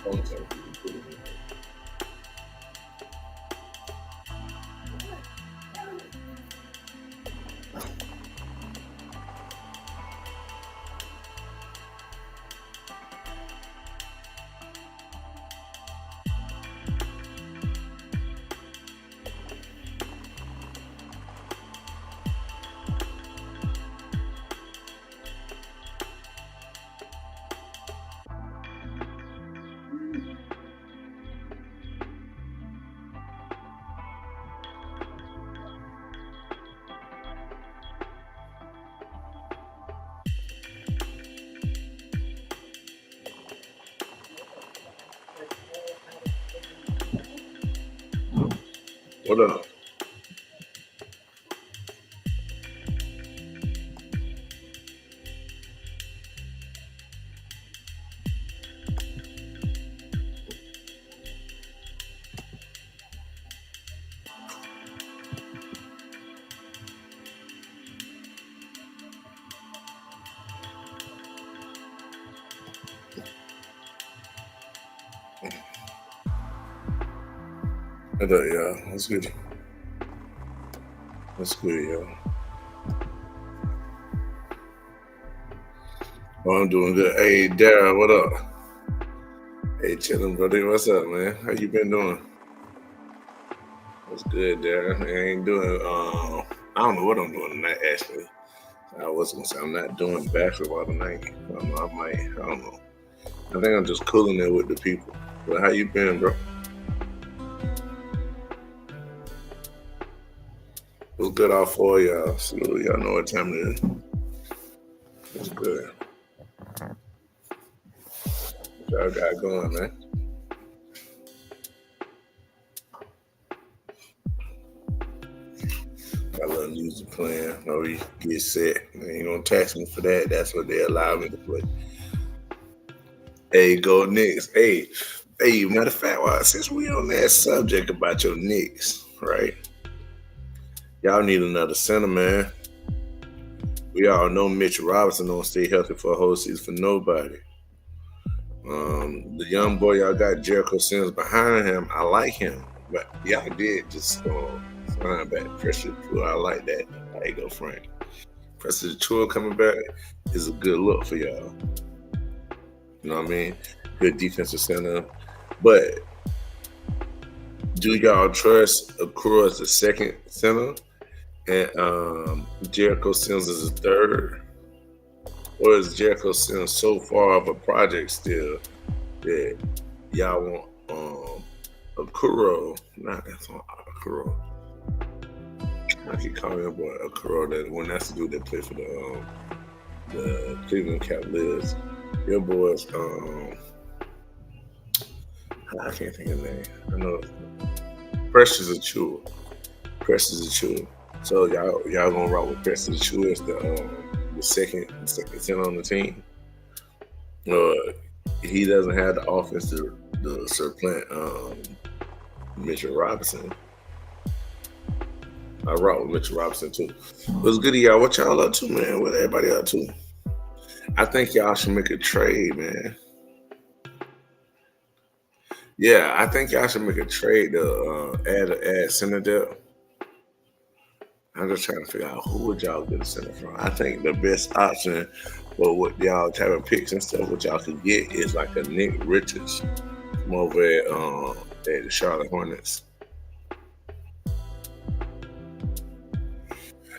Okay. What up? What up, y'all? That's good. That's good, y'all. Oh, I'm doing good. Hey, Dara, what up? Hey, chillin', brother. What's up, man? How you been doing? What's good, Dara? I ain't doing. I don't know what I'm doing tonight. Actually, I was gonna say I'm not doing basketball tonight. I don't know. I might. I don't know. I think I'm just cooling it with the people. But how you been, bro? What's good all for y'all? So y'all know what time it is. It's good. What y'all got going, man? Got a little music playing. Oh, you get set. They ain't gonna tax me for that. That's what they allow me to play. Hey, go Knicks. Hey, matter of fact, well, since we on that subject about your Knicks, right? Y'all need another center, man. We all know Mitch Robinson don't stay healthy for a whole season for nobody. The young boy y'all got Jericho Sims behind him. I like him, but y'all did just sign back Pressure. I like that. There you go, Frank. Preston Chua coming back is a good look for y'all. You know what I mean? Good defensive center. But do y'all trust Akura as the second center and Jericho Sims as a third? Or is Jericho Sims so far of a project still that y'all want Akuro? Not that's on Akuro. I keep calling him boy Akuro. That one that's the dude that played for the Cleveland Cavaliers. Your boys, I can't think of the name. I know Precious Achua. Precious Achua. So y'all gonna rock with Precious Achua as the second center on the team. He doesn't have the offense to supplant Mitchell Robinson. I rock with Mitchell Robinson too. What's good, y'all? What y'all up to, man? What everybody up to? I think y'all should make a trade, man. Yeah, I think y'all should make a trade to add center depth. I'm just trying to figure out who would y'all get a center from. I think the best option for what y'all type of picks and stuff, what y'all could get is like a Nick Richards from over at the Charlotte Hornets.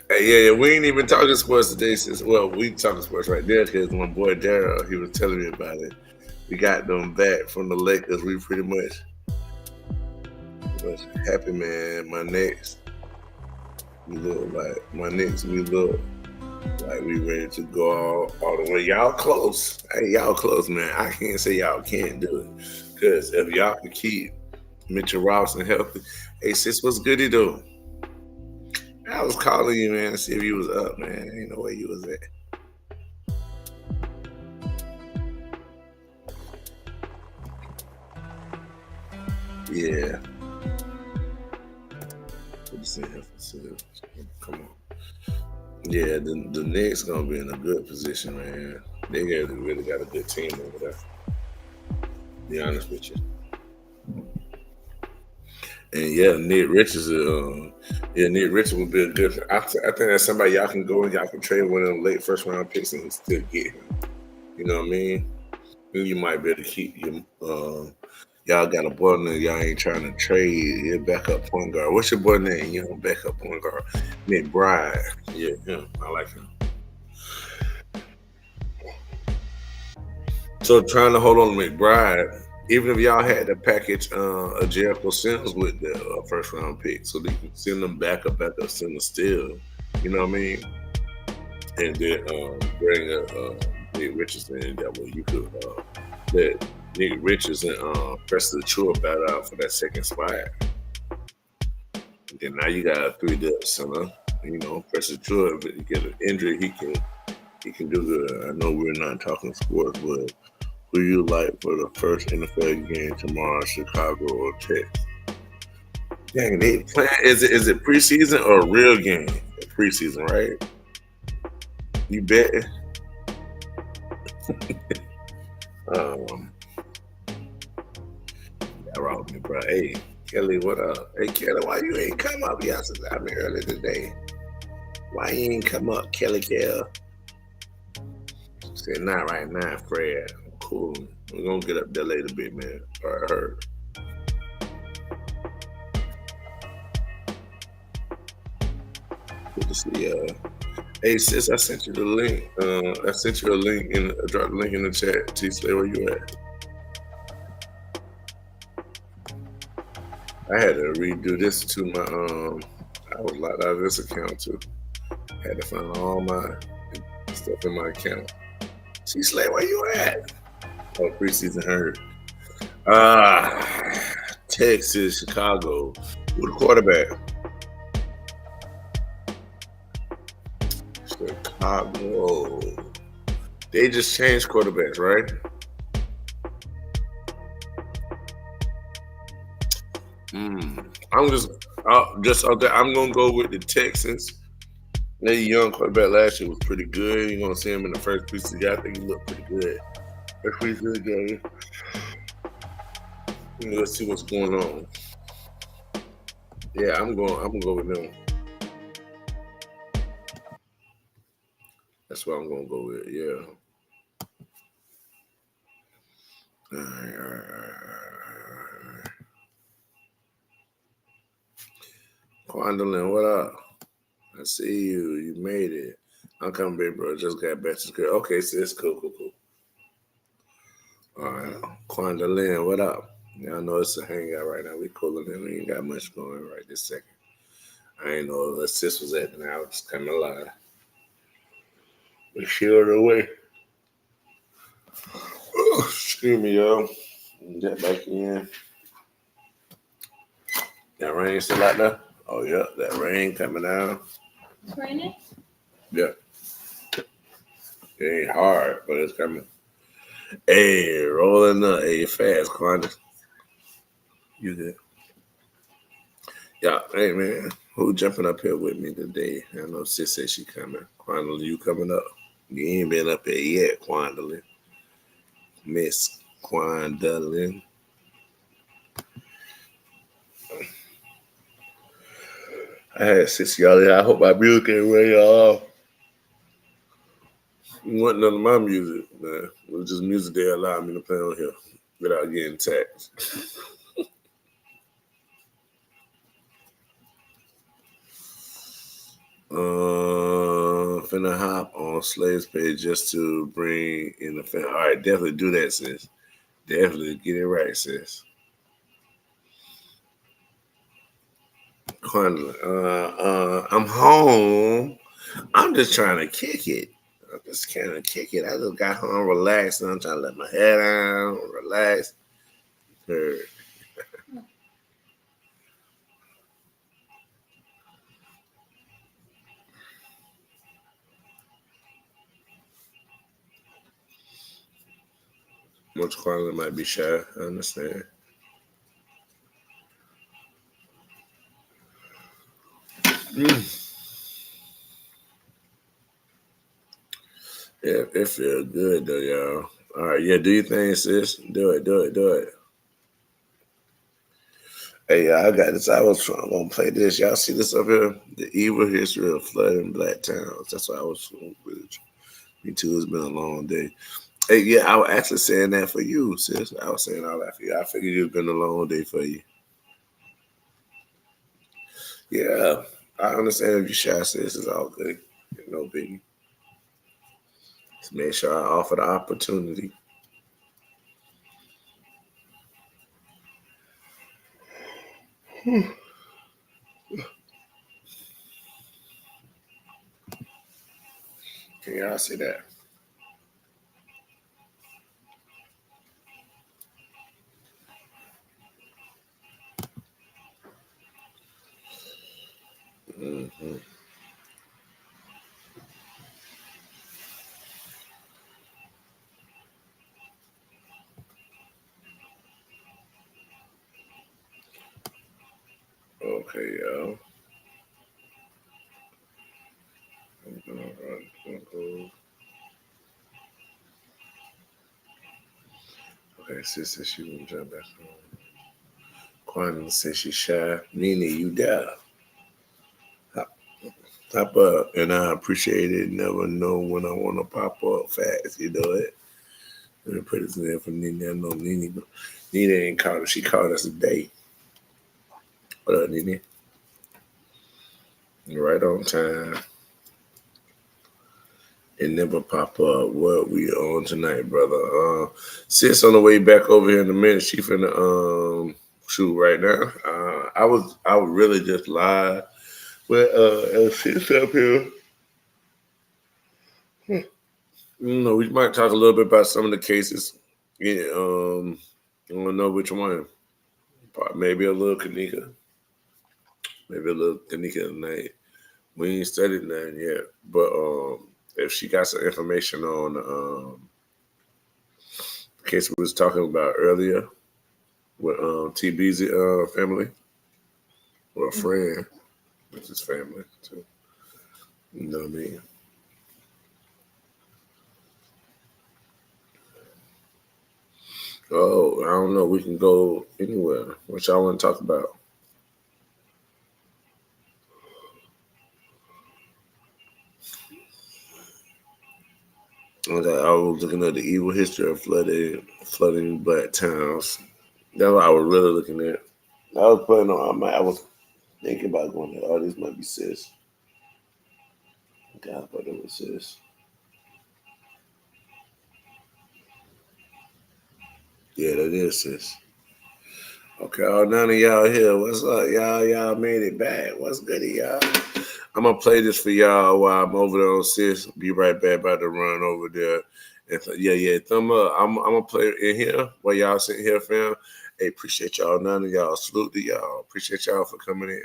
Hey, yeah, we ain't even talking sports today. Since well, we talking sports right there because my boy Daryl, he was telling me about it. We got them back from the Lakers. We pretty much happy, man. My next, we look like we ready to go all the way. Y'all close. Hey, y'all close, man. I can't say y'all can't do it. Because if y'all can keep Mitchell Robinson healthy, hey, sis, what's goody though? I was calling you, man, to see if you was up, man. Ain't no way you was at. Yeah. Good to see him. Come on. Yeah, the Knicks gonna be in a good position, man. They really got a good team over there. Be honest with you. And yeah, Nick Richards, Nick Richards would be a good. I think that's somebody y'all can go and y'all can trade one of them late first round picks and still get him. You know what I mean? And you might be able to keep your. Y'all got a boy name y'all ain't trying to trade your backup point guard. What's your boy name? You know, backup point guard, McBride. Yeah, him. I like him. So trying to hold on to McBride, even if y'all had to package a Jericho Sims with the first round pick, so they can send them back up, send them still. You know what I mean? And then bring Nick Richardson in that way you could let Nick Richards and Preston Chua battle out for that second spot. And then now you got three depths, huh? You know, Preston Chua, if he get an injury, he can do good. I know we're not talking sports, but who you like for the first NFL game tomorrow, Chicago or Texas? Dang, they playing. Is it preseason or a real game? Preseason, right? You bet. Um, that wrong with me, bro. Hey, Kelly, what up? Hey, Kelly, why you ain't come up yesterday? I mean, earlier today. Why you ain't come up, Kelly? Said not right now, Fred. Cool. We're gonna get up there later, bit man. I heard. Good to see. Hey sis, I sent you the link. I sent you a link and dropped the link in the chat. T Slay, where you at? I had to redo this to my I was locked out of this account too. Had to find all my stuff in my account. T Slay, where you at? Oh, preseason heard. Texas, Chicago. Who the quarterback? Chicago. They just changed quarterbacks, right? I'm just out there. I'm gonna go with the Texans. That young quarterback last year was pretty good. You're gonna see him in the first preseason game. I think he looked pretty good. First preseason game. Let's see what's going on. Yeah, I'm gonna go with them. That's what I'm gonna go with. Yeah. All right, all right, all right. Quandolin, what up? I see you. You made it. I'm coming, big bro. Just got back to school. Okay, sis. Cool. All right. Quandolin, what up? Y'all know it's a hangout right now. We cooling in. We ain't got much going right this second. I ain't know where sis was at now. It's kind of lie. But she on the way. Excuse me, y'all. Get back in. That rain still out there? Oh, yeah. That rain coming down. It's raining? Yeah. It ain't hard, but it's coming. Hey, rolling up. Hey, fast, Quanda. You good? Yeah, hey, man. Who jumping up here with me today? I know sis said she coming. Quandalyn, you coming up? You ain't been up here yet, Quandalyn. Miss Quandalyn. I had sis y'all there. I hope my music ain't way off. It wasn't none of my music, man. It was just music they allowed me to play on here without getting taxed. Finna hop on Slave's page just to bring in the fan. All right, definitely do that, sis. Definitely get it right, sis. I'm home. I'm just trying to kick it. I'm just kind of kick it. I just got home, relaxed, and I'm trying to let my head down, relax. Heard. Much quality might be shy. I understand. Yeah, it feels good though, y'all. All right, yeah, do your thing, sis. Do it, do it, do it. Hey, I got this. I'm gonna play this. Y'all see this up here? The evil history of flooding black towns. That's what I was with. Me too. It's been a long day. Hey, yeah, I was actually saying that for you, sis. I was saying all that for you. I figured it's been a long day for you. Yeah, I understand if you shy, sis. It's all good. No biggie. Just make sure I offer the opportunity. Can y'all see that? Mm-hmm. Okay, y'all. I'm gonna run. Okay, sis says she won't jump back on. Quantum says she's shy. Nene, you there? Pop up, and I appreciate it. Never know when I want to pop up fast. You know it. Let me put this in there for Nene. I know Nene. Nene ain't called us. She called us today. What up, Nene? You're right on time. It never pop up. What we on tonight, brother? Sis on the way back over here in a minute. She finna shoot right now. I was really just live. Well, sis up here. We might talk a little bit about some of the cases. Yeah, I don't know which one. Maybe a little Kanika. Maybe a little Kanika tonight. We ain't studied nothing yet. But if she got some information on the case we was talking about earlier with TB's family or a friend, which is family too. You know what I mean? Oh, I don't know. We can go anywhere. What y'all want to talk about? Okay, I was looking at the evil history of flooding black towns. That's what I was really looking at. I was putting on. I was thinking about going to. Oh, this might be sis. God, but it was sis. Yeah, that is sis. Okay, none of y'all here. What's up, y'all? Y'all made it back. What's good, y'all? I'm gonna play this for y'all while I'm over there on sis. Be right back. About to run over there. And yeah. Thumb up. I'm gonna play it in here while y'all sitting here, fam. Hey, appreciate y'all. None of y'all. Salute to y'all. Appreciate y'all for coming in.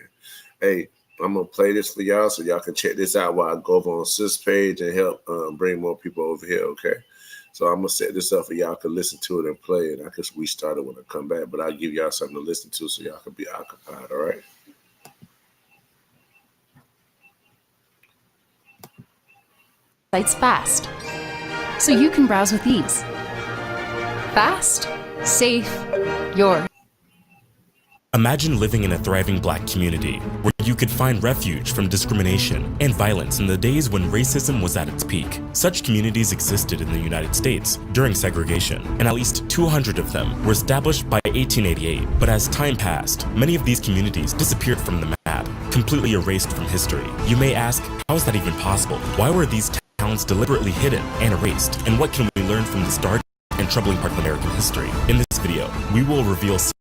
Hey, I'm gonna play this for y'all so y'all can check this out while I go over on sis page and help bring more people over here. Okay. So I'm gonna set this up for y'all can listen to it and play it. I can restart it when I come back, but I'll give y'all something to listen to so y'all can be occupied. All right. Sites fast, so you can browse with ease. Fast, safe, yours. Imagine living in a thriving black community where you could find refuge from discrimination and violence in the days when racism was at its peak. Such communities existed in the United States during segregation, and at least 200 of them were established by 1888. But as time passed, many of these communities disappeared from the map, completely erased from history. You may ask, how is that even possible? Why were these towns deliberately hidden and erased? And what can we learn from this dark and troubling part of American history? In this video, we will reveal some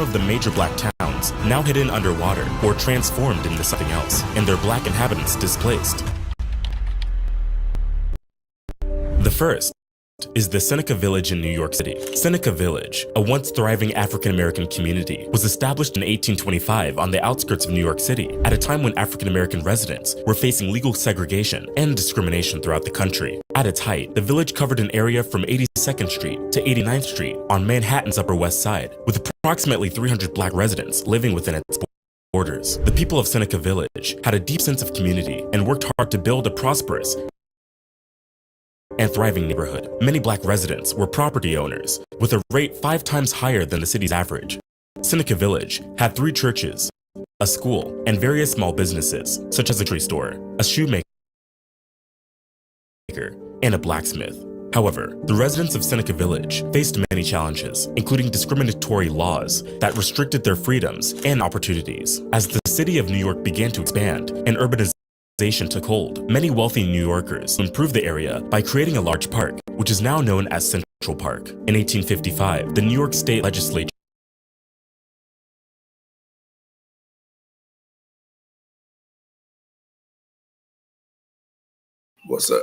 of the major black towns now hidden underwater or transformed into something else, and their black inhabitants displaced. The first is the Seneca Village in New York City. Seneca Village, a once thriving African-American community, was established in 1825 on the outskirts of New York City at a time when African-American residents were facing legal segregation and discrimination throughout the country. At its height, the village covered an area from 82nd Street to 89th Street on Manhattan's Upper West Side, with approximately 300 black residents living within its borders. The people of Seneca Village had a deep sense of community and worked hard to build a prosperous and thriving neighborhood. Many black residents were property owners, with a rate 5 times higher than the city's average. Seneca Village had 3 churches, a school, and various small businesses, such as a tree store, a shoemaker, and a blacksmith. However, the residents of Seneca Village faced many challenges, including discriminatory laws that restricted their freedoms and opportunities. As the city of New York began to expand and urbanization took hold, many wealthy New Yorkers improved the area by creating a large park, which is now known as Central Park. In 1855, the New York State Legislature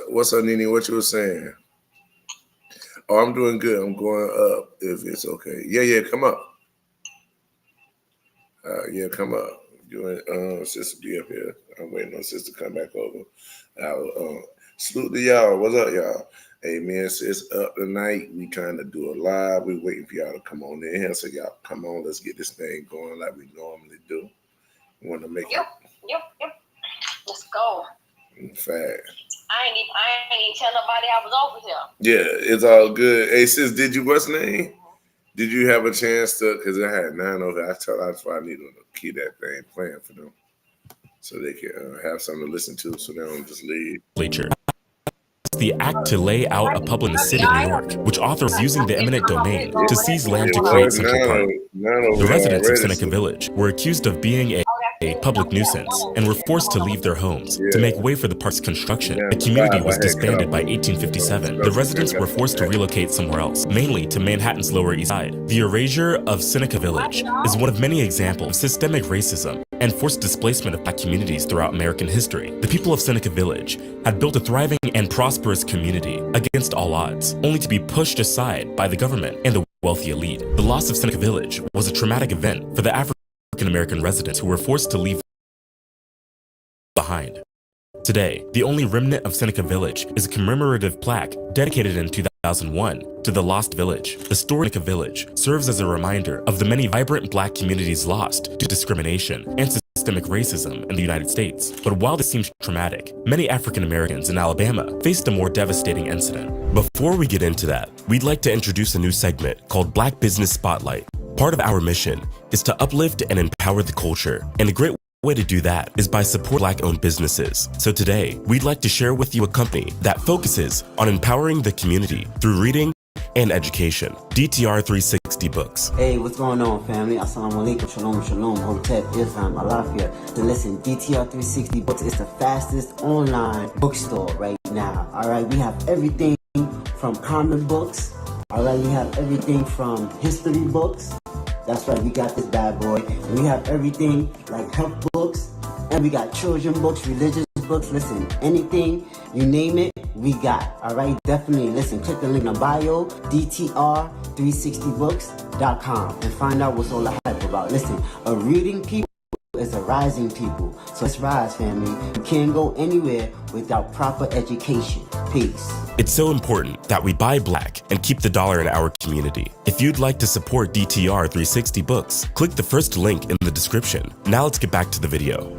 What's up, Nene? What you were saying? Oh, I'm doing good. I'm going up if it's okay. Yeah, come up. Yeah, come up. You and sister be up here. I'm waiting on sister to come back over. I'll salute to y'all. What's up, y'all? Hey, man, sis up tonight. We trying to do a live. We waiting for y'all to come on in here. So y'all come on. Let's get this thing going like we normally do. We want to make Yep. Let's go. In fact. I ain't even tell nobody I was over here. Yeah, it's all good. Hey, sis, did you, what's the name? Did you have a chance to, because I had 9 over there. That's why I need to keep that thing playing for them so they can have something to listen to so they don't just leave. The act to lay out a public in the city of New York, which authorized using the eminent domain to seize land to create Central Park. The residents of Seneca Village were accused of being a public nuisance and were forced to leave their homes to make way for the park's construction. The community was disbanded by 1857. The residents were forced to relocate somewhere else, mainly to Manhattan's Lower East Side. The erasure of Seneca Village is one of many examples of systemic racism and forced displacement of black communities throughout American history. The people of Seneca Village had built a thriving and prosperous community against all odds, only to be pushed aside by the government and the wealthy elite. The loss of Seneca Village was a traumatic event for the African-American residents who were forced to leave behind. Today, the only remnant of Seneca Village is a commemorative plaque dedicated in 2001 to the lost village. The story of Seneca Village serves as a reminder of the many vibrant black communities lost to discrimination and systemic racism in the United States. But while this seems traumatic, many African Americans in Alabama faced a more devastating incident. Before we get into that, we'd like to introduce a new segment called Black Business Spotlight. Part of our mission is to uplift and empower the culture, and a great way to do that is by supporting Black-owned businesses. So today, we'd like to share with you a company that focuses on empowering the community through reading and education. DTR 360 Books. Hey, what's going on, family? Assalamu alaikum, shalom, shalom, hotep, Islam, alafia. So listen, DTR 360 Books is the fastest online bookstore right now. All right, we have everything from comic books. All right, we have everything from history books. That's right, we got this bad boy. We have everything like health books, and we got children books, religious books. Listen, anything, you name it, we got. All right, definitely listen. Click the link in the bio, DTR360books.com, and find out what's all the hype about. Listen, a reading people is a rising people. So let's rise, family. You can't go anywhere without proper education. Peace. It's so important that we buy Black and keep the dollar in our community. If you'd like to support DTR 360 Books, click the first link in the description. Now let's get back to the video.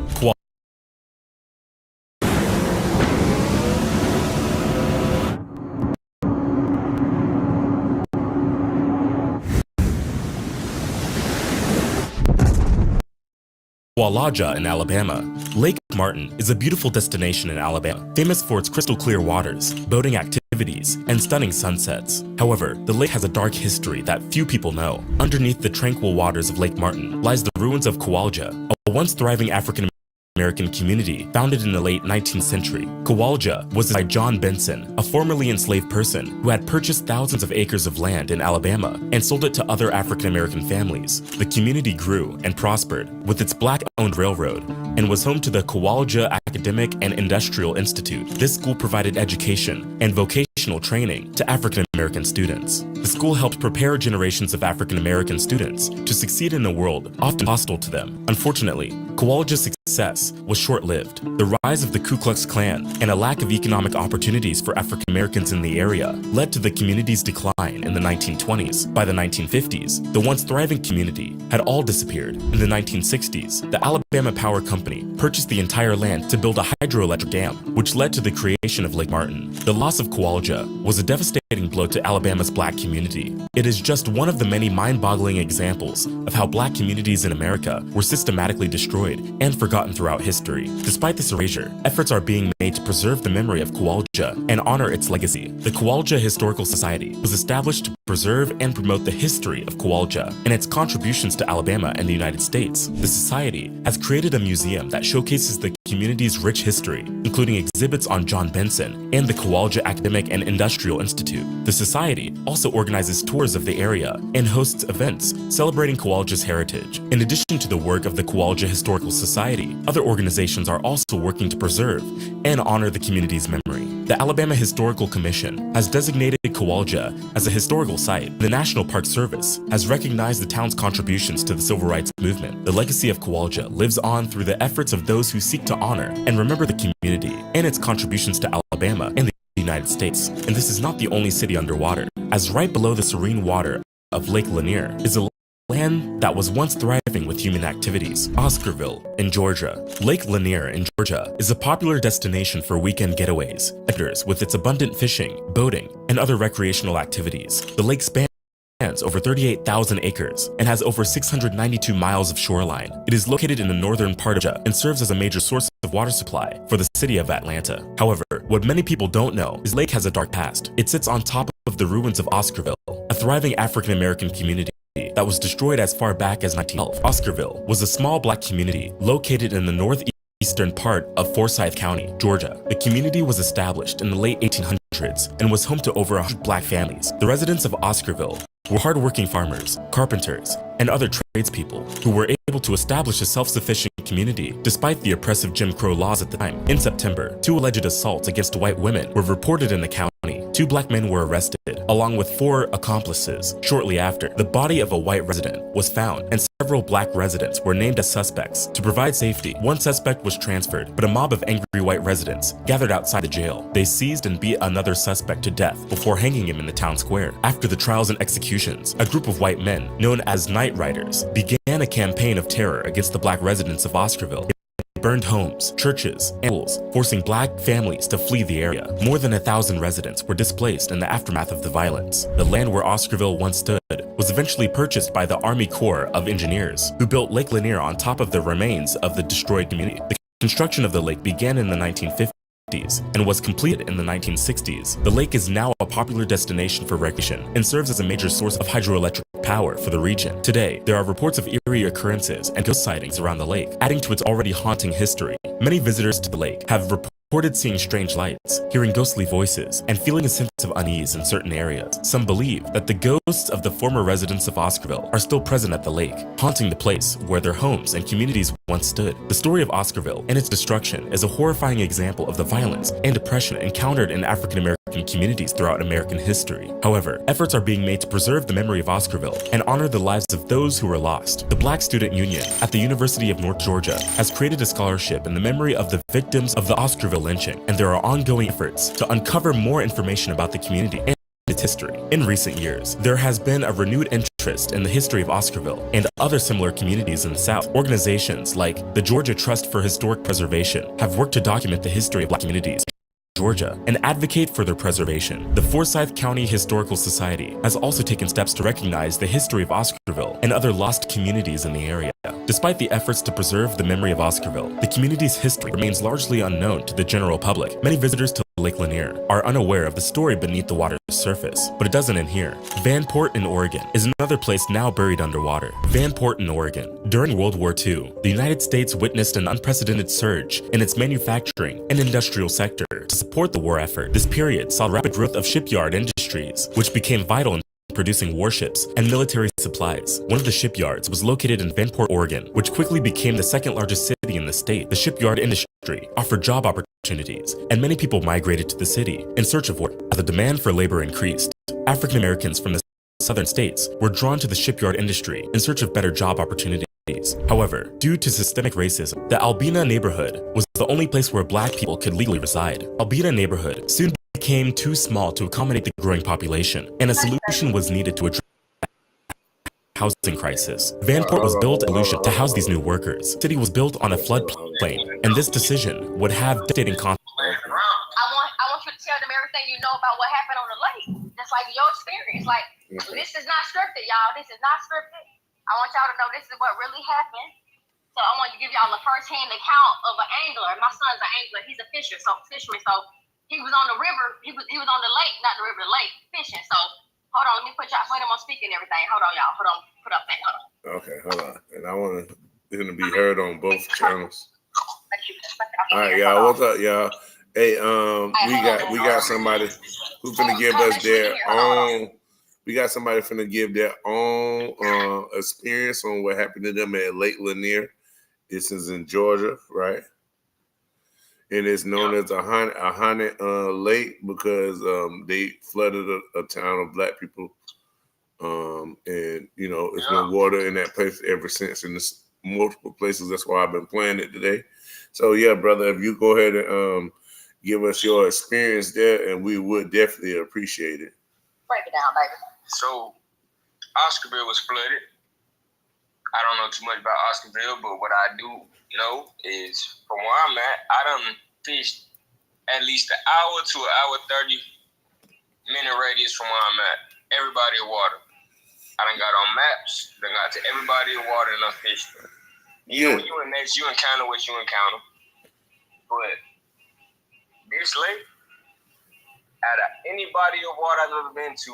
Qualaja in Alabama. Lake Martin is a beautiful destination in Alabama, famous for its crystal clear waters, boating activities, and stunning sunsets. However, the lake has a dark history that few people know. Underneath the tranquil waters of Lake Martin lies the ruins of Qualaja, a once thriving African American community founded in the late 19th century. Qualaja was by John Benson, a formerly enslaved person who had purchased thousands of acres of land in Alabama and sold it to other African American families. The community grew and prospered with its Black-owned railroad and was home to the Qualaja Academic and Industrial Institute. This school provided education and vocational training to African American students. The school helped prepare generations of African American students to succeed in a world often hostile to them. Unfortunately, Kowalja's success was short-lived. The rise of the Ku Klux Klan and a lack of economic opportunities for African Americans in the area led to the community's decline in the 1920s. By the 1950s, the once thriving community had all disappeared. In the 1960s, the Alabama Power Company purchased the entire land to build a hydroelectric dam, which led to the creation of Lake Martin. The loss of Kowalja was a devastating blow to Alabama's black community. It is just one of the many mind-boggling examples of how black communities in America were systematically destroyed and forgotten throughout history. Despite this erasure, efforts are being made to preserve the memory of Kowalja and honor its legacy. The Kowalja Historical Society was established to preserve and promote the history of Kowalja and its contributions to Alabama and the United States. The society has created a museum that showcases the community's rich history, including exhibits on John Benson and the Kowalja Academic and Industrial Institute. The society also organizes tours of the area and hosts events celebrating Kowalja's heritage. In addition to the work of the Kowalja Historical Society, other organizations are also working to preserve and honor the community's memory. The Alabama Historical Commission has designated Kowalja as a historical site. The National Park Service has recognized the town's contributions to the civil rights movement. The legacy of Kowalja lives on through the efforts of those who seek to honor and remember the community and its contributions to Alabama and the United States. And this is not the only city underwater, as right below the serene water of Lake Lanier is a land that was once thriving with human activities, Oscarville in Georgia. Lake Lanier in Georgia is a popular destination for weekend getaways, with its abundant fishing, boating, and other recreational activities. The lake spans over 38,000 acres and has over 692 miles of shoreline. It is located in the northern part of Georgia and serves as a major source of water supply for the city of Atlanta. However, what many people don't know is the lake has a dark past. It sits on top of the ruins of Oscarville, a thriving African American community that was destroyed as far back as 1912. Oscarville was a small black community located in the northeastern part of Forsyth County, Georgia. The community was established in the late 1800s and was home to over 100 black families. The residents of Oscarville were hardworking farmers, carpenters, and other tradespeople who were able to establish a self-sufficient community despite the oppressive Jim Crow laws at the time. In September, 2 alleged assaults against white women were reported in the county. 2 black men were arrested, along with 4 accomplices. Shortly after, the body of a white resident was found, and several black residents were named as suspects. To provide safety, 1 suspect was transferred, but a mob of angry white residents gathered outside the jail. They seized and beat another suspect to death before hanging him in the town square. After the trials and executions, a group of white men, known as Night Riders, began a campaign of terror against the black residents of Oscarville. They burned homes, churches, and schools, forcing black families to flee the area. More than 1,000 residents were displaced in the aftermath of the violence. The land where Oscarville once stood was eventually purchased by the Army Corps of Engineers, who built Lake Lanier on top of the remains of the destroyed community. The construction of the lake began in the 1950s and was completed in the 1960s. The lake is now a popular destination for recreation and serves as a major source of hydroelectric power for the region. Today, there are reports of eerie occurrences and ghost sightings around the lake, adding to its already haunting history. Many visitors to the lake have reported seeing strange lights, hearing ghostly voices, and feeling a sense of unease in certain areas. Some believe that the ghosts of the former residents of Oscarville are still present at the lake, haunting the place where their homes and communities once stood. The story of Oscarville and its destruction is a horrifying example of the violence and oppression encountered in African American communities throughout American history. However, efforts are being made to preserve the memory of Oscarville and honor the lives of those who were lost. The Black Student Union at the University of North Georgia has created a scholarship in the memory of the victims of the Oscarville lynching, and there are ongoing efforts to uncover more information about the community and its history. In recent years, there has been a renewed interest in the history of Oscarville and other similar communities in the South. Organizations like the Georgia Trust for Historic Preservation have worked to document the history of black communities in Georgia and advocate for their preservation. The Forsyth County Historical Society has also taken steps to recognize the history of Oscarville and other lost communities in the area. Despite the efforts to preserve the memory of Oscarville, the community's history remains largely unknown to the general public. Many visitors to Lake Lanier are unaware of the story beneath the water's surface, but it doesn't end here. Van Port in Oregon is another place now buried underwater. Van Port in Oregon. During World War II, the United States witnessed an unprecedented surge in its manufacturing and industrial sector to support the war effort. This period saw rapid growth of shipyard industries, which became vital in producing warships and military supplies. One of the shipyards was located in Van Port, Oregon, which quickly became the second largest city in the state. The shipyard industry offered job opportunities, and many people migrated to the city in search of work. As the demand for labor increased, African Americans from the southern states were drawn to the shipyard industry in search of better job opportunities. However, due to systemic racism, the Albina neighborhood was the only place where black people could legally reside. Albina neighborhood soon became too small to accommodate the growing population, and a solution was needed to address the housing crisis. Vanport was built in solution to house these new workers. The city was built on a floodplain, and this decision would have devastating consequences. I want you to tell them everything you know about what happened on the lake. Just like your experience. Like, this is not scripted, y'all. This is not scripted. I want y'all to know this is what really happened. So I want to give y'all a first-hand account of an angler. My son's an angler. He's a fisherman. So he was on the river. He was on the lake, not the river, the lake, fishing. So hold on, let me put him on speaker and everything. Hold on, y'all. Hold on. Put up thing. Hold on. Okay, hold on. And I want to be heard on both channels. All right, y'all. What's up, y'all? Hey, we got somebody who's gonna give us their own. We got somebody finna give their own experience on what happened to them at Lake Lanier. This is in Georgia, right? And it's known as a haunted lake because they flooded a town of black people. And you know, it's been water in that place ever since, in this multiple places. That's why I've been playing it today. So yeah, brother, if you go ahead and give us your experience there, and we would definitely appreciate it. Break it down, baby. So, Oscarville was flooded. I don't know too much about Oscarville, but what I do know is from where I'm at, I done fished at least an hour to an hour 30 minute radius from where I'm at. Every body of water. I done got on maps, done got to every body of water and I fished. You know, you encounter what you encounter. But this lake, out of any body of water I've ever been to,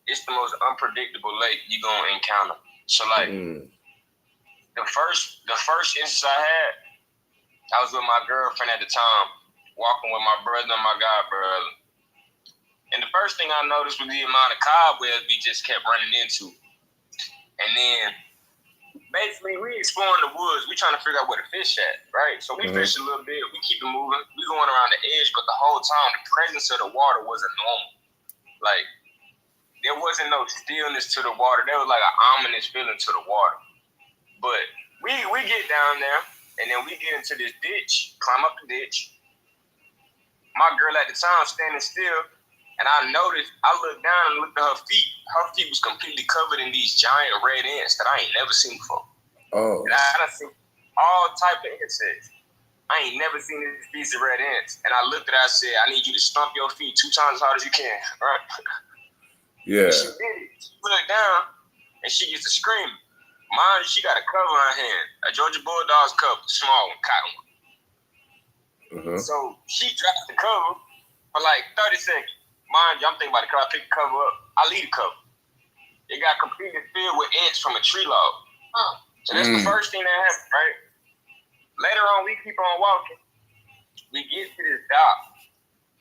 it's the most unpredictable lake you're gonna encounter. So like the first instance I had, I was with my girlfriend at the time, walking with my brother and my god brother. And the first thing I noticed was the amount of cobwebs we just kept running into. And then basically we exploring the woods, we trying to figure out where to fish at, right? So we fish a little bit, we keep it moving, we going around the edge, but the whole time the presence of the water wasn't normal. Like, there wasn't no stillness to the water. There was like an ominous feeling to the water. But we get down there, and then we get into this ditch, climb up the ditch. My girl at the time standing still, and I noticed, I looked down and looked at her feet. Her feet was completely covered in these giant red ants that I ain't never seen before. Oh. And I done seen all type of insects. I ain't never seen this piece of red ants. And I looked at her, I said, I need you to stomp your feet 2 times as hard as you can, right? Yeah. She did it. She looked down and she gets to scream. Mine, she got a cover on her hand, a Georgia Bulldogs cover, small one, cotton one. So she dropped the cover for like 30 seconds. Mind you, I'm thinking about the cover. I pick the cover up. I leave the cover. It got completely filled with ants from a tree log. So that's the first thing that happened, right? Later on, we keep on walking. We get to this dock.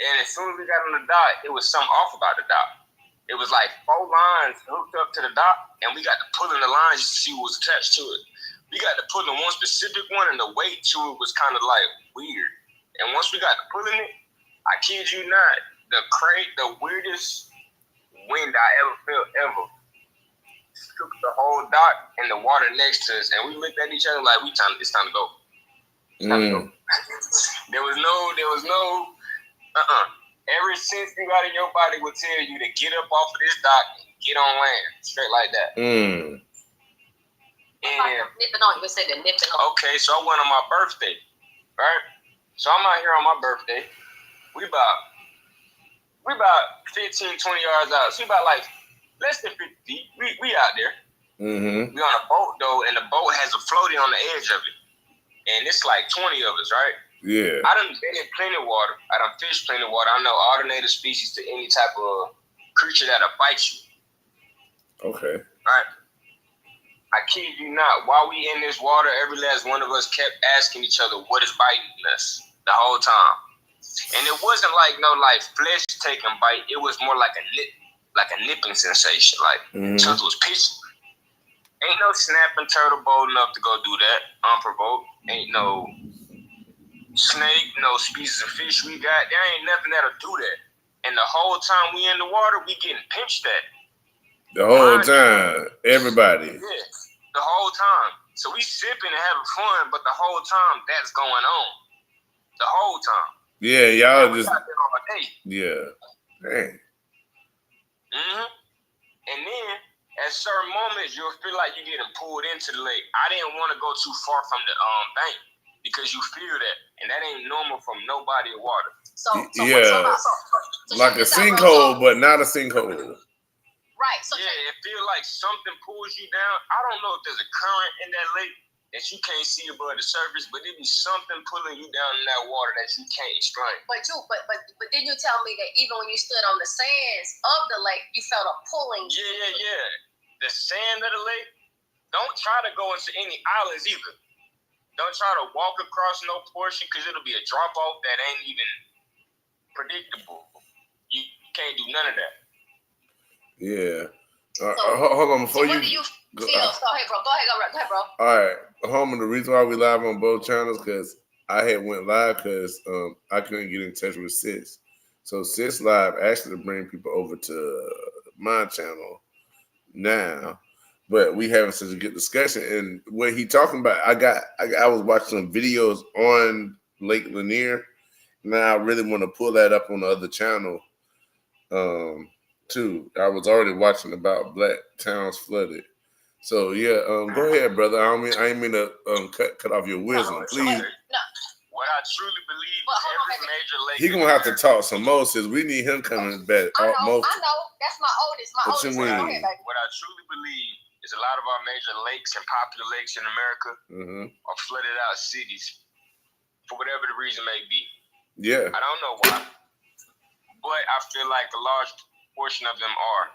And as soon as we got on the dock, it was something off about the dock. It was like 4 lines hooked up to the dock, and we got to pull in the lines just to see what was attached to it. We got to pull in one specific one, and the weight to it was kind of like weird. And once we got to pulling it, I kid you not, the weirdest wind I ever felt ever took the whole dock and the water next to us, and we looked at each other like, it's time to go. It's time to go. There was no. Every sense you got in your body will tell you to get up off of this dock and get on land, straight like that. And nipping on. You said they're nipping on. Okay, so I went on my birthday, right? So I'm out here on my birthday. We about 15, 20 yards out. So we about like less than 50 feet. We out there. We on a boat though, and the boat has a floaty on the edge of it. And it's like 20 of us, right? Yeah. I done been in plenty of water. I done fished plenty of water. I know all the native species to any type of creature that'll bite you. Okay. Right? I kid you not. While we in this water, every last one of us kept asking each other, what is biting us the whole time? And it wasn't like no like flesh taking bite. It was more like a nipping sensation. Like something was pitching. Ain't no snapping turtle bold enough to go do that unprovoked. Ain't no snake, no species of fish we got. There ain't nothing that'll do that. And the whole time we in the water, we getting pinched at. The whole time, everybody. Yeah, the whole time. So we sipping and having fun, but the whole time that's going on. The whole time. Yeah, y'all we just. out there all day. Yeah. Dang. And then at certain moments, you'll feel like you're getting pulled into the lake. I didn't want to go too far from the bank because you feel that, and that ain't normal from no body of water. So like a sinkhole, but not a sinkhole. Right. So yeah, it feels like something pulls you down. I don't know if there's a current in that lake that you can't see above the surface, but it be something pulling you down in that water that you can't explain. But didn't you tell me that even when you stood on the sands of the lake, you felt a pulling? Yeah. The sand of the lake. Don't try to go into any islands either. Don't try to walk across no portion because it'll be a drop off that ain't even predictable. You can't do none of that. Yeah. Hold on before what do you feel? Go ahead, bro. All right, Homer. The reason why we live on both channels because I had went live because I couldn't get in touch with Sis. So Sis Live actually bring people over to my channel now, but we having such a good discussion. And what he talking about, I was watching some videos on Lake Lanier. Now I really want to pull that up on the other channel. Too. I was already watching about Black Towns Flooded. So yeah, go ahead, brother. I ain't mean to cut off your wisdom, please. No. What I truly believe, every major lake. He gonna have to talk some more since we need him coming back. I know. That's my oldest. What you mean? What I truly believe is a lot of our major lakes and popular lakes in America are flooded out cities for whatever the reason may be. Yeah. I don't know why, but I feel like a large portion of them are.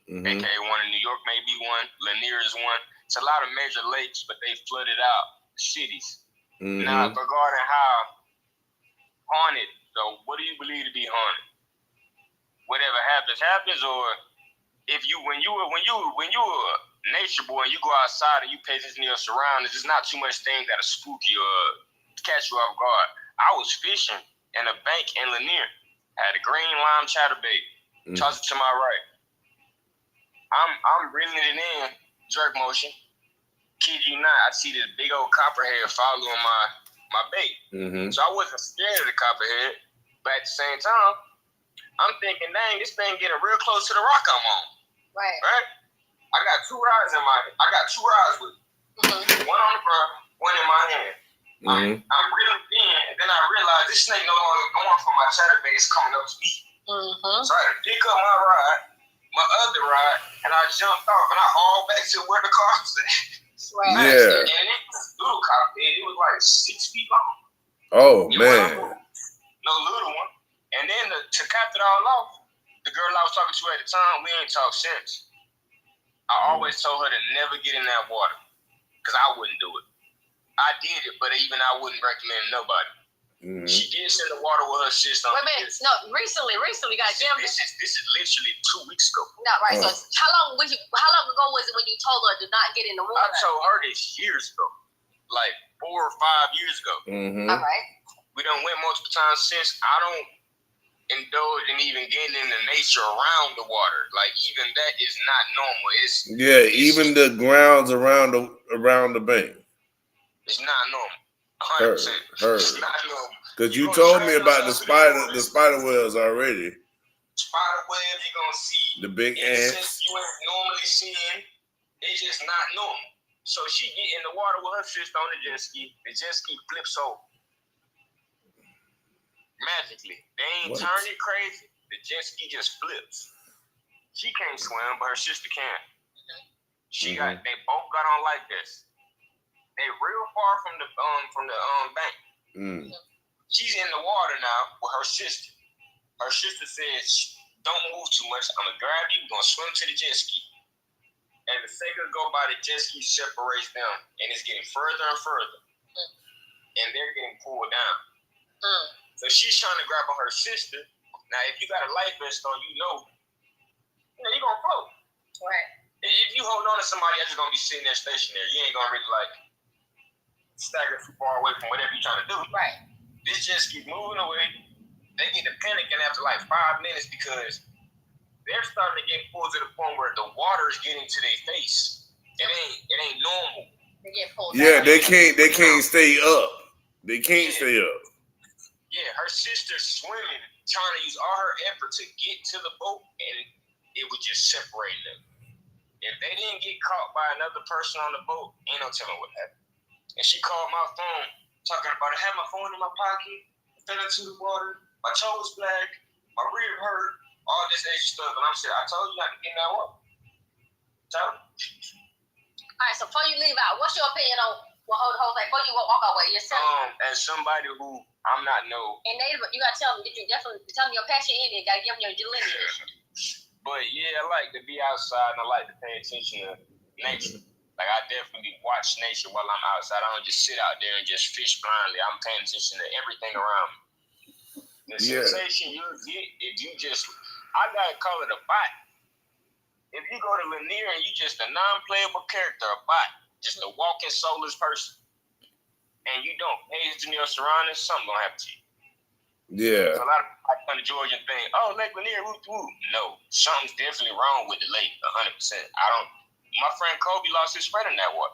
AKA one in New York may be one. Lanier is one. It's a lot of major lakes, but they flooded out cities. Now, regarding how haunted, so what do you believe to be haunted? Whatever happens, or if when you a nature boy and you go outside and you pay attention to your surroundings, there's not too much things that'll spook you or catch you off guard. I was fishing in a bank in Lanier. I had a green lime chatterbait. Toss it to my right. I'm reeling it in, jerk motion. Kid you not, I see this big old copperhead following my bait. So I wasn't scared of the copperhead, but at the same time, I'm thinking, dang, this thing getting real close to the rock I'm on. Right. I got two rods with me. One on the ground, one in my hand. I'm reeling in, and then I realized this snake no longer going for my chatterbait, it's coming up to me. So I had to pick up my other rod, and I jumped off, and I hauled back to where the car was at. Yeah. And it was a little copperhead. It was like 6 feet long. Oh, man. No little one. And then to cap it all off, the girl I was talking to at the time, we ain't talked since. I always told her to never get in that water because I wouldn't do it. I did it, but even I wouldn't recommend nobody. She did sit in the water with her sister. Wait a minute. No, recently, got Jim. This is literally 2 weeks ago. No, right. So how long ago was it when you told her to not get in the water? I told her this years ago, like 4 or 5 years ago. All right. We done went multiple times since. I don't indulge in even getting in the nature around the water. Like even that is not normal. Even the grounds around the bank. It's not normal. 100%. It's not normal. Because you told me about the spider webs already. Spider webs, you're gonna see the big ants you ain't normally seeing. It's just not normal. So she get in the water with her sister on the jet ski. The jet ski flips over. Magically. They ain't turn it crazy. The jet ski just flips. She can't swim, but her sister can. They both got on like this. They real far from the bank. She's in the water now with her sister. Her sister says, "Don't move too much. I'm gonna grab you. We're gonna swim to the jet ski." And the second go by, the jet ski separates them, and it's getting further and further, and they're getting pulled down. So she's trying to grab on her sister. Now, if you got a life vest on, you're gonna float. Right. If you hold on to somebody that's just gonna be sitting there stationary, you ain't gonna really stagger too far away from whatever you're trying to do. Right. This just keep moving away. They get to panicking after like 5 minutes because they're starting to get pulled to the point where the water is getting to their face. It ain't normal. They get pulled Yeah, down. they can't stay up. They can't stay up. Yeah, her sister's swimming, trying to use all her effort to get to the boat, and it was just separating them. If they didn't get caught by another person on the boat, ain't no telling what happened. And she called my phone, talking about, I had my phone in my pocket, fell into the water, my toe was black, my rib hurt, all this extra stuff. And I'm saying, I told you not to get in that water. Tell me. All right, so before you leave out, what's your opinion on Jose? Before you walk away, yourself. As somebody who I'm not and Native, you gotta tell them. You definitely tell them your passion Indian. Gotta give them your lineage. But yeah, I like to be outside and I like to pay attention to nature. Like I definitely watch nature while I'm outside. I don't just sit out there and just fish blindly. I'm paying attention to everything around me. The sensation you get if you just, I gotta call it a bot. If you go to Lanier and you just a non-playable character, a bot, just a walking soulless person, and you don't pay attention to your surroundings, something gonna happen to you. Yeah. So a lot of people come to Georgia and think, oh, Lake Lanier, whoop, whoop. No, something's definitely wrong with the lake, 100%. My friend Kobe lost his friend in that water.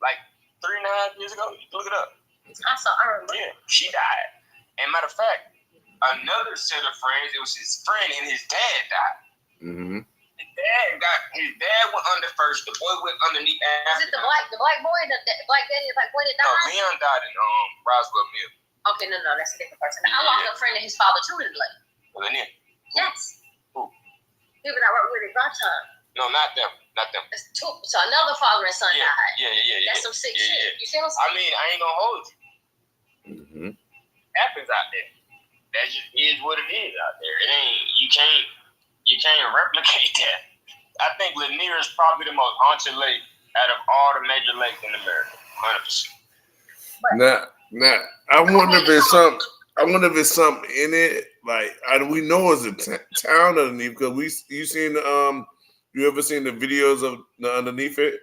Like 3.5 years ago, look it up. I remember. Yeah, she died. And matter of fact, another set of friends, it was his friend and his dad died. Mm-hmm. His dad went under first, the boy went underneath. Is it the black boy, the black daddy, like when it No, died? Leon died in Roswell Mill. Okay, no, that's a different person. I lost a friend and his father too in the lake. Lanier. Yes. Who? People that work with at that time. No, not them. That's two. So another father and son died. Yeah. That's some sick shit. Yeah. You see what I I'm saying? mean, I ain't gonna hold you. Mm-hmm. Happens out there. That just is what it is out there. It ain't. You can't replicate that. I think Lanier is probably the most haunted lake out of all the major lakes in America. 100%. Now, I wonder if it's something in it. Like we know it's a town underneath because you ever seen the videos of the underneath it?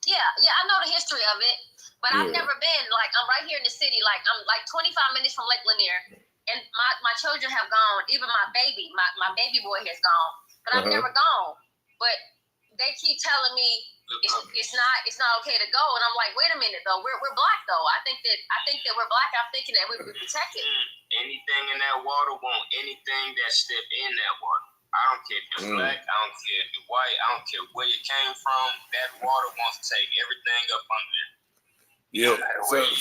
Yeah, I know the history of it, but I've never been. Like I'm right here in the city. Like I'm like 25 minutes from Lake Lanier, and my children have gone. Even my baby boy has gone, but I've never gone. But they keep telling me it's not okay to go, and I'm like, wait a minute though, we're black though. I think that we're black. I'm thinking that we protect it. Anything in that water won't anything that step in that water. I don't care if you're black. I don't care if you're white. I don't care where you came from. That water wants to take everything up under there. Yeah,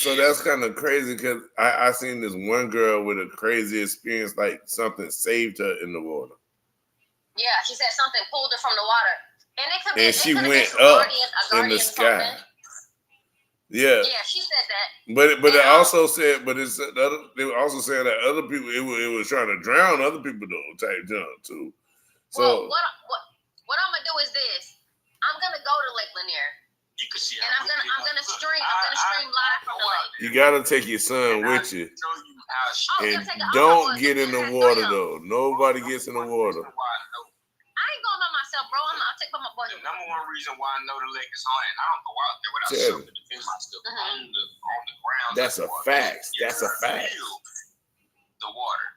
so that's kind of crazy because I seen this one girl with a crazy experience, like something saved her in the water. Yeah, she said something pulled her from the water. And it could be, and she went up in the sky. Yeah. Yeah, she said that. But they also said, they were also saying that other people it was trying to drown other people though, type jump too. So well, what I'm gonna do is this. I'm gonna go to Lake Lanier. You can see, and I'm gonna stream live from the lake. You gotta take your son with you. And don't get in the water though. Nobody gets in the water. I ain't going by myself, bro. I'll take my boy. The number one reason why I know the lake is haunted, I don't go out there without something to defend myself on the ground. That's a fact. That's a fact. The water.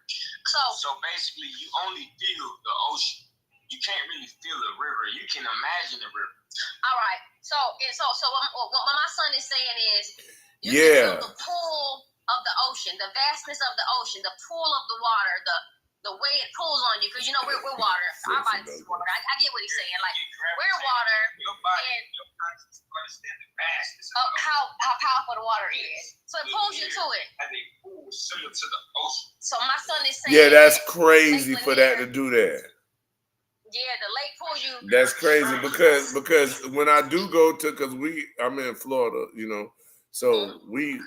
So basically, you only feel the ocean. You can't really feel the river. You can imagine the river. All right. So what my son is saying is, you can feel the pull of the ocean, the vastness of the ocean, the pull of the water, the way it pulls on you, because you know we're water. Our body's water. I get what he's saying. Like we're water, your body understand the vastness of how powerful the water is. So it pulls you to it. And they pull similar to the ocean. So my son is saying, yeah, that's crazy for that to do that. Yeah, the lake pull you. That's crazy because when I do go to, I'm in Florida, you know, so we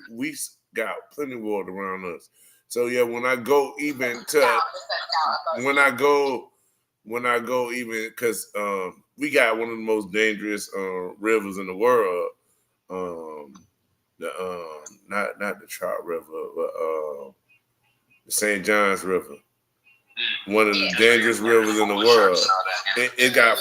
got plenty of water around us. So yeah, when I go even to, because we got one of the most dangerous rivers in the world, not the Trout River, but the St. John's River, one of the dangerous rivers in the world. It got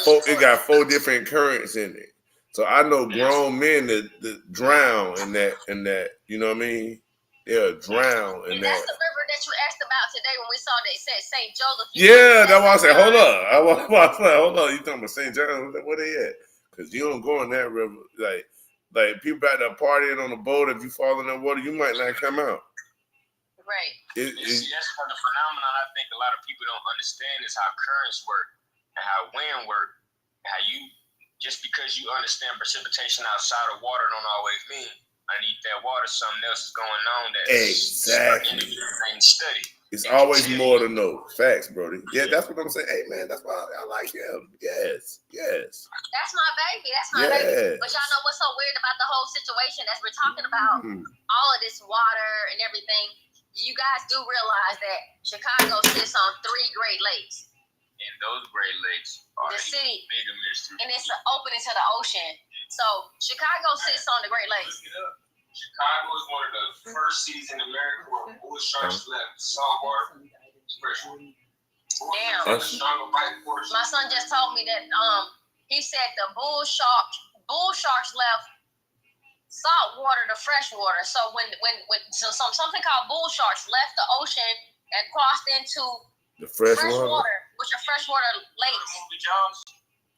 four different currents in it. So I know grown men that drown in that. You know what I mean? They'll drown in that. That's the river that you asked about today when we saw that it said St. Joseph. Yeah, that's why I said, hold up. Hold up. You talking about St. John? Where they at? because you don't go in that river. Like people out there partying on the boat. If you fall in that water, you might not come out. Right. See, that's kind of phenomenon I think a lot of people don't understand is how currents work and how wind work. How you, just because you understand precipitation outside of water don't always mean underneath that water something else is going on that exactly individuals ain't study. It's always more to know. Facts, Brody. Yeah, that's what I'm saying. Hey, man, that's why I like him. Yes. That's my baby. That's my baby. But y'all know what's so weird about the whole situation as we're talking about all of this water and everything. You guys do realize that Chicago sits on 3 Great Lakes. And those Great Lakes are the city, bigger mystery. And it's open into the ocean. So Chicago sits on the Great Lakes. Chicago is one of the first cities in America where bull sharks left saltwater. Damn. My son just told me that he said the bull sharks left salt water to fresh water. So when something called bull sharks left the ocean and crossed into the fresh water, which are freshwater lakes.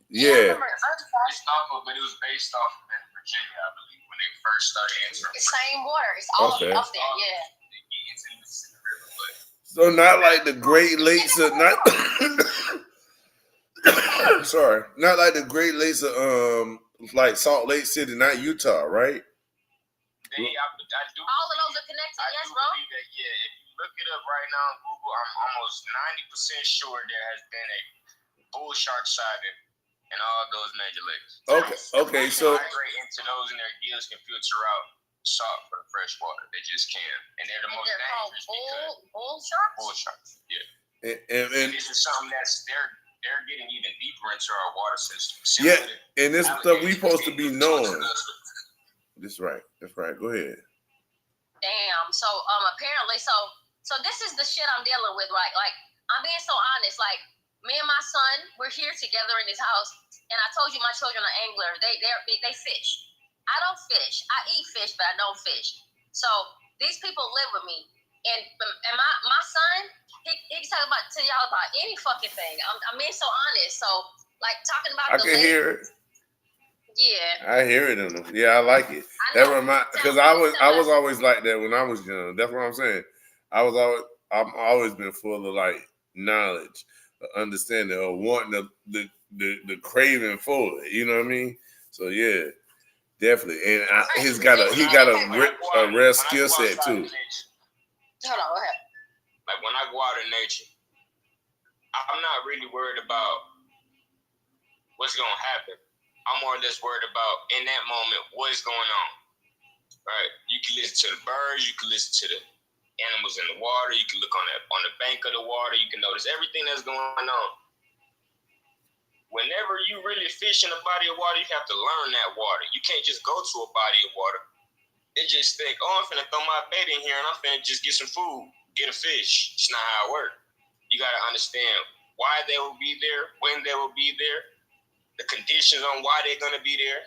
Yeah. But it was based off of Virginia, I believe, when they first started entering. It's same water. It's all up there, yeah. So not like the Great Lakes are not sorry, not like the Great Lakes are like Salt Lake City, not Utah, right? I do. All of those are connected, yes, bro. That, yeah, if you look it up right now on Google, I'm almost 90% sure there has been a bull shark sighting in all those major lakes. Okay, so migrate into those and their gills can filter out salt for the fresh water. They just can, and they're the most dangerous because bull sharks. Bull sharks, yeah. And this is something that's they're getting even deeper into our water system. Yeah, and this stuff we supposed to be knowing. That's right. Go ahead. Damn. So apparently so this is the shit I'm dealing with, right? Like I'm being so honest. Like me and my son, we're here together in this house, and I told you my children are anglers. They fish. I don't fish. I eat fish, but I don't fish. So these people live with me, and my son, he can talk about to y'all about any fucking thing. I'm being so honest. So like talking about I can hear it. Yeah, I hear it in them. Yeah, I like it. Because I was always like that when I was young. That's what I'm saying. I've always been full of like knowledge, understanding, or wanting the craving for it. You know what I mean? So yeah, definitely. And he got a rare skill set too. Hold on, go ahead. Like when I go out in nature, I'm not really worried about what's gonna happen. I'm more or less worried about in that moment what's going on. Right? You can listen to the birds, you can listen to the animals in the water, you can look on the bank of the water, you can notice everything that's going on. Whenever you really fish in a body of water, you have to learn that water. You can't just go to a body of water and just think, oh, I'm finna throw my bait in here and I'm finna just get some food, get a fish. It's not how it works. You gotta understand why they will be there, when they will be there, the conditions on why they're gonna be there.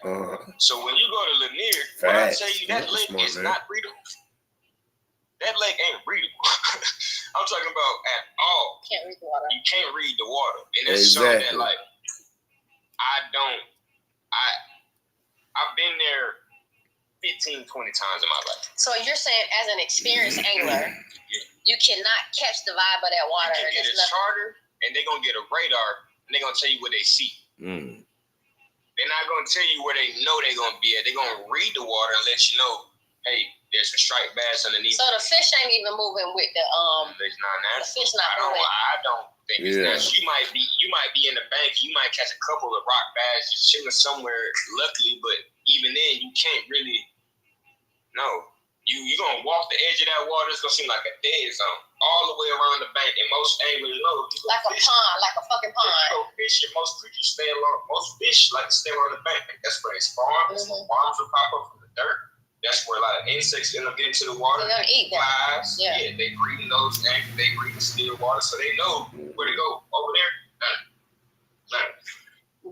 So when you go to Lanier, when I tell you that lake is not breathable, that lake ain't breathable. I'm talking about at all. Can't read the water. You can't read the water, and that's something that like I've been there 15, 20 times in my life. So you're saying, as an experienced angler, you cannot catch the vibe of that water. You can get a charter, and they're gonna get a radar, and they're gonna tell you what they see. They're not gonna tell you where they know they're gonna be at. They're gonna read the water and let you know, hey, there's some striped bass underneath. So the fish ain't even moving with the It's not natural. The fish not moving. I don't think it's natural. You might be in the bank. You might catch a couple of rock bass just chilling somewhere, luckily. But even then, you can't really. No, you're gonna walk the edge of that water. It's gonna seem like a dead zone all the way around the bank. And most anglers know like a pond, like a fucking pond. Fishing, most creatures stay along. Most fish like to stay along the bank. That's where they spawn. Worms will pop up from the dirt. That's where a lot of insects end up getting to the water. They're gonna eat them. Flies, they breed in those tanks. They breed in still water, so they know where to go. Over there, none.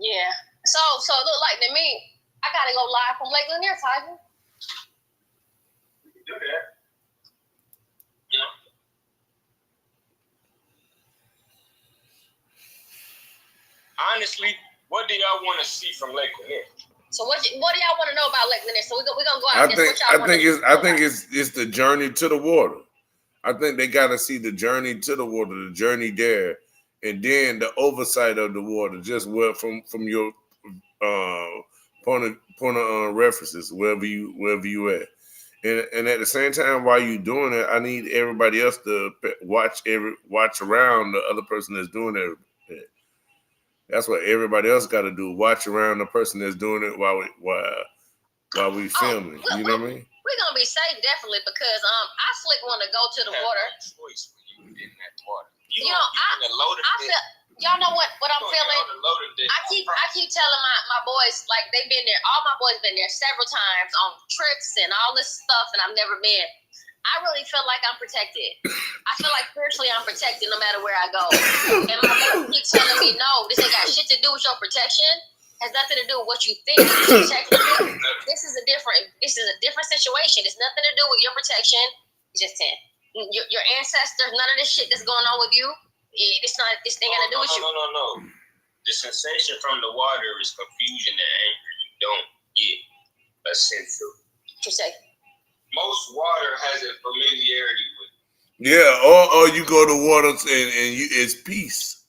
Yeah. So it look like to me, I gotta go live from Lake Lanier, Tiger. We can do that. Yeah. Honestly, What do y'all want to see from Lake Lanier? So what do y'all want to know about Lake Lanier? So we're gonna go out there. I think it's the journey to the water. I think they gotta see the journey to the water, the journey there, and then the oversight of the water, just from your point of references, wherever you at. And at the same time, while you doing it, I need everybody else to watch around the other person that's doing it. That's what everybody else got to do. Watch around the person that's doing it while we filming. You know what I mean? We're gonna be safe definitely because I slick want to go to the water. Choice when you in that water. Y'all know what I'm feeling. I keep telling my boys, like, they've been there. All my boys been there several times on trips and all this stuff, and I've never been. I really feel like I'm protected. I feel like spiritually I'm protected no matter where I go. And my boys keep telling me, no, this ain't got shit to do with your protection. Has nothing to do with what you think. This is a different situation. It's nothing to do with your protection. It's just your ancestors. None of this shit that's going on with you. It's not. This thing got to do with you. No. The sensation from the water is confusion and anger. You don't get a sense of. What you say? Most water has a familiarity with. Yeah, or you go to water and it's peace.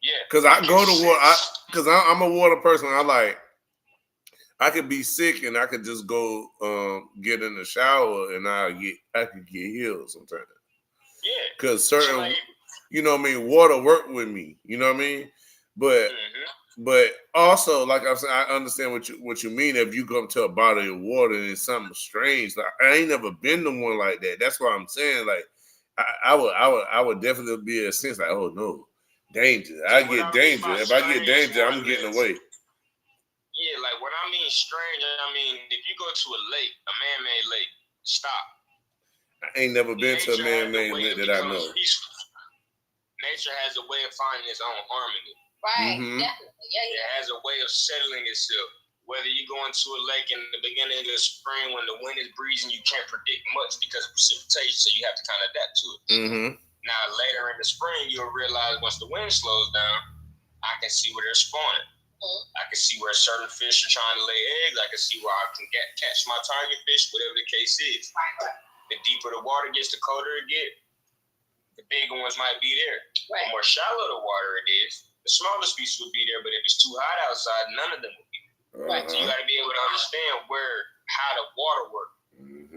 Yeah, because I go to water. Because I'm a water person. I could be sick and I could just go get in the shower and I could get healed sometimes. Yeah, because certain, you know what I mean, water work with me. You know what I mean, but. But also, like I'm saying, I understand what you mean. If you come to a body of water and it's something strange, like I ain't never been to one like that. That's what I'm saying. Like I would definitely be a sense like, oh no, danger. I get danger. If I get danger, I'm getting away. Yeah, like when I mean strange, I mean if you go to a lake, a man-made lake, stop. I ain't never been to a man-made lake that I know. Peaceful. Nature has a way of finding its own harmony. Right, definitely. Yeah. It has a way of settling itself. Whether you go into a lake in the beginning of the spring when the wind is breezing, you can't predict much because of precipitation, so you have to kind of adapt to it. Now, later in the spring, you'll realize once the wind slows down, I can see where they're spawning. I can see where certain fish are trying to lay eggs. I can see where I can catch my target fish, whatever the case is. The deeper the water gets, the colder it gets. The bigger ones might be there. The more shallow the water it is, the smaller species will be there, but if it's too hot outside, none of them will be there. Right. So you got to be able to understand how the water works.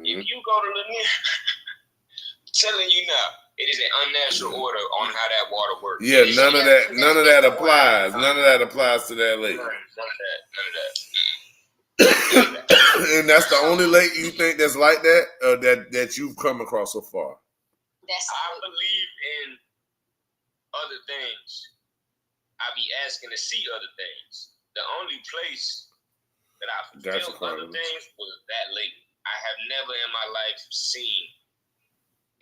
If you go to Lanier, I'm telling you now, it is an unnatural order on how that water works. Yeah, none of that applies. None of that applies to that lake. None of that. And that's the only lake you think that's like that, that you've come across so far. I believe in other things. I be asking to see other things. The only place that I felt other things was that lake. I have never in my life seen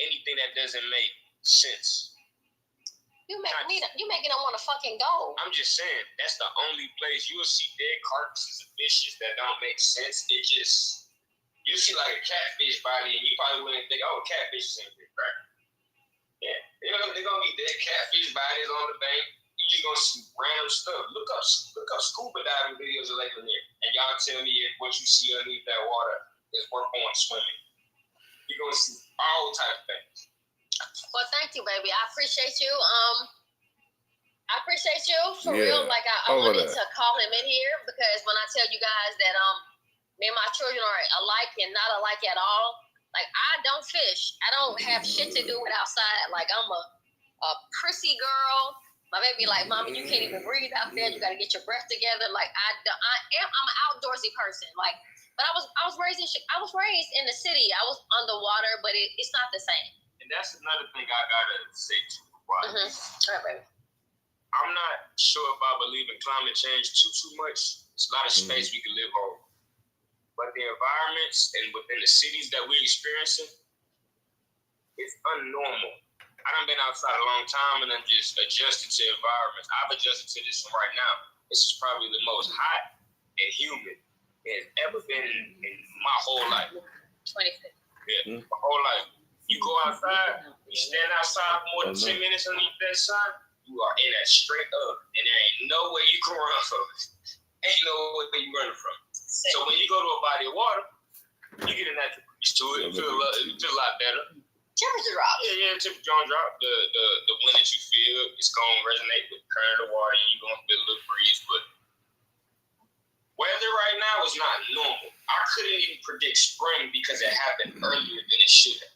anything that doesn't make sense. You making them want to fucking go. I'm just saying, that's the only place you'll see dead carcasses of fishes that don't make sense. You see like a catfish body and you probably wouldn't think, oh, catfish is in here, right? Yeah, they're gonna be dead catfish bodies on the bank. You're gonna see random stuff. Look up scuba diving videos of Lake Lanier, and y'all tell me if what you see underneath that water is worth on swimming. You're gonna see all types of things. Well, thank you, baby. I appreciate you. For real. Like I wanted to call him in here because when I tell you guys that me and my children are alike and not alike at all. Like I don't fish. I don't have shit to do with outside. Like I'm a prissy girl. My baby like, Mama, you can't even breathe out there. You got to get your breath together. Like I'm an outdoorsy person. Like, but I was raised in the city. I was underwater, but it's not the same. And that's another thing I gotta say too. All right, baby. I'm not sure if I believe in climate change too much. There's a lot of space we can live on, but the environments and within the cities that we're experiencing, it's unnormal. I done been outside a long time and I'm just adjusted to environments. I've adjusted to this one right now. This is probably the most hot and humid it has ever been in my whole life. 25. Yeah, my whole life. You go outside, you stand outside for more than 10 minutes underneath that sun, you are in that straight up, and there ain't nowhere you can run from. Ain't nowhere you running from. So when you go to a body of water, you get a natural breeze to it. You feel a lot better. Temperature drop. Yeah, temperature gonna drop. The wind that you feel, it's gonna resonate with the current of water, and you're gonna feel a little breeze. But weather right now is not normal. I couldn't even predict spring because it happened earlier than it should have.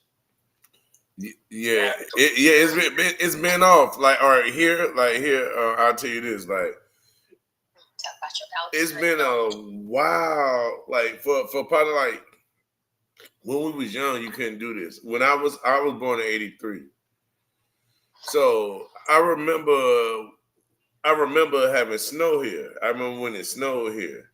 It's been off. Like, all right, here, I'll tell you this, like, it's been a while, like, for probably, like, when we was young, you couldn't do this. When I was born in '83, so I remember having snow here. I remember when it snowed here.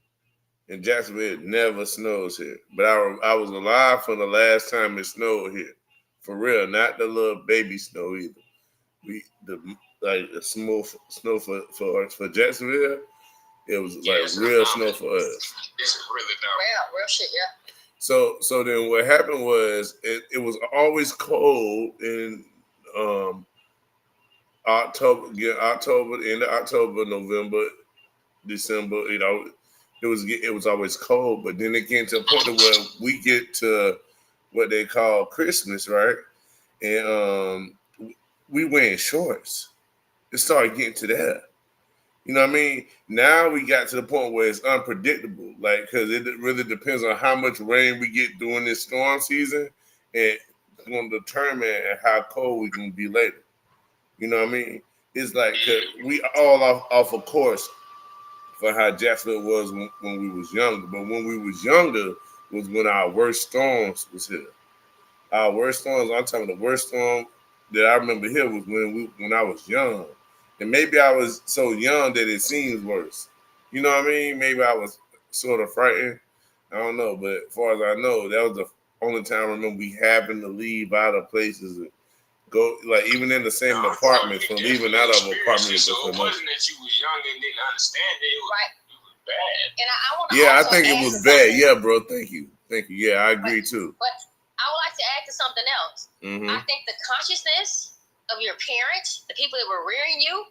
In Jacksonville, it never snows here. But I was alive for the last time it snowed here. For real, not the little baby snow either. The snow for Jacksonville, it was like real snow for us. This is really real shit, yeah. So then what happened was it was always cold in October, end of October, November, December, you know, it was always cold, but then it came to a point where we get to what they call Christmas, right? And we wearing shorts. It started getting to that. You know what I mean? Now we got to the point where it's unpredictable, like, because it really depends on how much rain we get during this storm season, and it's going to determine how cold we can be later. You know what I mean? It's like we all off of course for how Jacksonville was when we was younger. But when we was younger was when our worst storms was here. Our worst storms, I'm talking the worst storm that I remember here was when I was young. And maybe I was so young that it seems worse. You know what I mean? Maybe I was sort of frightened. I don't know. But as far as I know, that was the only time I remember we happened to leave out of places and go, like, even in the same apartment, from leaving out of an apartment. So it wasn't that you was young and didn't understand it. It was, right. It was bad. And I want to I think it was bad. Yeah, bro. Thank you. Yeah, I agree too. But I would like to add to something else. Mm-hmm. I think the consciousness of your parents, the people that were rearing you,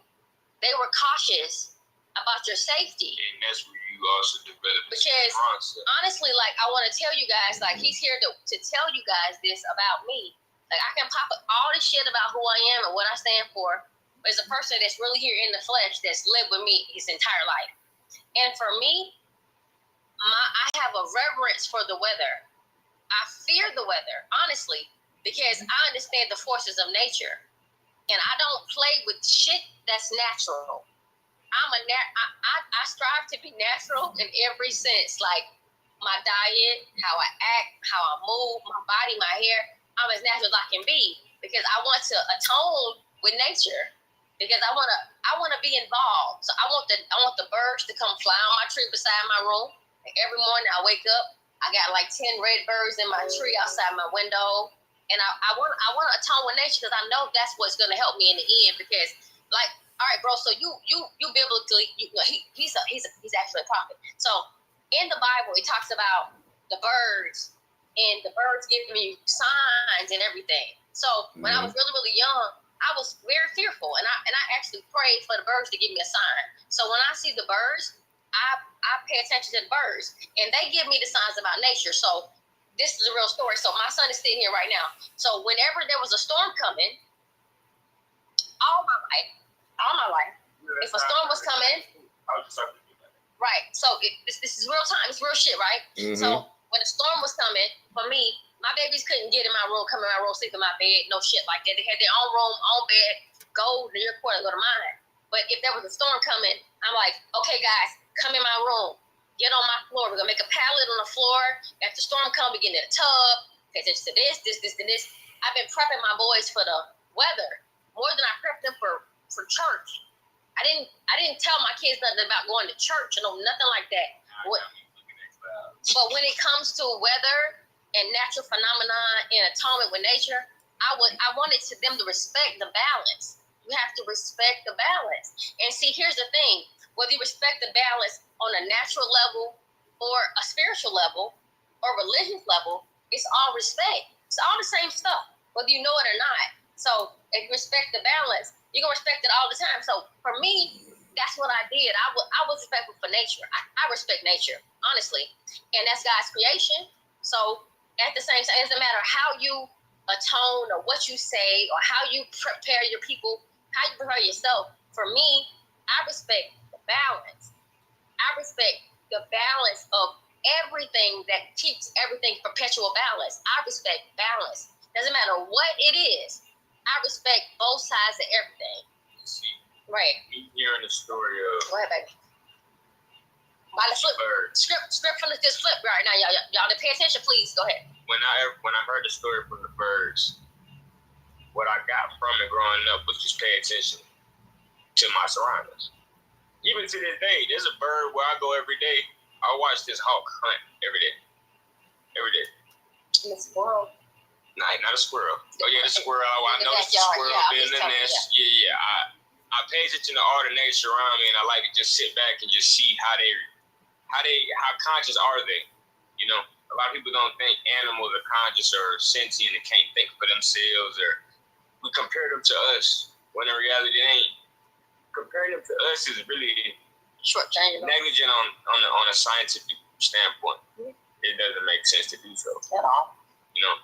they were cautious about your safety. And that's where you also develop. Because honestly, like, I want to tell you guys, like, he's here to tell you guys this about me. Like, I can pop up all this shit about who I am and what I stand for, but as a person that's really here in the flesh, that's lived with me his entire life. And for me, I have a reverence for the weather. I fear the weather, honestly, because I understand the forces of nature. And I don't play with shit that's natural. I strive to be natural in every sense, like my diet, how I act, how I move, my body, my hair. I'm as natural as I can be because I want to atone with nature. Because I want to be involved. So I want the birds to come fly on my tree beside my room. Like, every morning I wake up, I got like 10 red birds in my tree outside my window. And I want to atone with nature because I know that's what's going to help me in the end. Because, like, all right, bro. So you biblically, he's actually a prophet. So in the Bible, it talks about the birds and the birds giving you signs and everything. So when I was really, really young, I was very fearful, and I actually prayed for the birds to give me a sign. So when I see the birds, I pay attention to the birds, and they give me the signs about nature. So this is a real story. So my son is sitting here right now. So whenever there was a storm coming, all my life, if a storm was coming, right. So this is real time. It's real shit, right? Mm-hmm. So when a storm was coming, for me, my babies couldn't get in my room, come in my room, sleep in my bed, no shit like that. They had their own room, own bed, go to your corner, go to mine. But if there was a storm coming, I'm like, okay, guys, come in my room. Get on my floor. We're going to make a pallet on the floor. If the storm comes, we get in the tub. Pay attention to this. I've been prepping my boys for the weather more than I prepped them for church. I didn't tell my kids nothing about going to church or nothing like that. But when it comes to weather and natural phenomena and atonement with nature, I wanted them to respect the balance. You have to respect the balance. And see, here's the thing. Whether you respect the balance on a natural level or a spiritual level or religious level, it's all respect. It's all the same stuff, whether you know it or not. So if you respect the balance, you're going to respect it all the time. So for me, that's what I did. I was respectful for nature. I respect nature, honestly. And that's God's creation. So at the same time, it doesn't matter how you atone or what you say or how you prepare your people, how you prepare yourself. For me, I respect the balance. I respect the balance of everything that keeps everything perpetual balance. I respect balance. Doesn't matter what it is. I respect both sides of everything. See, right. Me hearing the story of Go ahead, baby. While the flip, script from this flip right now, y'all pay attention, please. Go ahead. When I heard the story from the birds, what I got from it growing up was just pay attention to my surroundings. Even to this day, there's a bird where I go every day. I watch this hawk hunt every day. Every day. And the squirrel. Not a squirrel. Oh yeah, the squirrel. I noticed the squirrel being in the nest. Yeah. I pay attention to all the nature around me, and I like to just sit back and just see how conscious are they. You know, a lot of people don't think animals are conscious or sentient and can't think for themselves, or we compare them to us when in reality they ain't. Comparing them to us is really negligent on a scientific standpoint. Mm-hmm. It doesn't make sense to do so at all. You know.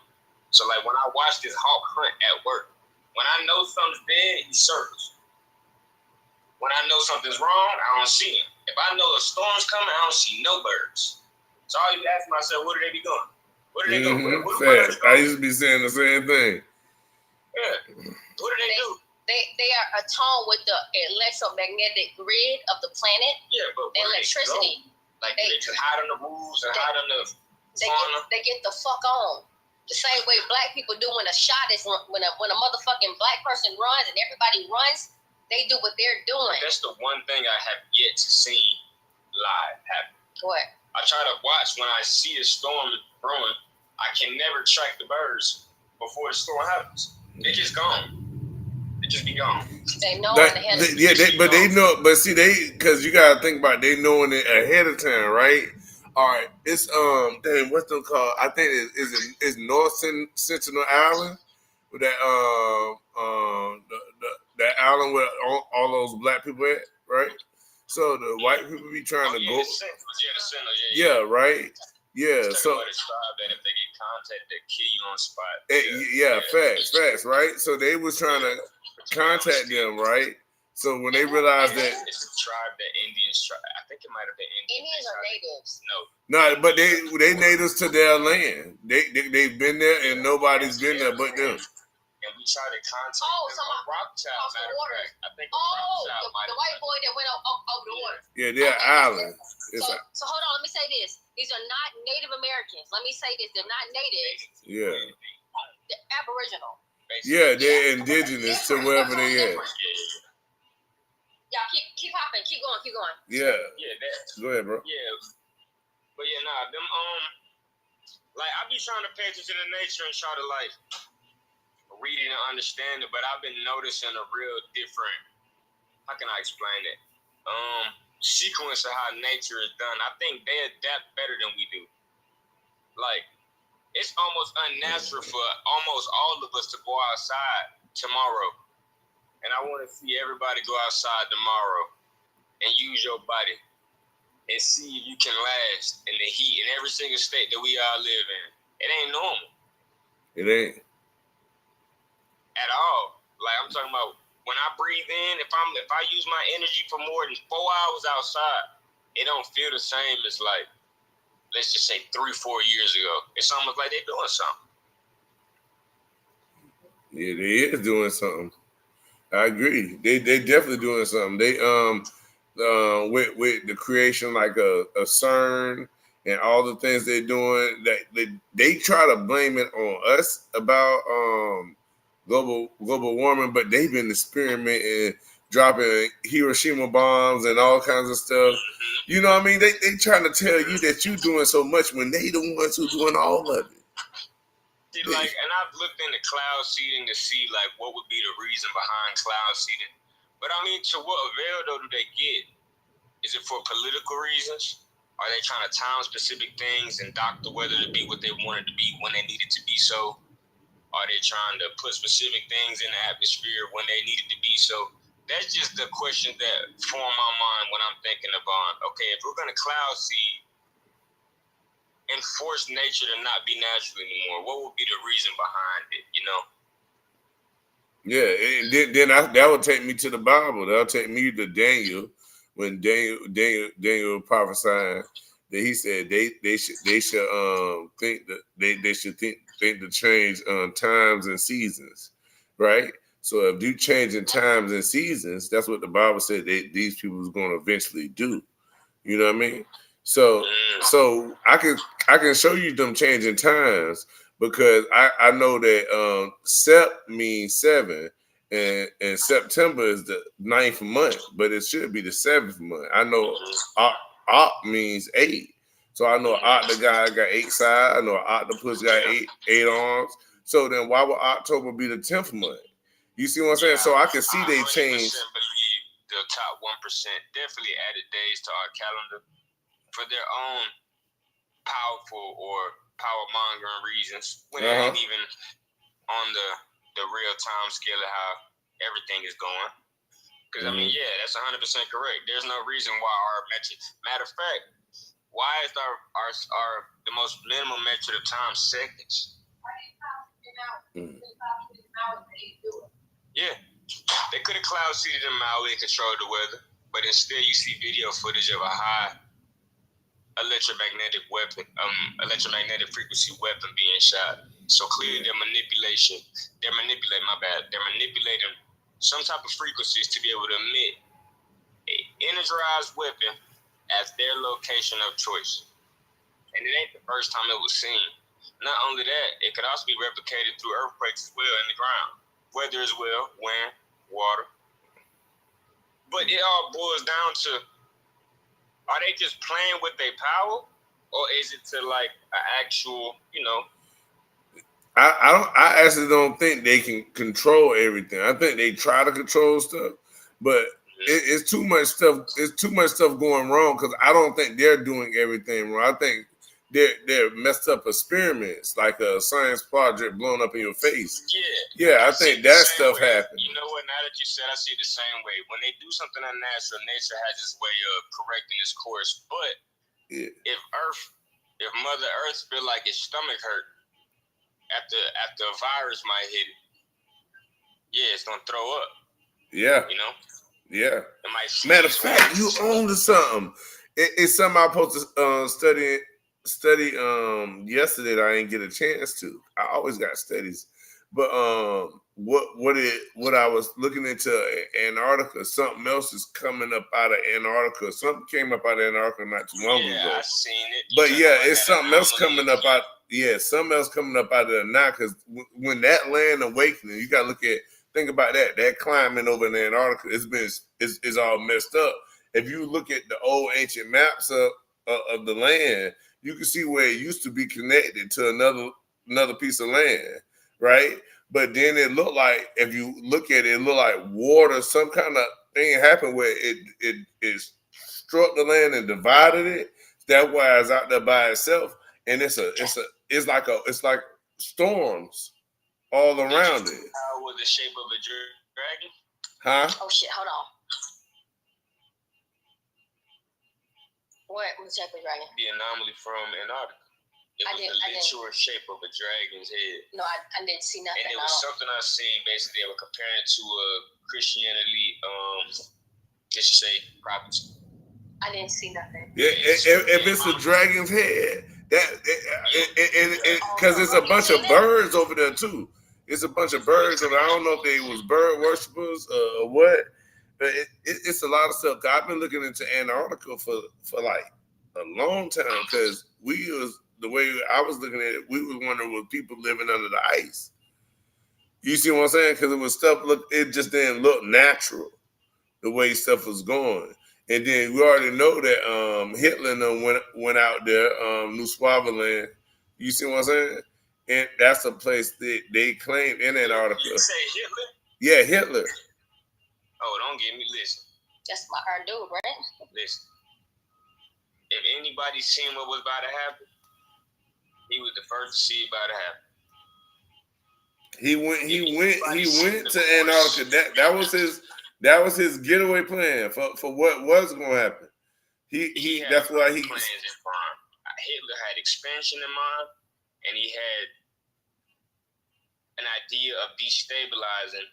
So like when I watch this hawk hunt at work, when I know something's dead, he circles. When I know something's wrong, I don't see him. If I know a storm's coming, I don't see no birds. So I always ask myself, what do they be doing? What do they do? What I used to be saying the same thing. Yeah. What do they do? They are attuned with the electromagnetic grid of the planet. Yeah, but electricity. Like they just hide on the roofs and hide on the fauna. They get the fuck on. The same way black people do when a shot is when a motherfucking black person runs and everybody runs, they do what they're doing. But that's the one thing I have yet to see live happen. What? I try to watch when I see a storm brewing. I can never track the birds before the storm happens. They just gone. They just be gone. They know ahead of time. They know. But see, because you gotta think about they knowing it ahead of time, right? All right, it's dang, what's them called? I think it's North Sentinel Island, with that that island where all those black people at, right? So the white people be trying to go. The Sentinel, yeah, right. Yeah, so that if they get contact, they kill you on spot. Facts, right? So they was trying to contact them, right? So when they realized that it's a tribe that Indians try, I think it might have been Indians are natives. No, but they natives to their land. They've been there and nobody's been there but them. And we try to contact them. Rockchild, matter of fact. I think the white boy that went over the water. Yeah, they're island. So hold on, let me say this. These are not Native Americans. Let me say this. They're not natives. Yeah. They're Aboriginal. Basically. Yeah, they're indigenous to wherever they at. Y'all keep hopping, keep going. Yeah. Yeah, that. Go ahead, bro. Yeah. But yeah, them like I be trying to pay attention to nature and try to like read it and understand it, but I've been noticing a real different, how can I explain it? Sequence of how nature is done. I think they adapt better than we do. Like, it's almost unnatural for almost all of us to go outside tomorrow. And I want to see everybody go outside tomorrow and use your body and see if you can last in the heat in every single state that we all live in. It ain't normal. It ain't. At all. Like I'm talking about when I breathe in, if I use my energy for more than 4 hours outside, it don't feel the same as like, let's just say 3-4 years ago. It's almost like they're doing something. Yeah, they is doing something. I agree. They definitely doing something. They with the creation like a CERN and all the things they're doing, that they try to blame it on us about global warming, but they've been experimenting, dropping Hiroshima bombs and all kinds of stuff. You know what I mean? They trying to tell you that you doing so much when they the ones who doing all of it. Like, and I've looked into cloud seeding to see like what would be the reason behind cloud seeding. But I mean, to what avail though do they get? Is it for political reasons? Are they trying to time specific things and dock the weather to be what they wanted to be when they needed to be so? Are they trying to put specific things in the atmosphere when they needed to be so? that's just the question that form my mind when I'm thinking about, okay, if we're gonna cloud seed and force nature to not be natural anymore, what would be the reason behind it? You know? Yeah, that would take me to the Bible. That'll take me to Daniel, when Daniel prophesied that he said they should think that they should think to change times and seasons, right? So if you change in times and seasons, that's what the Bible said these people was going to eventually do. You know what I mean? So I can show you them changing times, because I know that Sep means 7, and September is the 9th month, but it should be the 7th month. I know Op means 8. So I know the guy got 8 sides. I know octopus got eight arms. So then why would October be the 10th month? You see what I'm saying? So I can see they change. Believe the top 1% definitely added days to our calendar for their own powerful or power mongering reasons, when it ain't even on the real time scale of how everything is going. Because I mean, yeah, that's 100% correct. There's no reason why our metric. Matter of fact, why is our the most minimal metric of time seconds? Yeah, they could have cloud seeded in Maui and controlled the weather, but instead you see video footage of a high electromagnetic frequency weapon being shot. So clearly they're manipulating some type of frequencies to be able to emit a energized weapon at their location of choice. And it ain't the first time it was seen. Not only that, it could also be replicated through earthquakes as well in the ground. Weather as well, wind, water. But it all boils down to, are they just playing with their power, or is it to like an actual, I actually don't think they can control everything. I think they try to control stuff, but it's too much stuff. It's too much stuff going wrong, because I don't think they're doing everything wrong. I think they're messed up experiments, like a science project blown up in your face. Yeah, I think that stuff happened. You know what? Now that you said, I see it the same way. When they do something unnatural, nature has its way of correcting its course. But if Mother Earth feel like its stomach hurt after a virus might hit it, it's gonna throw up. Yeah, yeah. Matter of fact, you own to something. It's something I supposed to study yesterday that I didn't get a chance to. I always got studies, but what I was looking into Antarctica, something else is coming up out of Antarctica. Something came up out of Antarctica not too long ago. Yeah, I seen it. But it's something else coming up out. Yeah, something else coming up out of there now, because when that land awakening, you gotta think about that climbing over in Antarctica. It's all messed up. If you look at the old ancient maps of the land, you can see where it used to be connected to another piece of land, right? But then it looked like, if you look at it, it looked like water, some kind of thing happened where it struck the land and divided it. That's why it's out there by itself, and it's like storms all around it. How was the shape of a dragon? Huh? Oh shit! Hold on. What was the shape of a dragon? The anomaly from Antarctica. It was the literal shape of a dragon's head. No, I didn't see nothing. And it was something I seen. Basically, they were comparing it to a Christianity, just say prophecy. I didn't see nothing. Yeah, if it's a dragon's head, because it's a bunch of birds over there too. It's a bunch of birds, and I don't know if they was bird worshippers or what. But it's a lot of stuff. I've been looking into Antarctica for like a long time, because the way I was looking at it, we was wondering, was people living under the ice? You see what I'm saying? Because it was stuff it just didn't look natural the way stuff was going. And then we already know that Hitler went out there, New Swaziland. You see what I'm saying? And that's a place that they claim in Antarctica. You say Hitler? Yeah, Hitler. Oh, don't get me. Listen. That's our dude, right? Listen. If anybody seen what was about to happen, he was the first to see it about to happen. He He went to Antarctica. That was his That was his getaway plan for what was going to happen. He had that's why he plans in mind. Hitler had expansion in mind, and he had an idea of destabilizing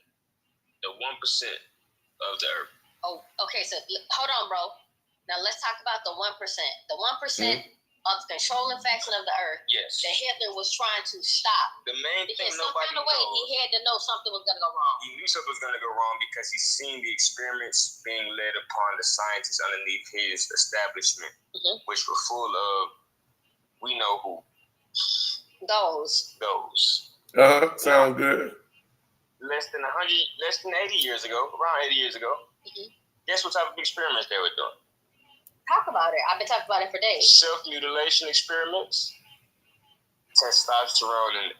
the 1% of the earth. Oh, okay. So hold on, bro. Now let's talk about the 1%. The 1% of the controlling faction of the earth. Yes. That Hitler was trying to stop. The main thing because some nobody kind of way knows. He had to know something was gonna go wrong. He knew something was gonna go wrong because he's seen the experiments being led upon the scientists underneath his establishment, which were full of, we know who. Those. Sound good. Less than 80 years ago, around 80 years ago, guess what type of experiments they were doing? Talk about it. I've been talking about it for days. Self-mutilation experiments, testosterone and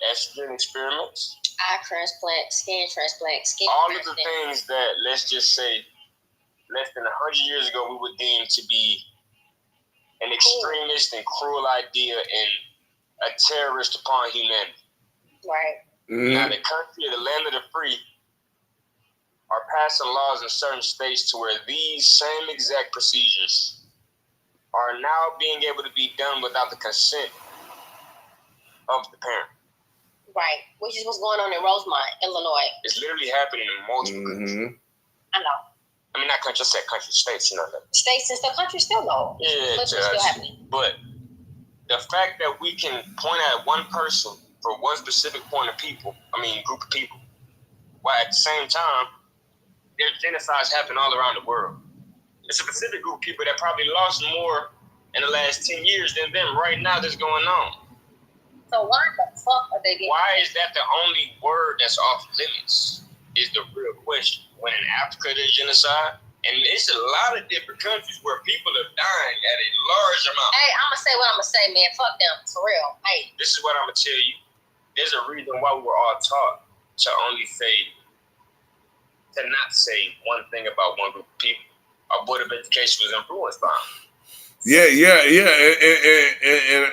estrogen experiments, eye transplant, skin transplant, all of the things that, let's just say, less than 100 years ago we would deem to be an extremist and cruel idea and a terrorist upon humanity. Right. Now the country, the land of the free, are passing laws in certain states to where these same exact procedures are now being able to be done without the consent of the parent. Right, which is what's going on in Rosemont, Illinois. It's literally happening in multiple countries. I know. I mean, not countries, I said country, states, you know that. States and still countries still know. Yeah, but it's still happening. But the fact that we can point at one person for one specific group of people, while at the same time, there's genocides happening all around the world. It's a specific group of people that probably lost more in the last 10 years than them right now that's going on. So why the fuck are they getting? Why is that the only word that's off limits is the real question. When in Africa there's genocide, and it's a lot of different countries where people are dying at a large amount. Hey, I'm going to say what I'm going to say, man. Fuck them, for real. Hey. This is what I'm going to tell you. There's a reason why we were all taught to not say one thing about one group of people. Our board of education was influenced by them. Yeah,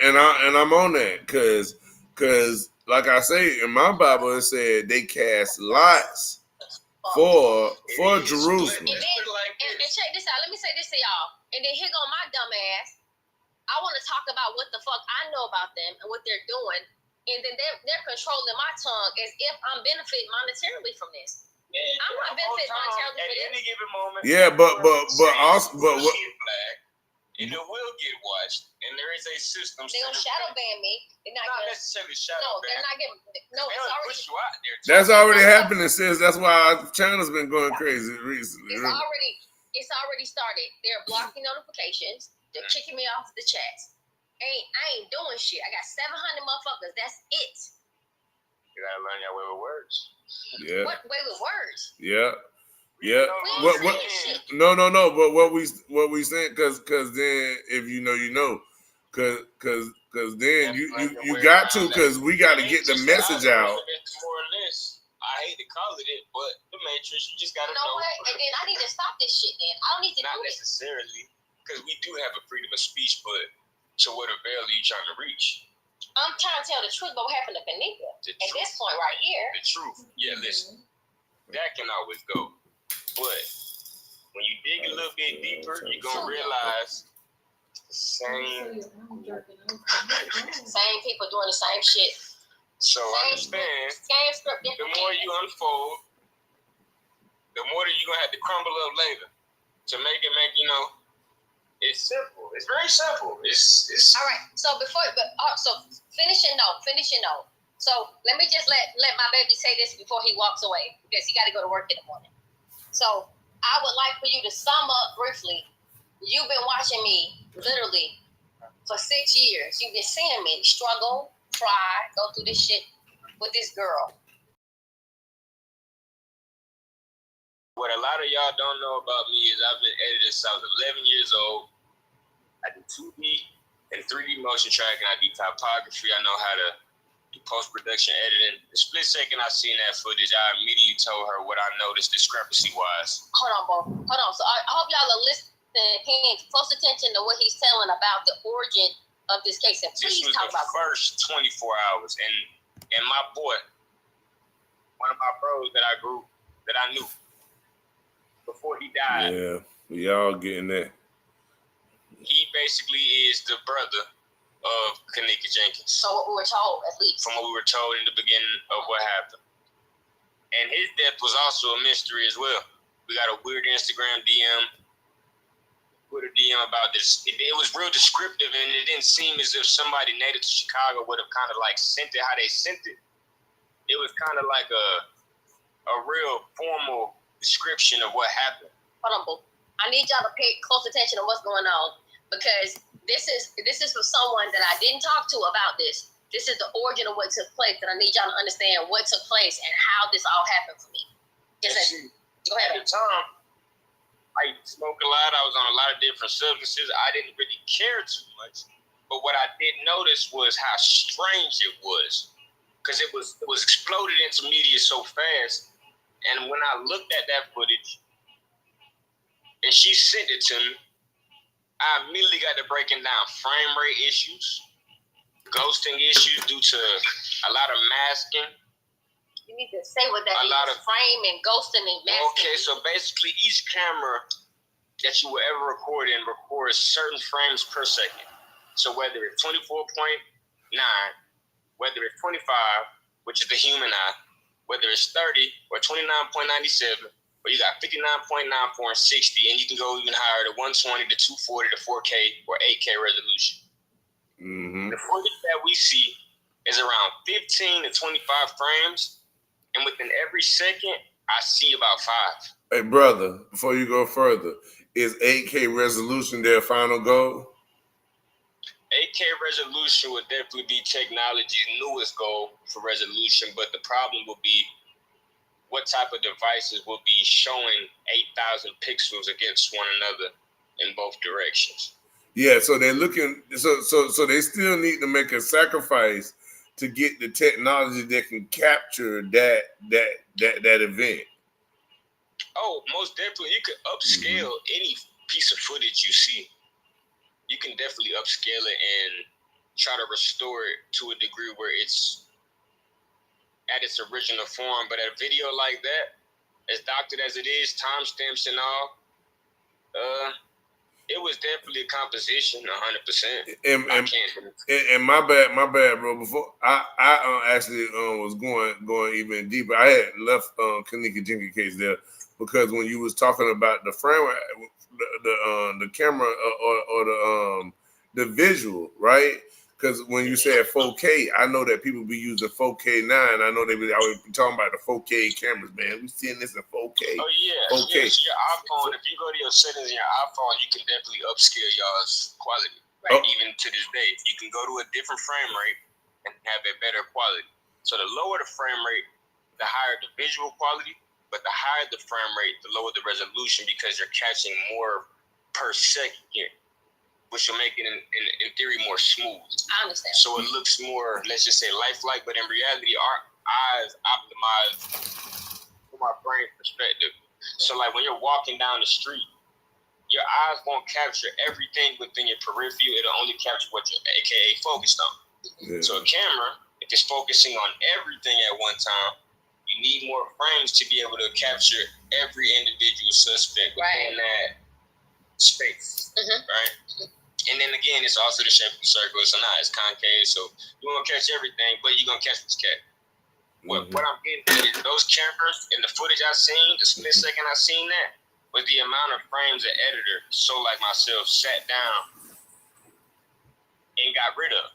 and I'm on that because like I say in my Bible it said they cast lots for Jerusalem. And check this out. Let me say this to y'all. And then here go my dumb ass. I want to talk about what the fuck I know about them and what they're doing, and then they're controlling my tongue as if I'm benefiting monetarily from this. I'm not benefiting monetarily for this. At any given moment. Yeah, but what? And it will get watched, and there is a system. They're gonna shadow ban me. They're not necessarily shadow ban. They're not getting. No, it's already. Push you out there. That's already happening, sis. That's why China's been going crazy recently. It's already started. They're blocking notifications. They're kicking me off the chats. I ain't doing shit. I got 700 motherfuckers. That's it. You gotta learn your way with words. Yeah. What way with words? Yeah. Yeah. What? No. But what we saying? Because then if you know, because then you got to, because we got to get the message out. More or less, I hate to call it but the Matrix, you just gotta know. What? And then I need to stop this shit. Then I don't need to. Not necessarily, because we do have a freedom of speech, but to what avail are you trying to reach? I'm trying to tell the truth about what happened to Kanika at this point right here. The truth. Yeah, listen. That can always go. But when you dig a little bit deeper, you're going to realize the same people doing the same shit. So understand, the more you unfold, the more that you're going to have to crumble up later to make it, it's simple. It's very simple. It's all right. So finishing note. So let me just let my baby say this before he walks away, because he got to go to work in the morning. So I would like for you to sum up briefly. You've been watching me literally for 6 years. You've been seeing me struggle, cry, go through this shit with this girl. What a lot of y'all don't know about me is I've been editing since I was 11 years old. I do 2D and 3D motion tracking. I do typography. I know how to do post-production editing. The split second I seen that footage, I immediately told her what I noticed discrepancy-wise. Hold on, bro. Hold on. So I hope y'all are listening, paying close attention to what he's telling about the origin of this case. And please talk about the first 24 hours. And my boy, one of my bros that I knew, before he died. Yeah, we all getting that. He basically is the brother of Kenneka Jenkins. So what we were told, at least. From what we were told in the beginning of what happened. And his death was also a mystery as well. We got a weird Instagram DM. Put a DM about this. It was real descriptive, and it didn't seem as if somebody native to Chicago would have kind of like sent it how they sent it. It was kind of like a real formal description of what happened. Hold on, boo. I need y'all to pay close attention to what's going on, because this is from someone that I didn't talk to about this. This is the origin of what took place, and I need y'all to understand what took place and how this all happened for me. Go ahead. At the time, I smoked a lot. I was on a lot of different substances. I didn't really care too much. But what I did notice was how strange it was, because it was exploded into media so fast. And when I looked at that footage, and she sent it to me, I immediately got to breaking down frame rate issues, ghosting issues due to a lot of masking. You need to say what that is. Frame and ghosting and masking. Okay, so basically each camera that you will ever record in records certain frames per second. So whether it's 24.9, whether it's 25, which is the human eye, whether it's 30 or 29.97, or you got 59.94 and 60, and you can go even higher to 120 to 240 to 4K or 8K resolution. Mm-hmm. The footage that we see is around 15 to 25 frames, and within every second, I see about 5. Hey, brother, before you go further, is 8K resolution their final goal? 8K resolution would definitely be technology's newest goal for resolution, but the problem will be what type of devices will be showing 8,000 pixels against one another in both directions. Yeah, so they're looking. So they still need to make a sacrifice to get the technology that can capture that event. Oh, most definitely. You could upscale any piece of footage you see. You can definitely upscale it and try to restore it to a degree where it's at its original form. But a video like that, as doctored as it is, timestamps and all, it was definitely a composition, 100%. And my bad, bro. Before I actually was going even deeper. I had left Kenneka Jenkins case there because when you was talking about the frame, the camera or the visual, right? Because when you said 4K, I know that people be using 4K 9. I know they be always talking about the 4K cameras, man. We seeing this in 4K. Oh yeah, 4K. Yeah, so your iPhone. If you go to your settings in your iPhone, you can definitely upscale y'all's quality. Right? Even to this day, you can go to a different frame rate and have a better quality. So the lower the frame rate, the higher the visual quality. But the higher the frame rate, the lower the resolution, because you're catching more per second, which will make it, in theory, more smooth. I understand. So it looks more, let's just say, lifelike, but in reality, our eyes optimize from our brain perspective. So, like, when you're walking down the street, your eyes won't capture everything within your peripheral. It'll only capture what you're AKA focused on. Yeah. So a camera, if it's focusing on everything at one time, you need more frames to be able to capture every individual suspect within that space, right? And then again, it's also the shape of the circle. It's not, it's concave, so you won't catch everything, but you're gonna catch what you catch. What I'm getting at is those cameras and the footage I seen, the split second I seen that, was the amount of frames an editor, so like myself, sat down and got rid of.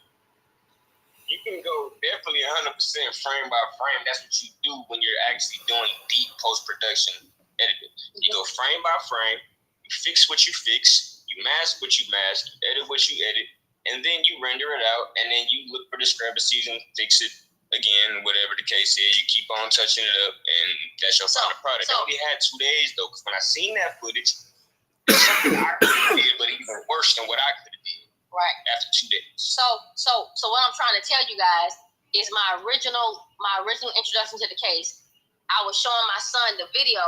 You can go definitely 100% frame by frame. That's what you do when you're actually doing deep post-production editing. You go frame by frame, you fix what you fix, you mask what you mask, you edit what you edit, and then you render it out, and then you look for discrepancies and fix it again, whatever the case is. You keep on touching it up, and that's your final product. I only had 2 days, though, because when I seen that footage, something I could have did, but even worse than what I could have did. Right. After 2 days. So what I'm trying to tell you guys is my original introduction to the case. I was showing my son the video,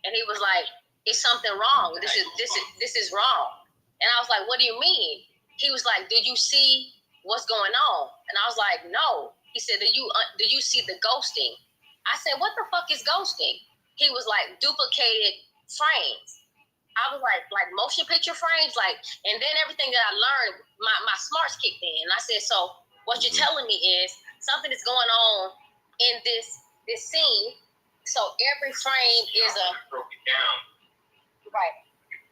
and he was like, "It's something wrong. This is wrong." And I was like, "What do you mean?" He was like, "Did you see what's going on?" And I was like, "No." He said, "Did you see the ghosting?" I said, "What the fuck is ghosting?" He was like, "Duplicated frames. I was like motion picture frames, like, and then everything that I learned, my smarts kicked in. And I said, so what you're telling me is something is going on in this scene. So every frame is a broke it down. Right.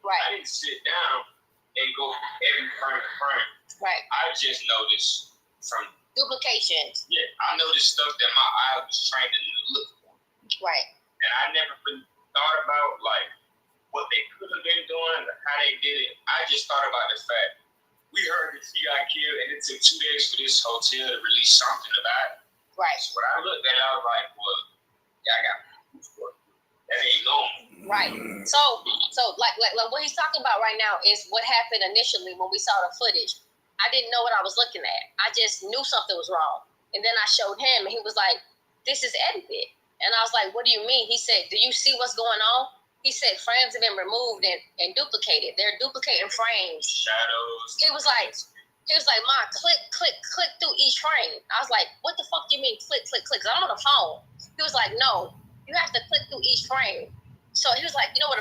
I didn't sit down and go every frame to frame. Right. I just noticed from duplications. Yeah, I noticed stuff that my eye was trained to look for. Right. And I never really thought about like what they could have been doing, or how they did it. I just thought about the fact we heard that he got killed, and it took 2 days for this hotel to release something about it. Right. So when I looked at it, I was like, well, yeah, I got proof for it. That ain't normal. Right. So like what he's talking about right now is what happened initially when we saw the footage. I didn't know what I was looking at. I just knew something was wrong. And then I showed him, and he was like, this is edited. And I was like, what do you mean? He said, do you see what's going on? He said, frames have been removed and duplicated. They're duplicating frames. Shadows. He was like, Ma, click through each frame. I was like, what the fuck do you mean click? Because I'm on the phone. He was like, no, you have to click through each frame. So he was like, you know what,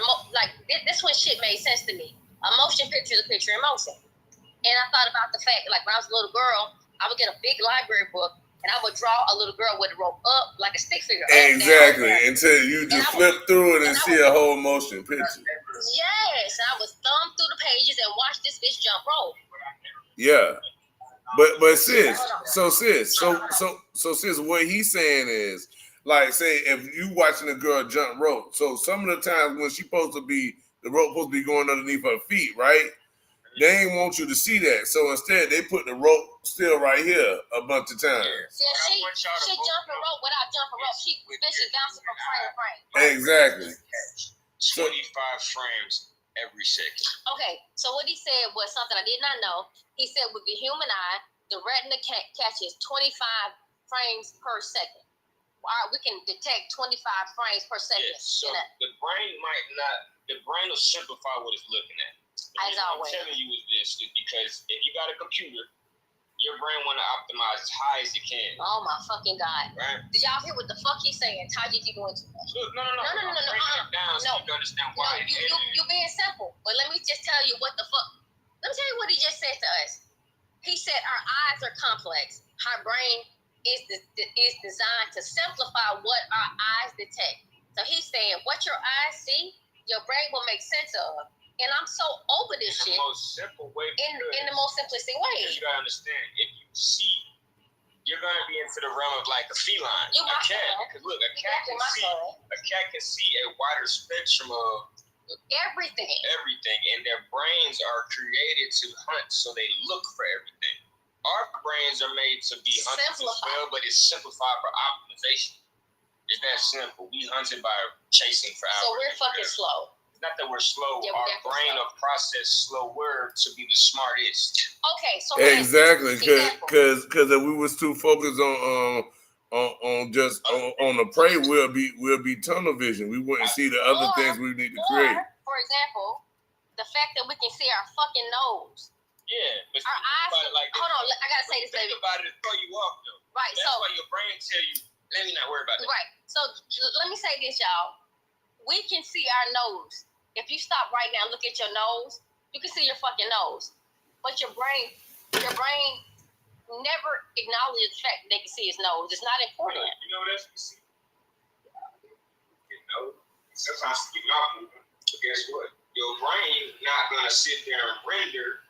this when shit made sense to me. A motion picture is a picture in motion. And I thought about the fact, like when I was a little girl, I would get a big library book and I would draw a little girl with a rope up like a stick figure. Exactly, until you just flip through it and see a whole motion picture. Yes, I would thumb through the pages and watch this bitch jump rope. Yeah. But sis, sis, what he's saying is, like, say if you watching a girl jump rope, so some of the times when she supposed to be, the rope supposed to be going underneath her feet, right? They ain't want you to see that. So instead, they put the rope still right here a bunch of times. Yeah, she jumping rope without jumping rope. She bouncing from frame to frame. Exactly. 25 frames every second. Okay, so what he said was something I did not know. He said with the human eye, the retina catches 25 frames per second. All right, we can detect 25 frames per second. Yes, so the brain will simplify what it's looking at. As always. I'm telling you is because if you got a computer, your brain want to optimize as high as it can. Oh my fucking God. Right? Did y'all hear what the fuck he's saying? Taji, you doing too much. Look, no. Break it down so you can understand why. No, you being simple. But let me just tell you what the fuck. Let me tell you what he just said to us. He said our eyes are complex. Our brain is designed to simplify what our eyes detect. So he's saying what your eyes see, your brain will make sense of. And I'm so over this shit. In the most simple way. In the most simplistic way. You gotta understand, if you see, you're gonna be into the realm of like a feline. You my cat. son. Because look, a cat can see a wider spectrum of everything. And their brains are created to hunt, so they look for everything. Our brains are made to be hunted as well, but it's simplified for optimization. It's that simple. We hunted by chasing for hours. So we're fucking slow. Not that we're slow, our brain will process slower to be the smartest. Okay, so exactly, because if we was too focused on the prey, we'll be tunnel vision. We wouldn't see the other things we need to create. For example, the fact that we can see our fucking nose. Yeah, but our eyes. Like hold on, I gotta say this, baby. Think about it and throw you off though. Right, that's why your brain tell you, let me not worry about that. Right. So let me say this, y'all. We can see our nose. If you stop right now and look at your nose, you can see your fucking nose. But your brain never acknowledges the fact that they can see his nose. It's not important. You know what else you see? You know, sometimes you not moving. But guess what? Your brain not gonna sit there and render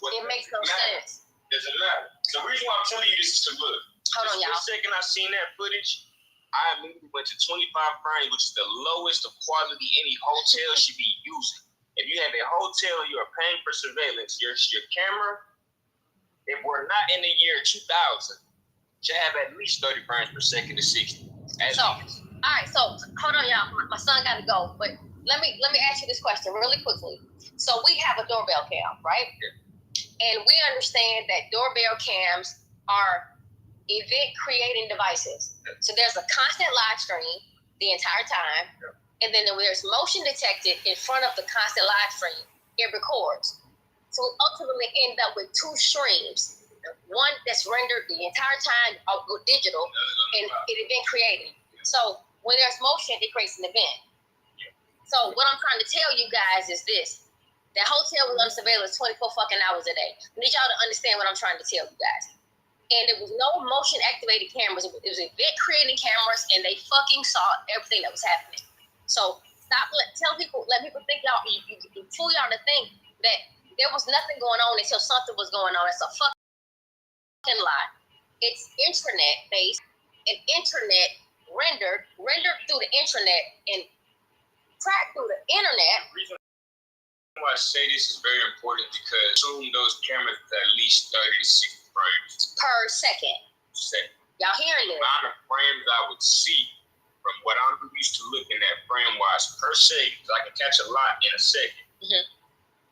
what it makes no sense. Doesn't matter. The reason why I'm telling you this is to look. Hold on, y'all. The second I seen that footage, I immediately went to 25 frames, which is the lowest of quality any hotel should be using. If you have a hotel, you are paying for surveillance. Your camera, if we're not in the year 2000, should have at least 30 frames per second to 60. All right, so hold on, y'all. My son got to go, but let me ask you this question really quickly. So we have a doorbell cam, right? Yeah. And we understand that doorbell cams are event creating devices. So there's a constant live stream the entire time, and then there's motion detected in front of the constant live stream. It records. So we ultimately end up with two streams. One that's rendered the entire time digital, and it event creating. So when there's motion, it creates an event. So what I'm trying to tell you guys is this. That hotel was on surveillance 24 fucking hours a day. I need y'all to understand what I'm trying to tell you guys. And there was no motion activated cameras. It was event creating cameras, and they fucking saw everything that was happening. So let people think y'all, you fool y'all to think that there was nothing going on until something was going on. It's a fucking lie. It's internet based and internet rendered through the internet and tracked through the internet. The reason why I say this is very important because assume those cameras at least 30 to 60 frames per second. Y'all hearing The this? amount of frames I would see from what I'm used to looking at frame wise per se, because I can catch a lot in a second,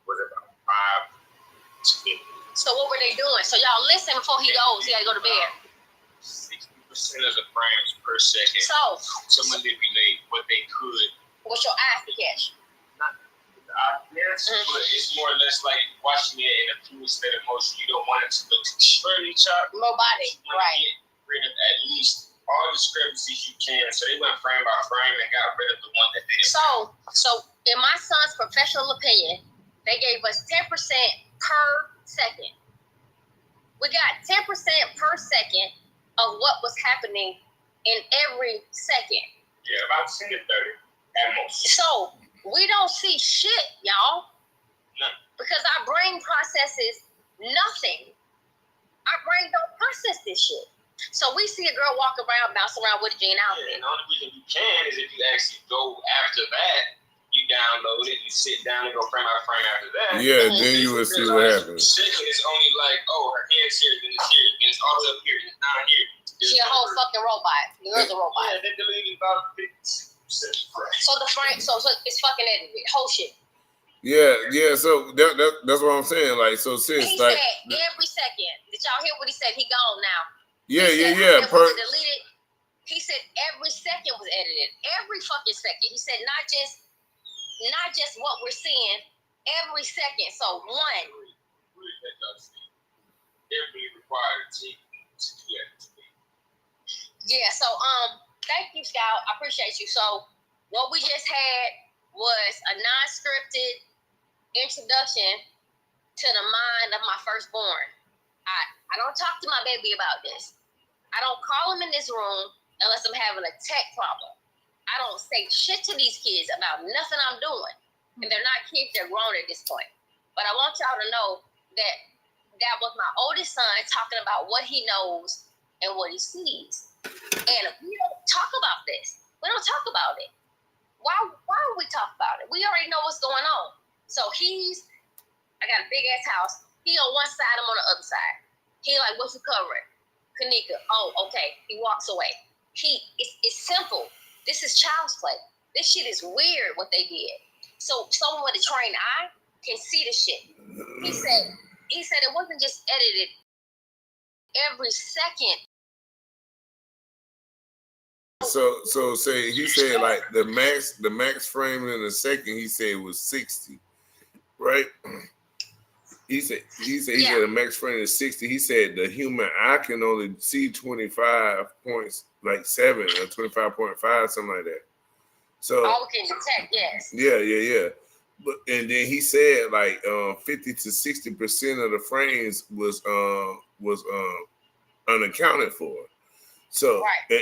was about 5 to 50. So what were they doing? So y'all listen before he goes. He got to go to bed. 60% of the frames per second So to manipulate what they could. what's your eyes to catch? Yes, but it's more or less like watching it in a fluid state of motion. You don't want it to look extremely choppy. Robotic, You want right? to get rid of at least all discrepancies you can. So they went frame by frame and got rid of the one that they didn't. So in my son's professional opinion, they gave us 10% per second. We got 10% per second of what was happening in every second. Yeah, about 10 to 30 at most. So we don't see shit, y'all. No. Because our brain processes nothing. Our brain don't process this shit. So we see a girl walk around, bounce around with a jean outfit. And the only reason you can is if you actually go after that, you download it, you sit down and go frame by frame after that. Yeah, then you will see what happens. It's only like, oh, her hand's here, then it's here, then it's all the way up here, then it's down here. She a whole fucking robot. You're the robot. Yeah, they deleted about 50%. So the frame, so it's fucking edited. Whole shit. Yeah. So that's what I'm saying. Like, so sis, He like, said every second. Did y'all hear what he said? He gone now. yeah. It was deleted. He said every second was edited. Every fucking second. He said not just what we're seeing. Every second. So one. Every required team to do that. Yeah. So thank you, Scout. I appreciate you. So what we just had was a non-scripted introduction to the mind of my firstborn. I don't talk to my baby about this. I don't call him in this room unless I'm having a tech problem. I don't say shit to these kids about nothing I'm doing. And they're not kids, they're grown at this point. But I want y'all to know that that was my oldest son talking about what he knows and what he sees. And we don't talk about this. We don't talk about it. Why would we talk about it? We already know what's going on. So I got a big ass house. He on one side, I'm on the other side. He like, what's the covering? Kanika, oh, okay. He walks away. It's simple. This is child's play. This shit is weird what they did. So someone with a trained eye can see the shit. He said it wasn't just edited every second. So say he said like the max frame in a second. He said was 60, right? He said the max frame is 60. He said the human eye can only see 25 points, like 7 or 25.5, something like that. So all we can detect, yes. Yeah. But and then he said like 50 to 60% of the frames was unaccounted for. So right.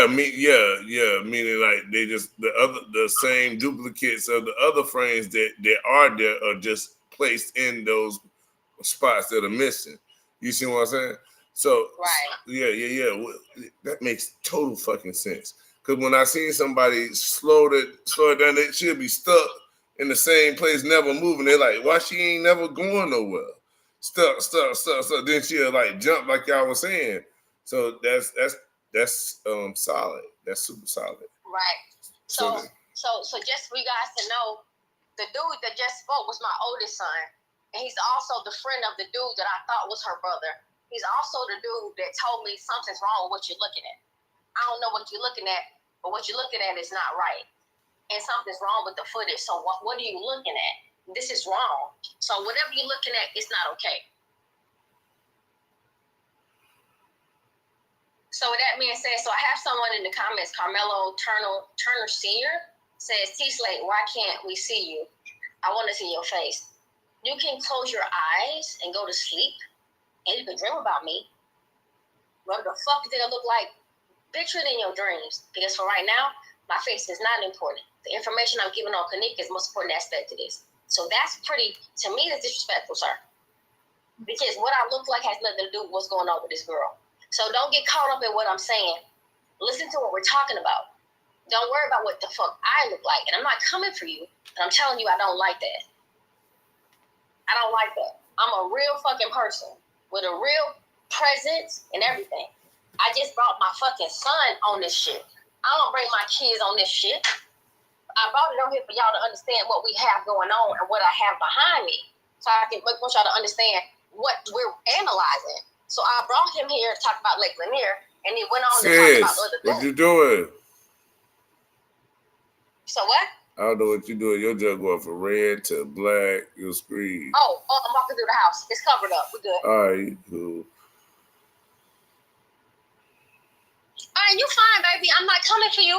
meaning like they just the same duplicates of the other frames that are there are just placed in those spots that are missing. You see what I'm saying? So right. Yeah. That makes total fucking sense. Because when I seen somebody slow it down, they should be stuck in the same place, never moving. They're like, why she ain't never going nowhere? Stuck. Then she'll like jump like y'all was saying. So that's solid. That's super solid. Right. So just for you guys to know, the dude that just spoke was my oldest son. And he's also the friend of the dude that I thought was her brother. He's also the dude that told me something's wrong with what you're looking at. I don't know what you're looking at, but what you're looking at is not right. And something's wrong with the footage. So what are you looking at? This is wrong. So whatever you're looking at, it's not okay. So with that being said, so I have someone in the comments, Carmelo Turner Sr. says, T Slate, why can't we see you? I want to see your face. You can close your eyes and go to sleep, and you can dream about me. What the fuck did it look like? Picture it in your dreams. Because for right now, my face is not important. The information I'm giving on Kanika is the most important aspect to this. So that's pretty, to me, that's disrespectful, sir. Because what I look like has nothing to do with what's going on with this girl. So don't get caught up in what I'm saying. Listen to what we're talking about. Don't worry about what the fuck I look like. And I'm not coming for you, but I'm telling you I don't like that. I don't like that. I'm a real fucking person with a real presence and everything. I just brought my fucking son on this shit. I don't bring my kids on this shit. I brought it on here for y'all to understand what we have going on and what I have behind me. So I can want y'all to understand what we're analyzing. So I brought him here to talk about Lake Lanier, and he went on to talk about other things. What you doing? So what? I don't know what you doing. Your jug going from red to black. Your screen. Oh, I'm walking through the house. It's covered up. We're good. All right, cool. All right, you fine, baby. I'm not coming for you.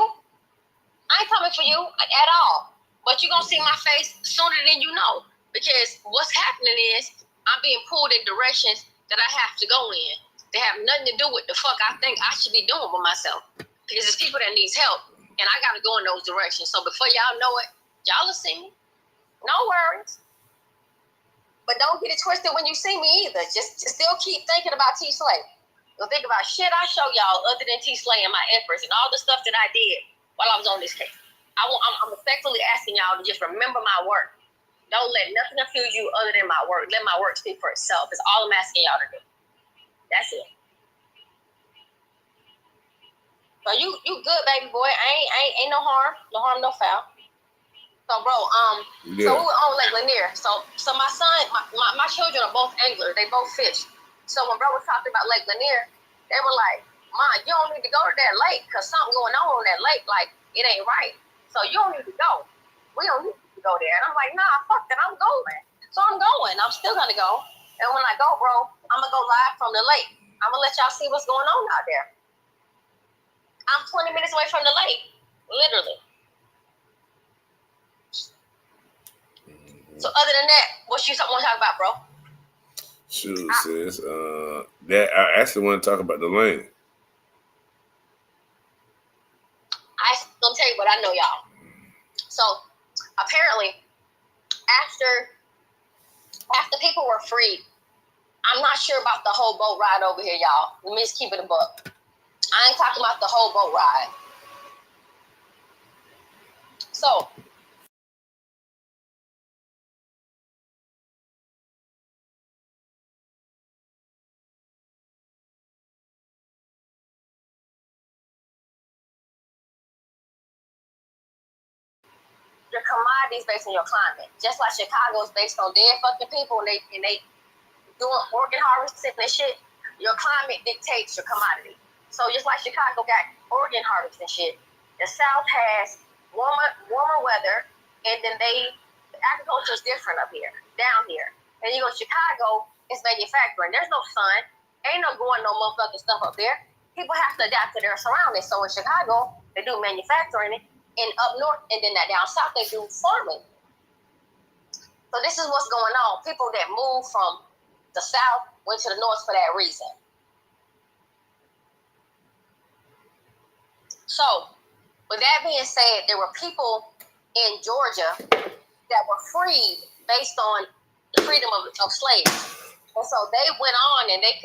I ain't coming for you at all. But you're going to see my face sooner than you know. Because what's happening is I'm being pulled in directions that I have to go in. They have nothing to do with the fuck I think I should be doing with myself. Because there's people that needs help. And I got to go in those directions. So before y'all know it, y'all will see me. No worries. But don't get it twisted when you see me either. Just still keep thinking about T Slate. Don't think about shit I show y'all other than T Slate and my efforts and all the stuff that I did while I was on this case. I'm respectfully asking y'all to just remember my work. Don't let nothing confuse you other than my work. Let my work speak for itself. It's all I'm asking y'all to do. That's it. So you good, baby boy. Ain't no harm, no foul. So bro, So we were on Lake Lanier. So my son, my children are both anglers. They both fish. So when bro was talking about Lake Lanier, they were like, "Ma, you don't need to go to that lake because something going on that lake. Like it ain't right. So you don't need to go. We don't need to go there." And I'm like, "Nah, fuck that. I'm going." So I'm going. I'm still gonna go. And when I go, bro, I'm gonna go live from the lake. I'm gonna let y'all see what's going on out there. I'm 20 minutes away from the lake, literally. So other than that, what you want to talk about, bro? Shoot, sis. That I actually want to talk about the lane. I'm gonna tell you what I know, y'all. So apparently, after people were freed, I'm not sure about the whole boat ride over here, y'all. Let me just keep it a buck. I ain't talking about the whole boat ride. So your commodities based on your climate. Just like Chicago is based on dead fucking people and they doing organ harvesting and shit. Your climate dictates your commodity. So just like Chicago got organ harvest and shit, the South has warmer weather, and then agriculture is different up here, down here. And you go to Chicago, it's manufacturing. There's no sun, ain't no growing no motherfucking stuff up there. People have to adapt to their surroundings. So in Chicago, they do manufacturing, and up north, and then down south, they do farming. So this is what's going on. People that move from the South went to the North for that reason. So, with that being said, there were people in Georgia that were freed based on the freedom of slaves. And so they went on and they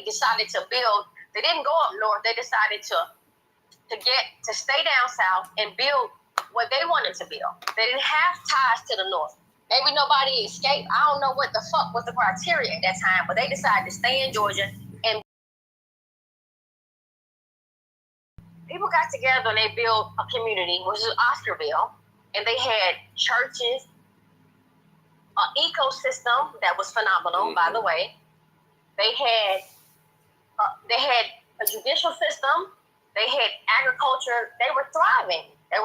decided to build. They didn't go up north. They decided to stay down south and build what they wanted to build. They didn't have ties to the north. Maybe nobody escaped. I don't know what the fuck was the criteria at that time, but they decided to stay in Georgia. And people got together and they built a community, which is Oscarville, and they had churches, an ecosystem that was phenomenal, by the way. They had a judicial system. They had agriculture. They were thriving. They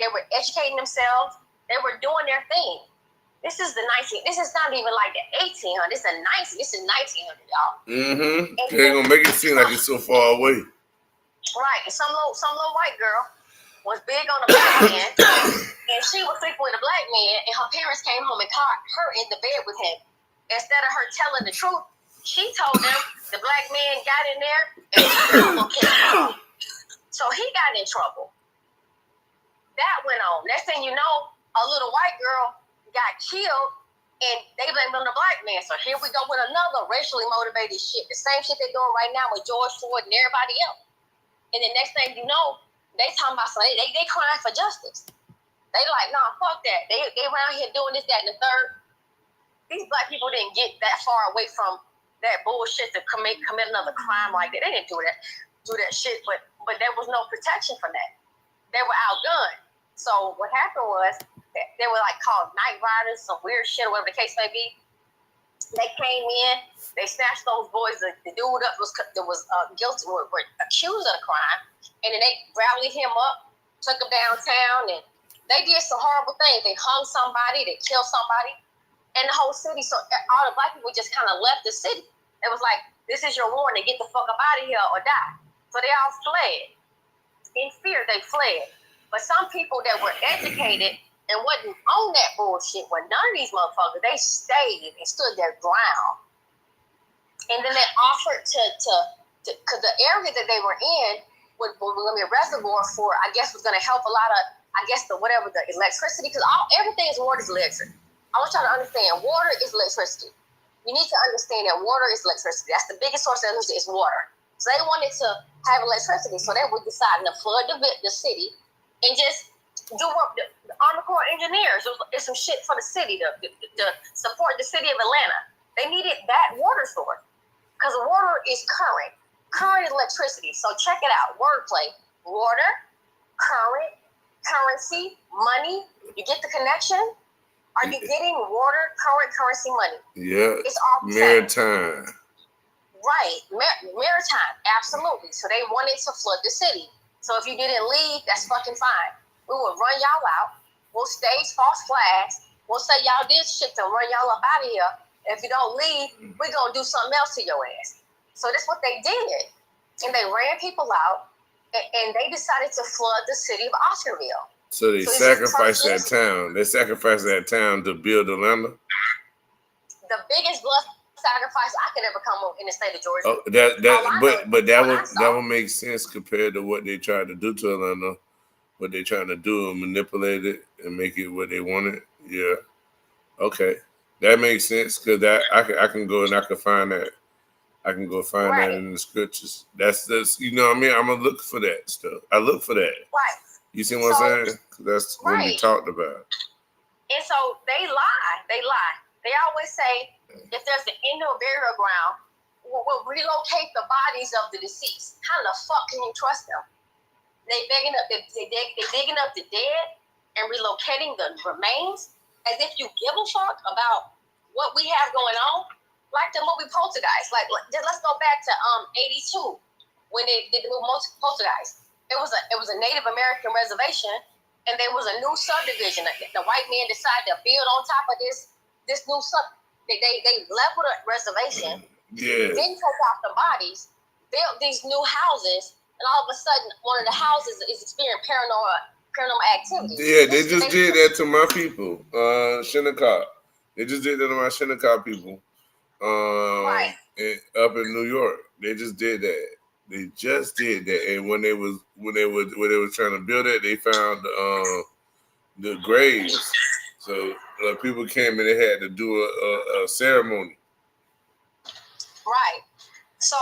were educating themselves. They were doing their thing. This is this is not even like the 1800s. This is 1900, y'all. Mm-hmm. They ain't gonna make it seem like it's so far away. Right. Some little white girl was big on the black man, and she was sleeping with a black man, and her parents came home and caught her in the bed with him. Instead of her telling the truth, she told them the black man got in there and so he got in trouble. That went on. Next thing you know, a little white girl got killed, and they blamed it on the black man. So here we go with another racially motivated shit. The same shit they're doing right now with George Floyd and everybody else. And the next thing you know, they talking about something. They crying for justice. They like, nah, fuck that. They around here doing this, that, and the third. These black people didn't get that far away from that bullshit to commit another crime like that. They didn't do that shit, but there was no protection from that. They were outgunned. So what happened was they were like called night riders, some weird shit, or whatever the case may be. They came in, they snatched those boys. The dude that was guilty, were accused of the crime, and then they rallied him up, took him downtown, and they did some horrible things. They hung somebody, they killed somebody. And the whole city, so all the black people just kind of left the city. It was like, this is your warning, get the fuck up out of here or die. So they all fled. In fear, they fled. But some people that were educated and wasn't on that bullshit, were none of these motherfuckers, they stayed and stood their ground. And then they offered to because the area that they were in was going to be a reservoir for, I guess, was going to help a lot of, I guess, the electricity, because everything is water is electric. I want y'all to understand, water is electricity. You need to understand that water is electricity. That's the biggest source of energy is water. So they wanted to have electricity, so they were deciding to flood the city and just do what the Army Corps engineers. It's some shit for the city to support the city of Atlanta. They needed that water source because water is current. Current is electricity. So check it out. Wordplay. Water, current, currency, money. You get the connection? Are you getting water, current, currency, money? Yeah. It's all maritime. Right. Maritime. Absolutely. So they wanted to flood the city. So if you didn't leave, that's fucking fine. We will run y'all out. We'll stage false flags. We'll say y'all did shit to run y'all up out of here. If you don't leave, we're going to do something else to your ass. So that's what they did. And they ran people out, and they decided to flood the city of Oscarville. So they sacrificed that town. They sacrificed that town to build Atlanta. The biggest blood sacrifice I could ever come in the state of Georgia. Oh, that would make sense compared to what they tried to do to Atlanta. What they trying to do and manipulate it and make it what they wanted. Yeah. Okay. That makes sense because I can go and I can find that. I can go find that in the scriptures. That's you know what I mean? I'm gonna look for that stuff. I look for that. Right. You see what I'm saying? That's what we talked about. And so they lie. They always say if there's an end of a burial ground, we'll relocate the bodies of the deceased. How the fuck can you trust them? They digging up the dead and relocating the remains as if you give a fuck about what we have going on. Like the movie Poltergeist. Like let's go back to 82 when they did the movie Poltergeist. It was a Native American reservation, and there was a new subdivision. The white man decided to build on top of this new They leveled a reservation. Yeah. Didn't take out the bodies. Built these new houses, and all of a sudden, one of the houses is experiencing paranormal activity. Yeah, they just did that to my people, Shinnecock. They just did that to my Shinnecock people, up in New York. They just did that. They just did that, and when they were trying to build it, they found the graves. So people came and they had to do a ceremony. Right. So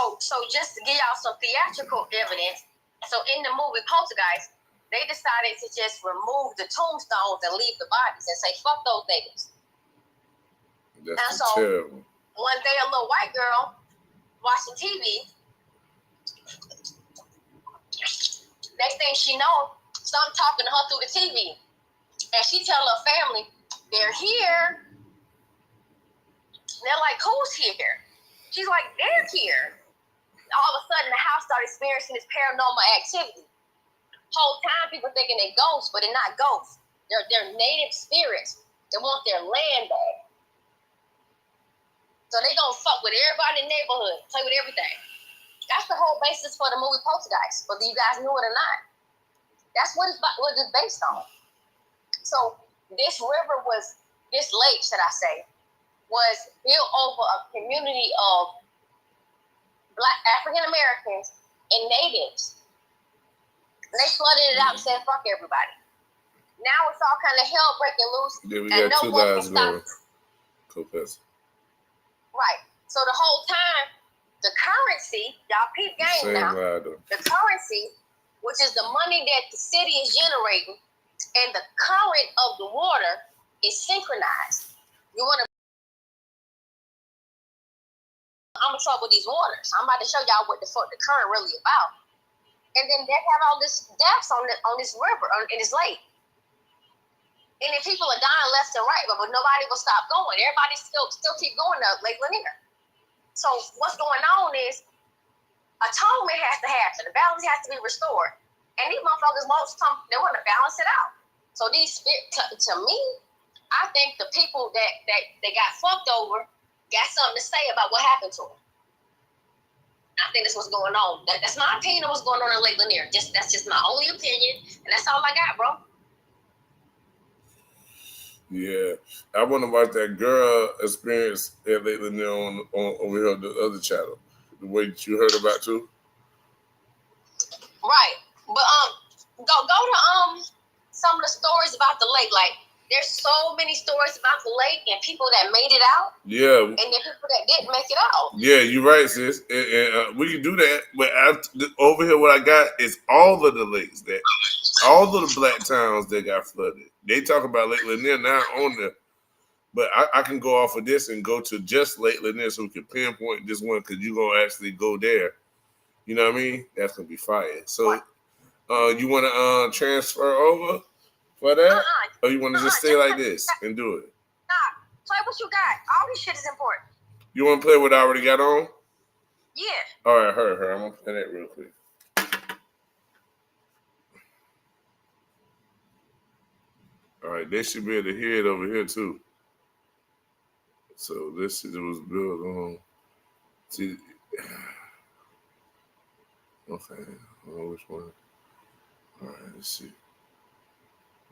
just to give y'all some theatrical evidence, so in the movie Poltergeist, they decided to just remove the tombstones and leave the bodies and say, fuck those niggas. That's terrible. One day a little white girl watching TV, next thing she know, something talking to her through the TV. And she tell her family, they're here. They're like, who's here? She's like, they're here. All of a sudden, the house started experiencing this paranormal activity. Whole time, people thinking they're ghosts, but they're not ghosts. They're native spirits. They want their land back. So they gonna fuck with everybody in the neighborhood, play with everything. That's the whole basis for the movie Poltergeist, whether you guys knew it or not. That's what it's based on. So this lake, should I say, was built over a community of Black African Americans and natives. And they flooded it out and said, fuck everybody. Now it's all kind of hell breaking loose. Then we and got no two one guys can stop. going. Right. So the whole time, the currency, y'all peep game now. The currency, which is the money that the city is generating, and the current of the water is synchronized. I'm in trouble with these waters. I'm about to show y'all what the fuck the current really about. And then they have all this deaths on this river, in this lake. And then people are dying left and right, but nobody will stop going. Everybody still keep going to Lake Lanier. So what's going on is atonement has to happen. The balance has to be restored. And these motherfuckers they want to balance it out. So to me, I think the people that they got fucked over got something to say about what happened to them. I think that's what's going on. That's my opinion of what's going on in Lake Lanier. That's just my only opinion, and that's all I got, bro. Yeah, I want to watch that girl experience at Lake Lanier on over here on the other channel. The way that you heard about too. Right, but go to some of the stories about the lake. Like, there's so many stories about the lake and people that made it out. Yeah. And then people that didn't make it out. Yeah, you're right, sis. And we can do that. But over here, what I got is all of the lakes all of the black towns that got flooded. They talk about Lake Lanier now on there. But I can go off of this and go to just Lake Lanier so we can pinpoint this one because you're going to actually go there. You know what I mean? That's going to be fire. So you want to transfer over for that? Or you want to just stay like this and do it? Nah, play what you got. All this shit is important. You want to play what I already got on? Yeah. All right, her. I'm going to play that real quick. All right, they should be able to hear it over here too. So this shit was built on. See, okay, I don't know which one. All right, let's see.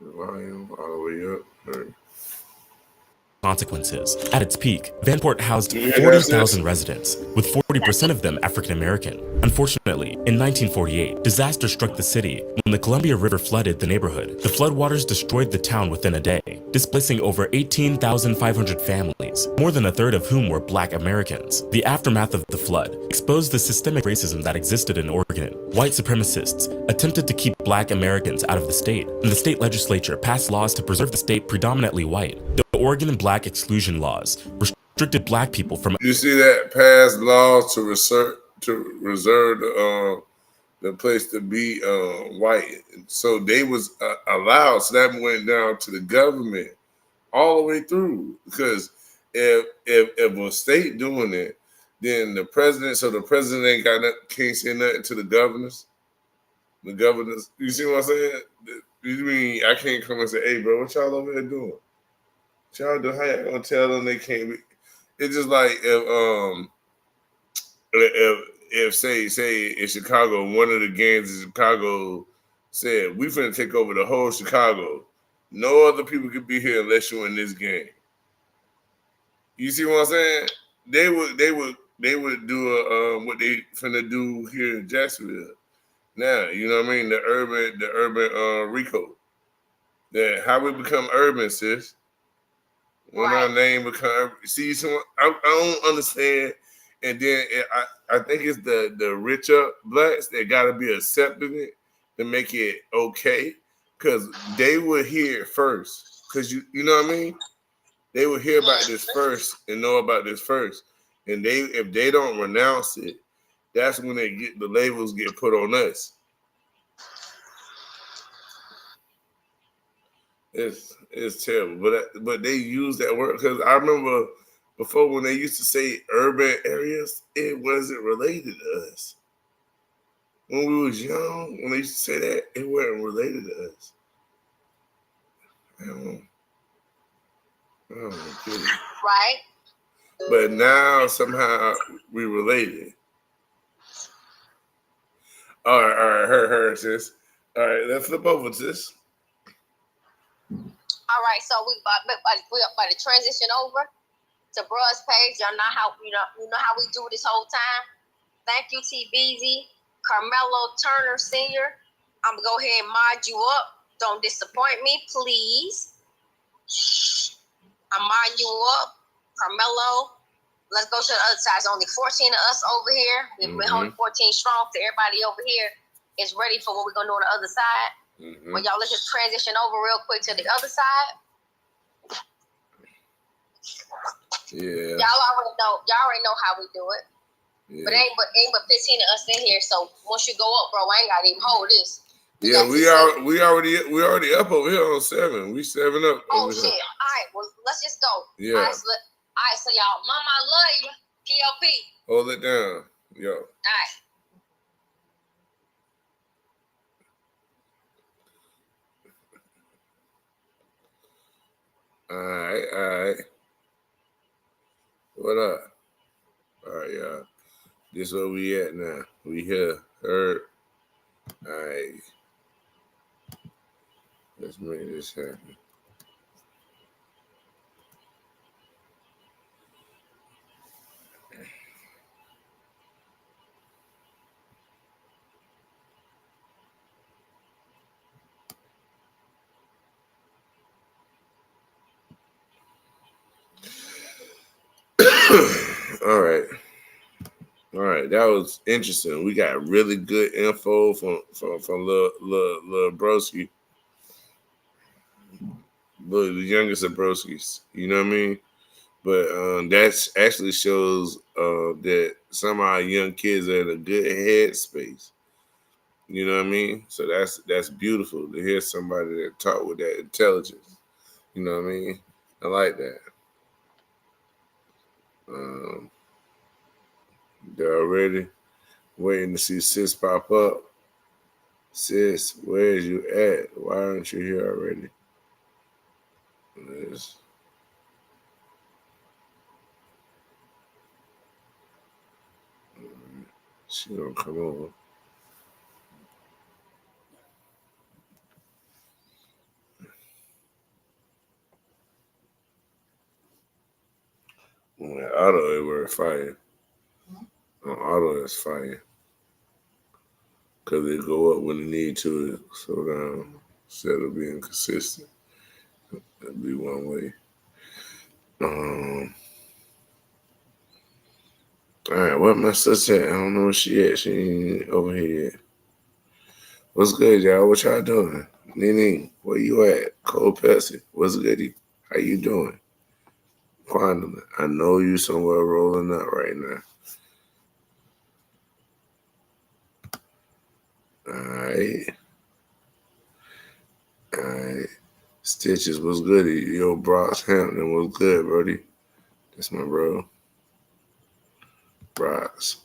The volume all the way up. All right. Consequences. At its peak, Vanport housed 40,000 residents, with 40% of them African American. Unfortunately, in 1948, disaster struck the city when the Columbia River flooded the neighborhood. The floodwaters destroyed the town within a day, displacing over 18,500 families, more than a third of whom were Black Americans. The aftermath of the flood exposed the systemic racism that existed in Oregon. White supremacists attempted to keep Black Americans out of the state, and the state legislature passed laws to preserve the state predominantly white. The Oregon and Black exclusion laws restricted Black people from. You see that passed laws to reserve the place to be white, so they was allowed. So that went down to the government all the way through. Because if a state doing it, then the president. So the president can't say nothing to the governors. The governors. You see what I'm saying? You mean I can't come and say, "Hey, bro, what y'all over there doing?" Y'all do, how y'all gonna tell them they can't be? It's just like if say in Chicago, one of the gangs in Chicago said, "We finna take over the whole Chicago. No other people could be here unless you're in this gang." You see what I'm saying? They would do what they finna do here in Jacksonville. Now, you know what I mean? The urban Rico. That how we become urban, sis. When our name become, see, so I don't understand. And then I think it's the richer Blacks that got to be accepting it to make it okay, because they will hear it first. Because you know what I mean? They will hear about this first and know about this first. And if they don't renounce it, that's when the labels get put on us. It's terrible, but they use that word because I remember before when they used to say urban areas, it wasn't related to us. When we was young, when they used to say that, it wasn't related to us. I don't get it. Right. But now somehow we related. All right, her, sis. All right, let's flip over to this. All right, so we about to transition over to Bruh's page. Y'all know how you know how we do this whole time. Thank you, T. Beezy, Carmelo Turner Sr. I'm gonna go ahead and mod you up. Don't disappoint me, please. I'm modding you up, Carmelo. Let's go to the other side. There's only 14 of us over here. We're only 14 strong. So everybody over here is ready for what we're gonna do on the other side. Well, y'all, let's just transition over real quick to the other side. Yeah. Y'all already know how we do it. Yeah. But ain't but 15 of us in here. So once you go up, bro, I ain't gotta even hold this. Yeah, we already up over here on 7. We 7 up. Oh over shit! here. All right, well let's just go. Yeah. All right, so y'all, mama, I love you. PLP. Hold it down, yo. All right. All right. What up? All right, y'all. This where we at now. We here. Heard. All right. Let's make this happen. All right, that was interesting. We got really good info from Lil Broski, the youngest of Broskis. You know what I mean? But that actually shows that some of our young kids are in a good headspace. You know what I mean? So that's beautiful to hear somebody that talk with that intelligence. You know what I mean? I like that. They're already waiting to see Sis pop up. Sis, where is you at? Why aren't you here already? She gonna come over. When auto it were fire. Auto is fire. Because they go up when they need to slow down instead of being consistent. That'd be one way. All right, what my sister at? I don't know where she at. She ain't over here yet. What's good, y'all? What y'all doing? Nene, where you at? Cold Pepsi, what's goody? How you doing? Quantum, I know you somewhere rolling up right now. All right. Stitches, what's good? Yo, Brox Hampton, what's good, Brody? That's my bro. Brox.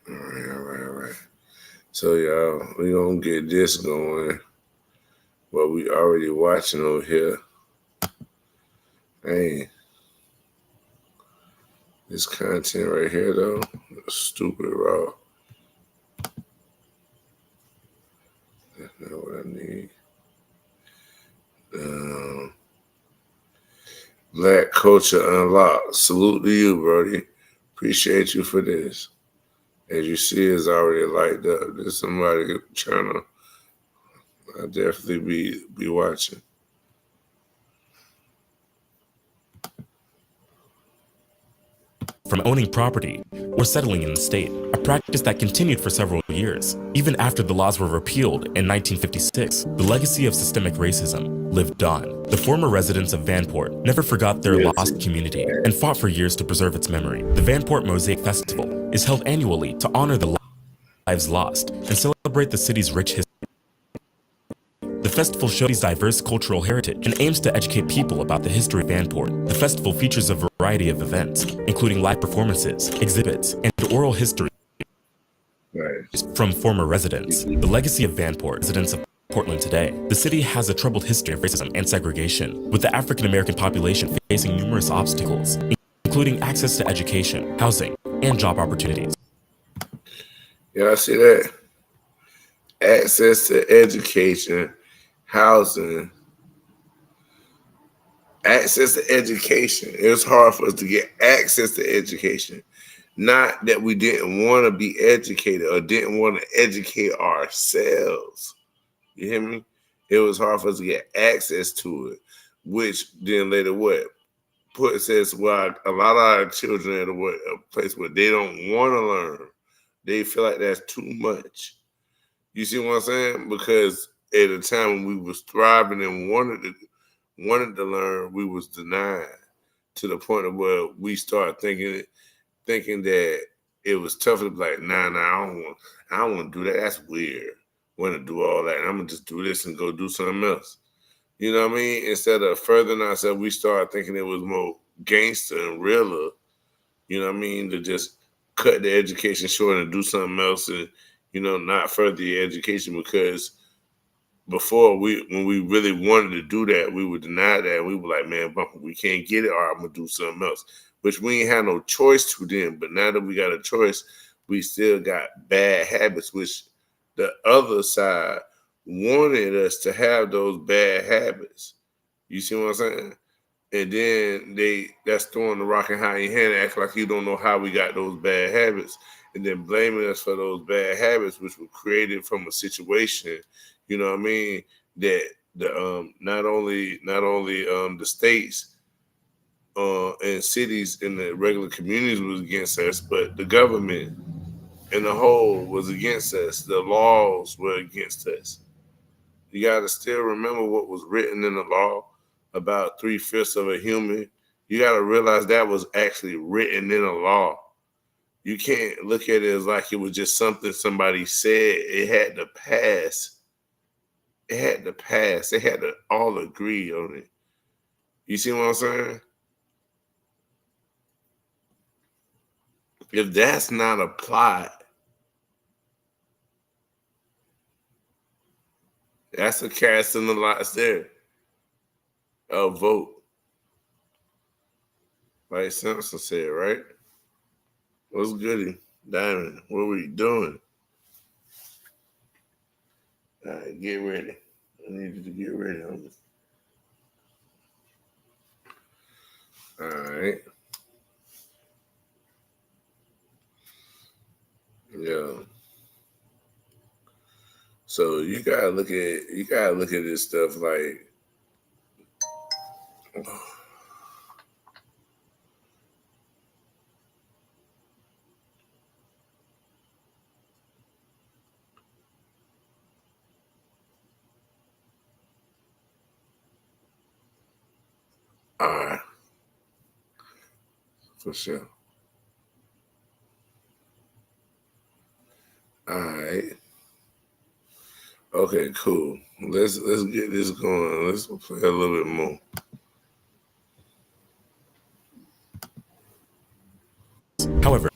All right. So, y'all, we gonna get this going. What we already watching over here. Hey. This content right here, though, stupid raw. That's not what I need. Black Culture Unlocked. Salute to you, Brody. Appreciate you for this. As you see, it's already lighted up. There's somebody trying to. I'll definitely be watching. From owning property or settling in the state, a practice that continued for several years. Even after the laws were repealed in 1956, the legacy of systemic racism lived on. The former residents of Vanport never forgot their lost community and fought for years to preserve its memory. The Vanport Mosaic Festival is held annually to honor the lives lost and celebrate the city's rich history. The festival shows diverse cultural heritage and aims to educate people about the history of Vanport. The festival features a variety of events, including live performances, exhibits, and oral history from former residents. The legacy of Vanport, residents of Portland today. The city has a troubled history of racism and segregation, with the African American population facing numerous obstacles, including access to education, housing, and job opportunities. Y'all see that? Access to education, housing, access to education. It was hard for us to get access to education. Not that we didn't want to be educated or didn't want to educate ourselves. You hear me? It was hard for us to get access to it, which then later what? Puts us where a lot of our children at a place where they don't want to learn. They feel like that's too much. You see what I'm saying? Because at a time when we was thriving and wanted to learn, we was denied to the point of where we started thinking that it was tough to be like, nah, I don't want to do that. That's weird. Want to do all that. And I'm gonna just do this and go do something else. You know what I mean? Instead of furthering ourselves, we started thinking it was more gangster and realer. You know what I mean? To just cut the education short and do something else and, not further the education, because before when we really wanted to do that, we would deny that. We were like, man, we can't get it, or I'm gonna do something else. Which we ain't had no choice to then. But now that we got a choice, we still got bad habits, which the other side wanted us to have those bad habits. You see what I'm saying? And then that's throwing the rock and hide in your hand, act like you don't know how we got those bad habits, and then blaming us for those bad habits, which were created from a situation, you know what I mean, that the not only the states and cities and the regular communities was against us, but the government in the whole was against us. The laws were against us. You got to still remember what was written in the law about 3/5 of a human. You got to realize that was actually written in a law. You can't look at it as like it was just something somebody said. It had to pass. It had to pass. They had to all agree on it. You see what I'm saying? If that's not applied, that's a cast in the lots there. A vote. Like Simpson said, right? What's goody? Diamond, what were you doing? All right, get ready. I need you to get ready on this. All right. Yeah. So you gotta look at this stuff like, all right, for sure. All right. Okay, cool. Let's get this going. Let's play a little bit more. However,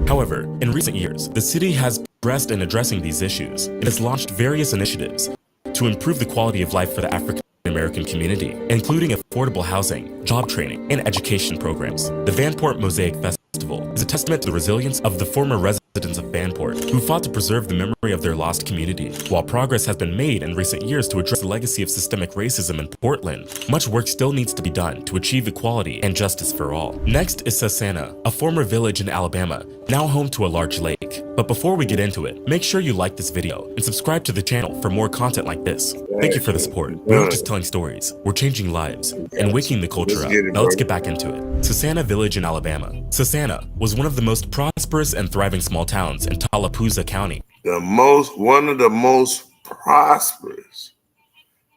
However, in recent years, the city has progressed in addressing these issues. It has launched various initiatives to improve the quality of life for the African American community, including affordable housing, job training, and education programs. The Vanport Mosaic Festival is a testament to the resilience of the former residents of Vanport, who fought to preserve the memory of their lost community. While progress has been made in recent years to address the legacy of systemic racism in Portland, much work still needs to be done to achieve equality and justice for all. Next is Sasana, a former village in Alabama, now home to a large lake. But before we get into it, make sure you like this video and subscribe to the channel for more content like this. Thank you for the support. We're not just telling stories, we're changing lives and waking the culture up. Now let's get back into it. Sasana Village in Alabama. Sasana was one of the most prosperous and thriving small towns in Tallapoosa County. One of the most prosperous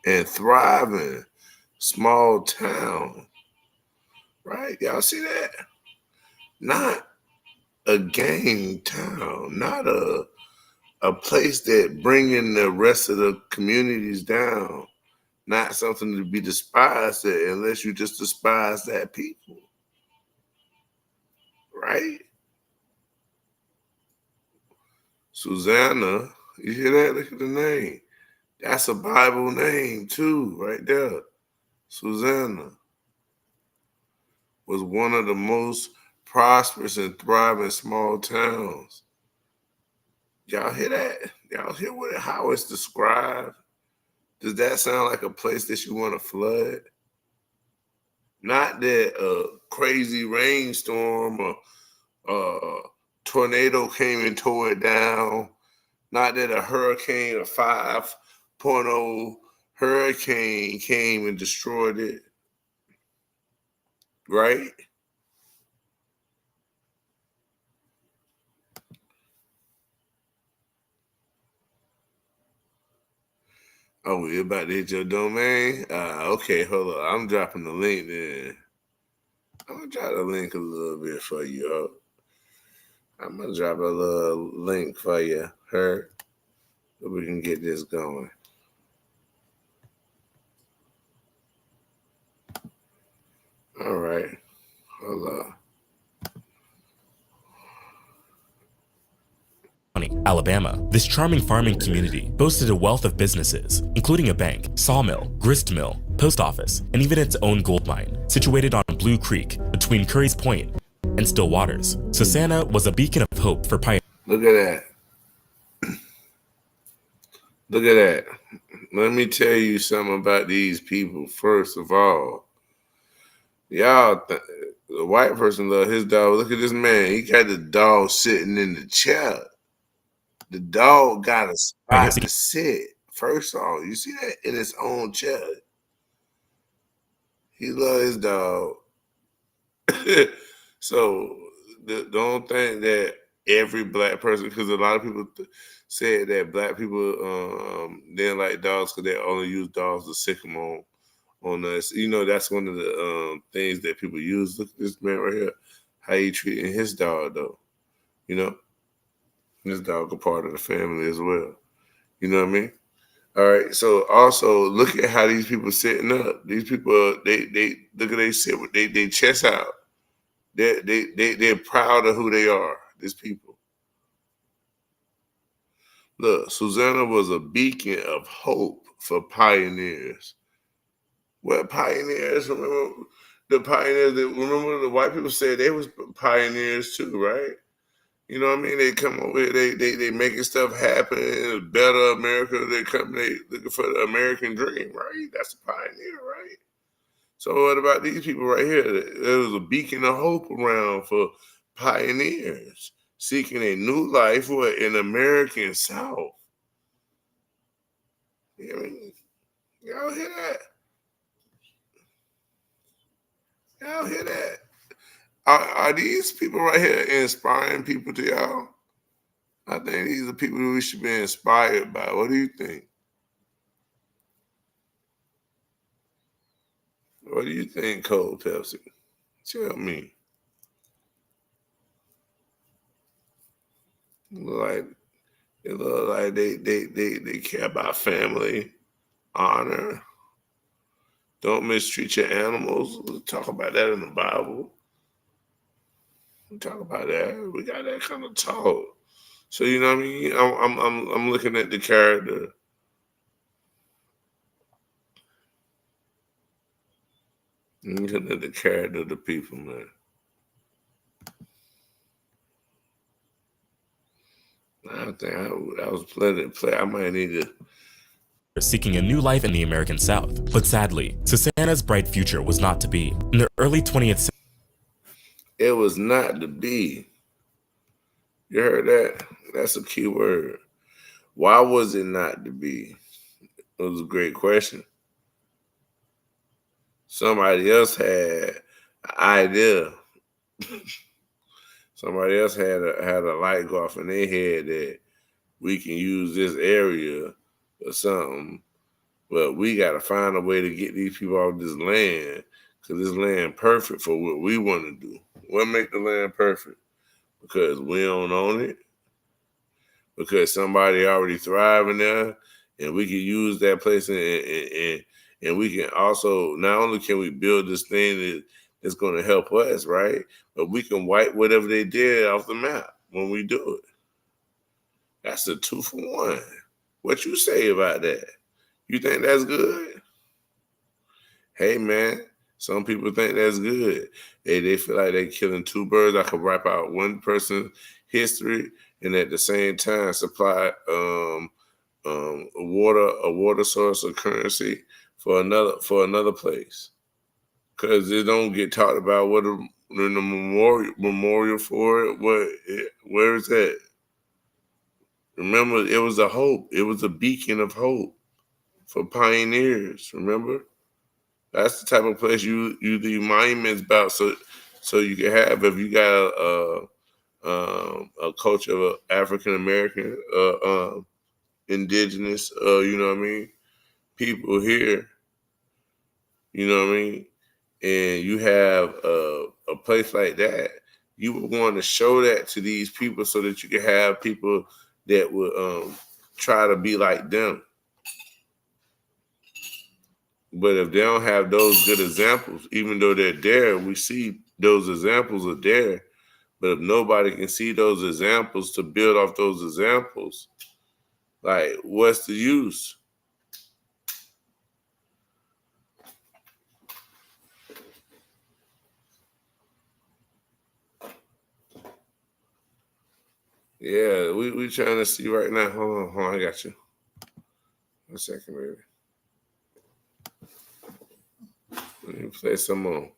and thriving small town, right? Y'all see that? Not a gang town, not a place that bringing the rest of the communities down, not something to be despised at unless you just despise that people, right? Susanna, you hear that? Look at the name. That's a Bible name too, right there. Susanna was one of the most prosperous and thriving small towns. Y'all hear that? Y'all hear how it's described? Does that sound like a place that you want to flood? Not that a crazy rainstorm or a tornado came and tore it down. Not that a hurricane, a 5.0 hurricane came and destroyed it. Right? Oh, you about to hit your domain? Okay, hold on. I'm dropping the link then. I'm going to drop the link a little bit for you. I'm going to drop a little link for you, her, so we can get this going. All right. Hold on. Alabama, this charming farming community boasted a wealth of businesses, including a bank, sawmill, grist mill, post office, and even its own gold mine, situated on Blue Creek between Curry's Point and Still Waters. Susanna was a beacon of hope for pioneers. Look at that. Look at that. Let me tell you something about these people. First of all, y'all, the white person love his dog. Look at this man. He got the dog sitting in the chair. The dog got a spot to sit. First of all, you see that in his own chair. He loves his dog. So don't think that every black person, because a lot of people said that black people didn't like dogs because they only use dogs to sick them on us. You know, that's one of the things that people use. Look at this man right here. How he treating his dog, though. You know? This dog a part of the family as well. You know what I mean? All right. So also look at how these people sitting up. These people, they look at they sit with they chest out. They're proud of who they are. These people. Look, Susanna was a beacon of hope for pioneers. What pioneers? Remember the pioneers? Remember the white people said they was pioneers too, right? You know what I mean? They come over here, they making stuff happen, better America. They looking for the American dream, right? That's a pioneer, right? So what about these people right here? There was a beacon of hope around for pioneers seeking a new life for an American South. You know what I mean? Y'all hear that? Y'all hear that? Are these people right here inspiring people to y'all? I think these are people that we should be inspired by. What do you think? What do you think, Cold Pepsi? Tell me. It look like they care about family, honor. Don't mistreat your animals. We'll talk about that in the Bible. We talk about that. We got that kind of talk. So you know what I mean? I'm looking at the character. I'm looking at the character of the people, man. I think that was plenty of play. I might need to. Seeking a new life in the American South. But sadly, Susanna's bright future was not to be. In the early 20th century, it was not to be. You heard that? That's a key word. Why was it not to be? It was a great question. Somebody else had an idea. Somebody else had a light go off in their head that we can use this area or something, but we got to find a way to get these people off this land because this land perfect for what we want to do. What make the land perfect? Because we don't own it, because somebody already thriving there, and we can use that place, and we can also, not only can we build this thing that's going to help us, right, but we can wipe whatever they did off the map when we do it. That's a 2-for-1. What you say about that? You think that's good? Hey, man, some people think that's good. They feel like they're killing two birds. I could wipe out one person's history and at the same time supply a water source of currency for another place. Because it don't get talked about what in the memorial for it. Where is that? Remember, it was a hope. It was a beacon of hope for pioneers. Remember, that's the type of place you do monuments about. So you can have, if you got a culture of African American, indigenous, you know what I mean, people here, you know what I mean, and you have a place like that, you would want to show that to these people so that you can have people that would try to be like them. But if they don't have those good examples, even though they're there, we see those examples are there. But if nobody can see those examples to build off those examples, like, what's the use? Yeah, we trying to see right now. Hold on, I got you. 1 second, baby. Let me play some more.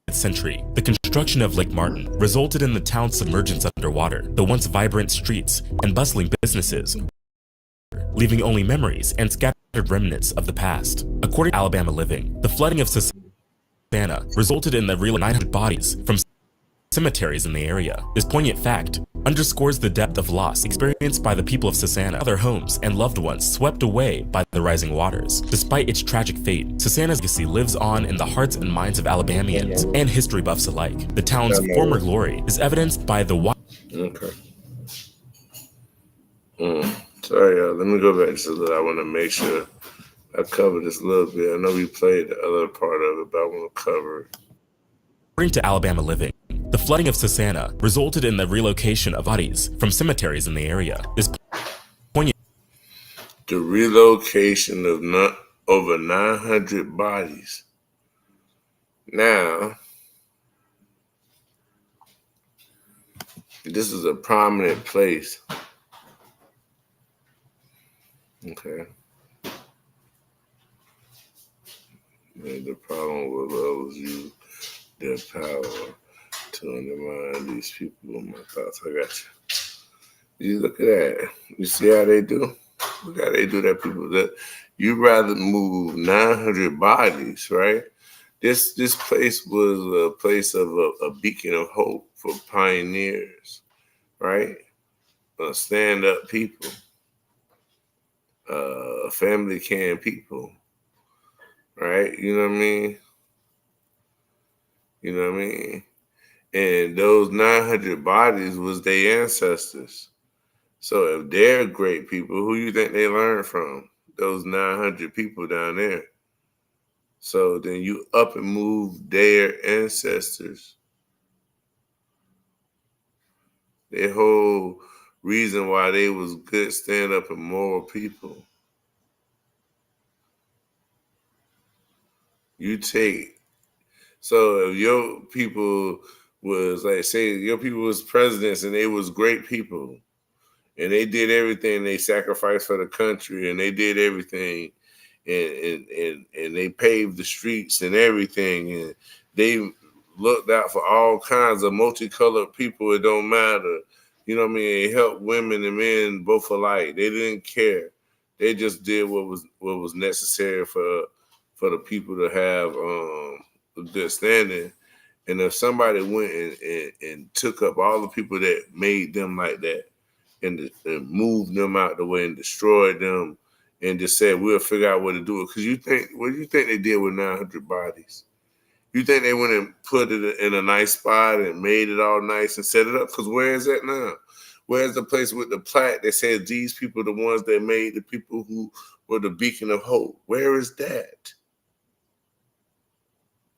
Century, the construction of Lake Martin resulted in the town's submergence underwater. The once vibrant streets and bustling businesses, leaving only memories and scattered remnants of the past. According to Alabama Living, the flooding of Savannah resulted in the real 900 bodies from cemeteries in the area. This poignant fact underscores the depth of loss experienced by the people of Sasanna, their homes and loved ones swept away by the rising waters. Despite its tragic fate, Sasanna's legacy lives on in the hearts and minds of Alabamians and history buffs alike. The town's former glory is evidenced by the Okay. Sorry, let me go back just a little. I want to make sure I cover this a little bit. I know we played the other part of it, but I want to cover it. According to Alabama Living, the flooding of Sasanna resulted in the relocation of bodies from cemeteries in the area. This poignant the relocation of over 900 bodies. Now, this is a prominent place. Okay. And the problem with those use their power to undermine these people. My thoughts, I got you. You look at that. You see how they do? Look how they do that, people. That you rather move 900 bodies, right? This place was a place of a beacon of hope for pioneers, right? Stand-up people, family can people, right? You know what I mean? You know what I mean? And those 900 bodies was their ancestors. So if they're great people, who you think they learned from? Those 900 people down there. So then you up and move their ancestors. Their whole reason why they was good stand-up and moral people. You take, so if your people was, like, say your people was presidents and they was great people and they did everything, they sacrificed for the country and they did everything and they paved the streets and everything and they looked out for all kinds of multicolored people, it don't matter. You know what I mean? They helped women and men both alike. They didn't care. They just did what was necessary for the people to have a good standing. And if somebody went and took up all the people that made them like that and moved them out the way and destroyed them and just said, we'll figure out what to do it. Because what do you think they did with 900 bodies? You think they went and put it in a nice spot and made it all nice and set it up? Because where is that now? Where's the place with the plaque that says these people are the ones that made the people who were the beacon of hope? Where is that?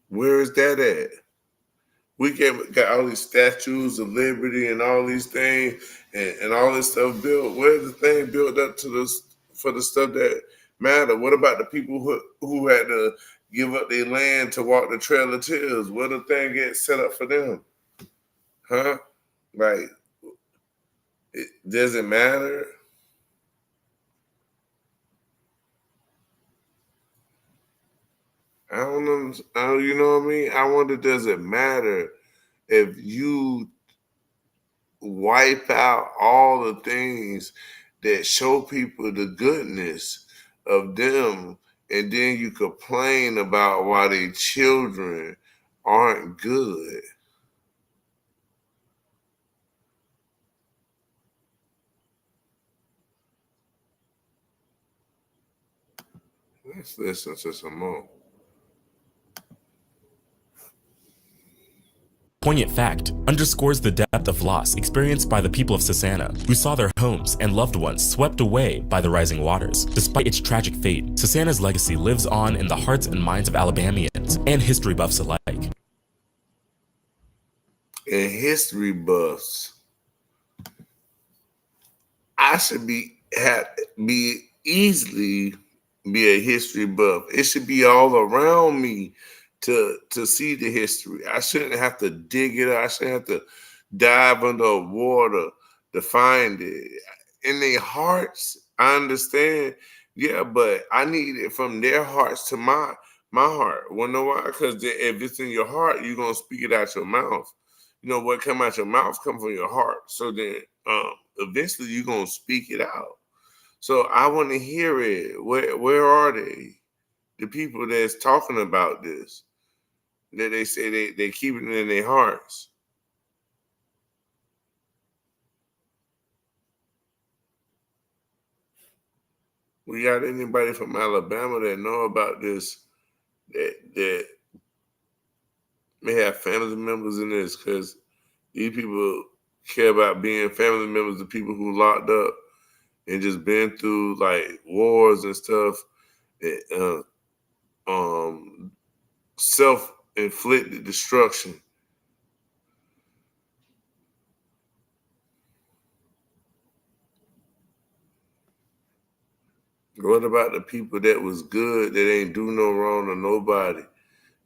Where is that at? We got all these statues of liberty and all these things and all this stuff built. Where's the thing built up to this for the stuff that matter? What about the people who had to give up their land to walk the Trail of Tears? What the thing get set up for them? Huh? Like, does it matter? I don't know. You know what I mean? I wonder, does it matter if you wipe out all the things that show people the goodness of them, and then you complain about why their children aren't good? Let's listen to some more. Poignant fact underscores the depth of loss experienced by the people of Sasanna, who saw their homes and loved ones swept away by the rising waters. Despite its tragic fate, Sasanna's legacy lives on in the hearts and minds of Alabamians and history buffs alike. And history buffs, I should be easily be a history buff. It should be all around me to see the history. I shouldn't have to dig it up. I shouldn't have to dive under water to find it. In their hearts, I understand. Yeah, but I need it from their hearts to my heart. Wanna know why? Because if it's in your heart, you're gonna speak it out your mouth. You know what come out your mouth come from your heart. So then eventually you're gonna speak it out. So I want to hear it. Where are they? The people that's talking about this, that they say they keep it in their hearts. We got anybody from Alabama that know about this, that may have family members in this? Because these people care about being family members of people who locked up and just been through like wars and stuff, self-inflicted destruction. What about the people that was good, that ain't do no wrong to nobody?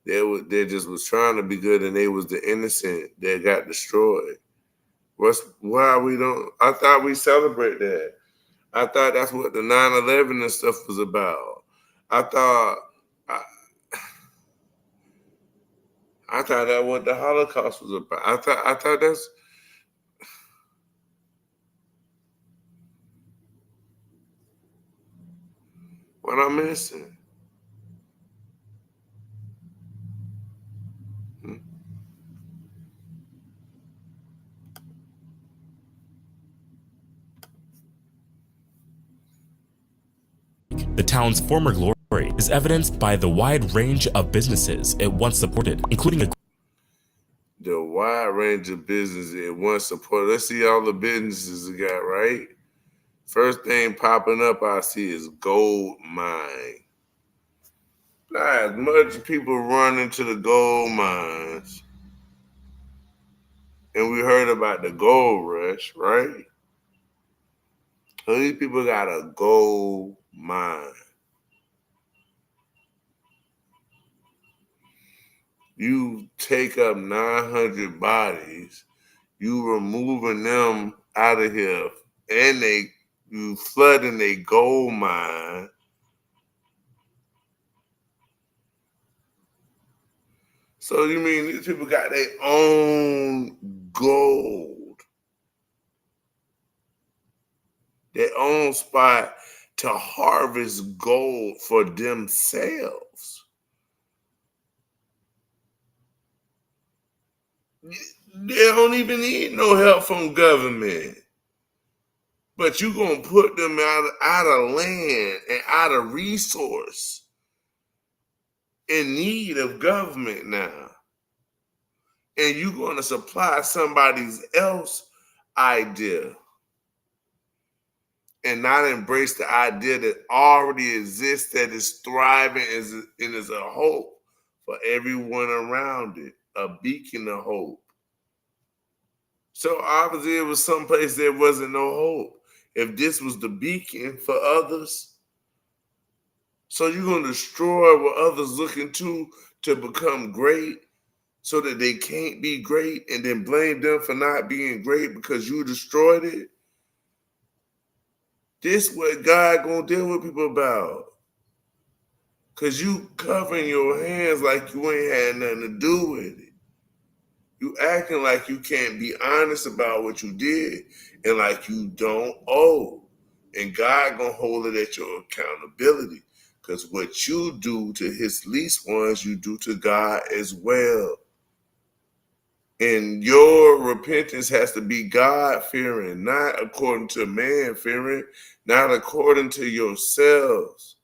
They just was trying to be good, and they was the innocent that got destroyed. Why we don't? I thought we celebrate that. I thought that's what the 9/11 and stuff was about. I thought that what the Holocaust was about. I thought that's what I'm missing. The town's former glory is evidenced by the wide range of businesses it once supported, including the wide range of businesses it once supported. Let's see all the businesses it got, right? First thing popping up I see is gold mine. Not as much people running to the gold mines. And we heard about the gold rush, right? So these people got a gold mine. You take up 900 bodies, you removing them out of here, and you flooding a gold mine. So you mean these people got their own gold, their own spot to harvest gold for themselves? They don't even need no help from government. But you gonna put them out of land and out of resource in need of government now. And you gonna supply somebody else's idea and not embrace the idea that already exists, that is thriving and is a hope for everyone around it, a beacon of hope. So obviously it was someplace there wasn't no hope. if this was the beacon for others? So you're going to destroy what others looking to become great so that they can't be great and then blame them for not being great because you destroyed it? This what God going to deal with people about. Because you covering your hands like you ain't had nothing to do with it. You acting like you can't be honest about what you did and like you don't owe. And God gonna hold it at your accountability. Because what you do to his least ones, you do to God as well. And your repentance has to be God-fearing, not according to man-fearing, not according to yourselves.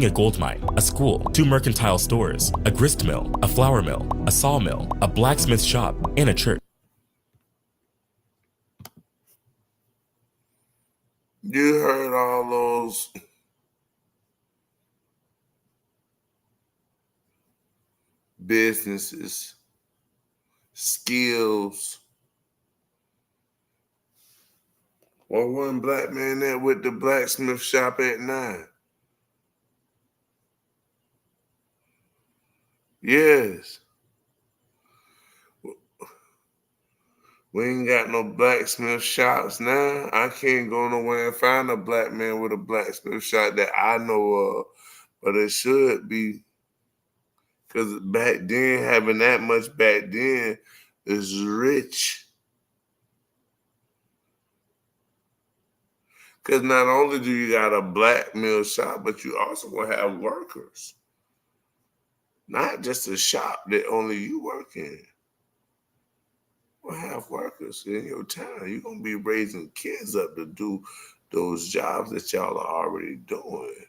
A gold mine, a school, 2 mercantile stores, a grist mill, a flour mill, a sawmill, a blacksmith shop, and a church. You heard all those businesses, skills. Well, one black man there with the blacksmith shop at 9. Yes. We ain't got no blacksmith shops now. I can't go nowhere and find a black man with a blacksmith shop that I know of. But it should be. Because back then, having that much back then is rich. Because not only do you got a black mill shop, but you also will have workers. Not just a shop that only you work in. We'll have workers in your town. You're going to be raising kids up to do those jobs that y'all are already doing.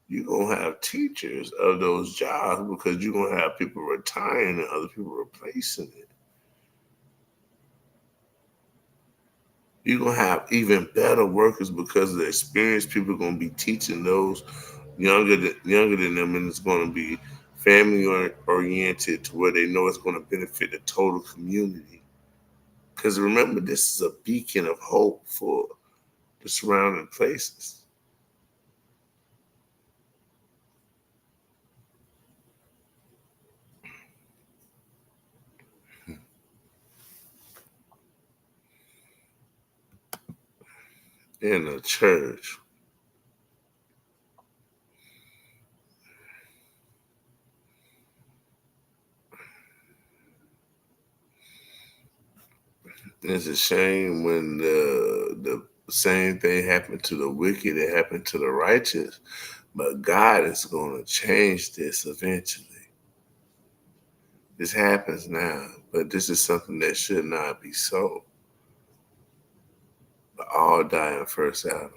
You're going to have teachers of those jobs because you're going to have people retiring and other people replacing it. You're going to have even better workers because of the experienced people going to be teaching those younger than them, and it's going to be family oriented to where they know it's going to benefit the total community. Because remember, this is a beacon of hope for the surrounding places. In a church. It's a shame when the same thing happened to the wicked, it happened to the righteous. But God is going to change this eventually. This happens now, but this is something that should not be so. But all die in first Adam.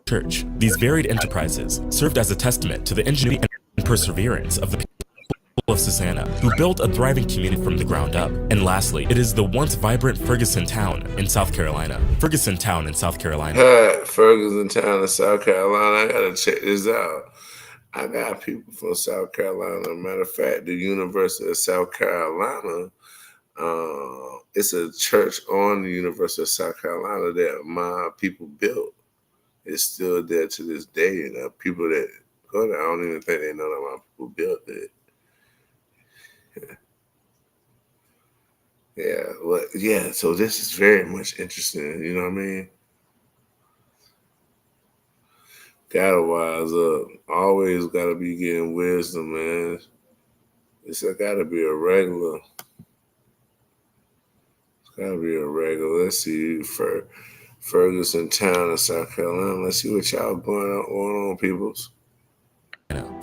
Church, these varied enterprises served as a testament to the ingenuity and perseverance of the people of Susanna, who built a thriving community from the ground up. And lastly, it is the once vibrant Ferguson Town in South Carolina. Ferguson Town in South Carolina. Ferguson Town in South Carolina. I gotta check this out. I got people from South Carolina. Matter of fact, the University of South Carolina, it's a church on the University of South Carolina that my people built. It's still there to this day. And people that go there, I don't even think they know that my people built it. Yeah, well, yeah, so this is very much interesting, you know what I mean? Gotta wise up. Always gotta be getting wisdom, man. It's gotta be a regular. It's gotta be a regular. Let's see, for Ferguson Town in South Carolina. Let's see what y'all going on, peoples.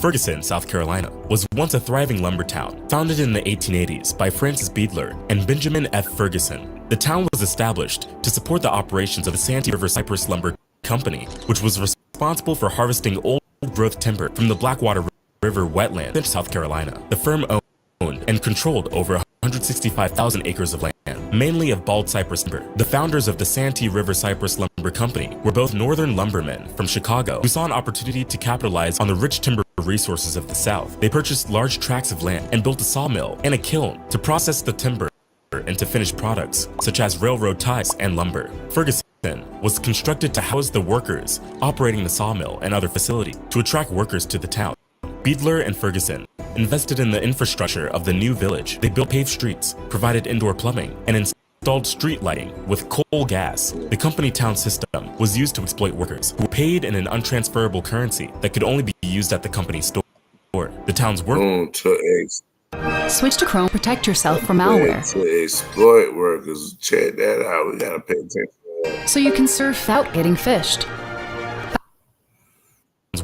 Ferguson, South Carolina, was once a thriving lumber town, founded in the 1880s by Francis Beadler and Benjamin F. Ferguson. The town was established to support the operations of the Santee River Cypress Lumber Company, which was responsible for harvesting old-growth timber from the Blackwater River wetland in South Carolina. The firm owned and controlled over 165,000 acres of land, mainly of bald cypress timber. The founders of the Santee River Cypress Lumber Company were both northern lumbermen from Chicago who saw an opportunity to capitalize on the rich timber resources of the South. They purchased large tracts of land and built a sawmill and a kiln to process the timber into finished products, such as railroad ties and lumber. Ferguson was constructed to house the workers operating the sawmill and other facilities to attract workers to the town. Beadler and Ferguson invested in the infrastructure of the new village. They built paved streets, provided indoor plumbing, and installed street lighting with coal gas. The company town system was used to exploit workers who were paid in an untransferable currency that could only be used at the company's store. The town's workers switch to Chrome, protect yourself from malware. To exploit workers, check that out. We gotta pay attention to that. So you can surf without getting fished.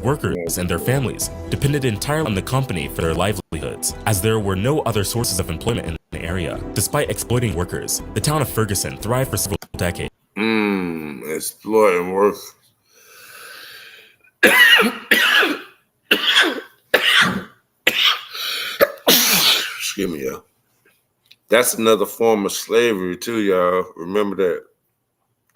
Workers and their families depended entirely on the company for their livelihoods, as there were no other sources of employment in the area. Despite exploiting workers, the town of Ferguson thrived for several decades. Exploiting workers. Excuse me, y'all. That's another form of slavery too, y'all. Remember that.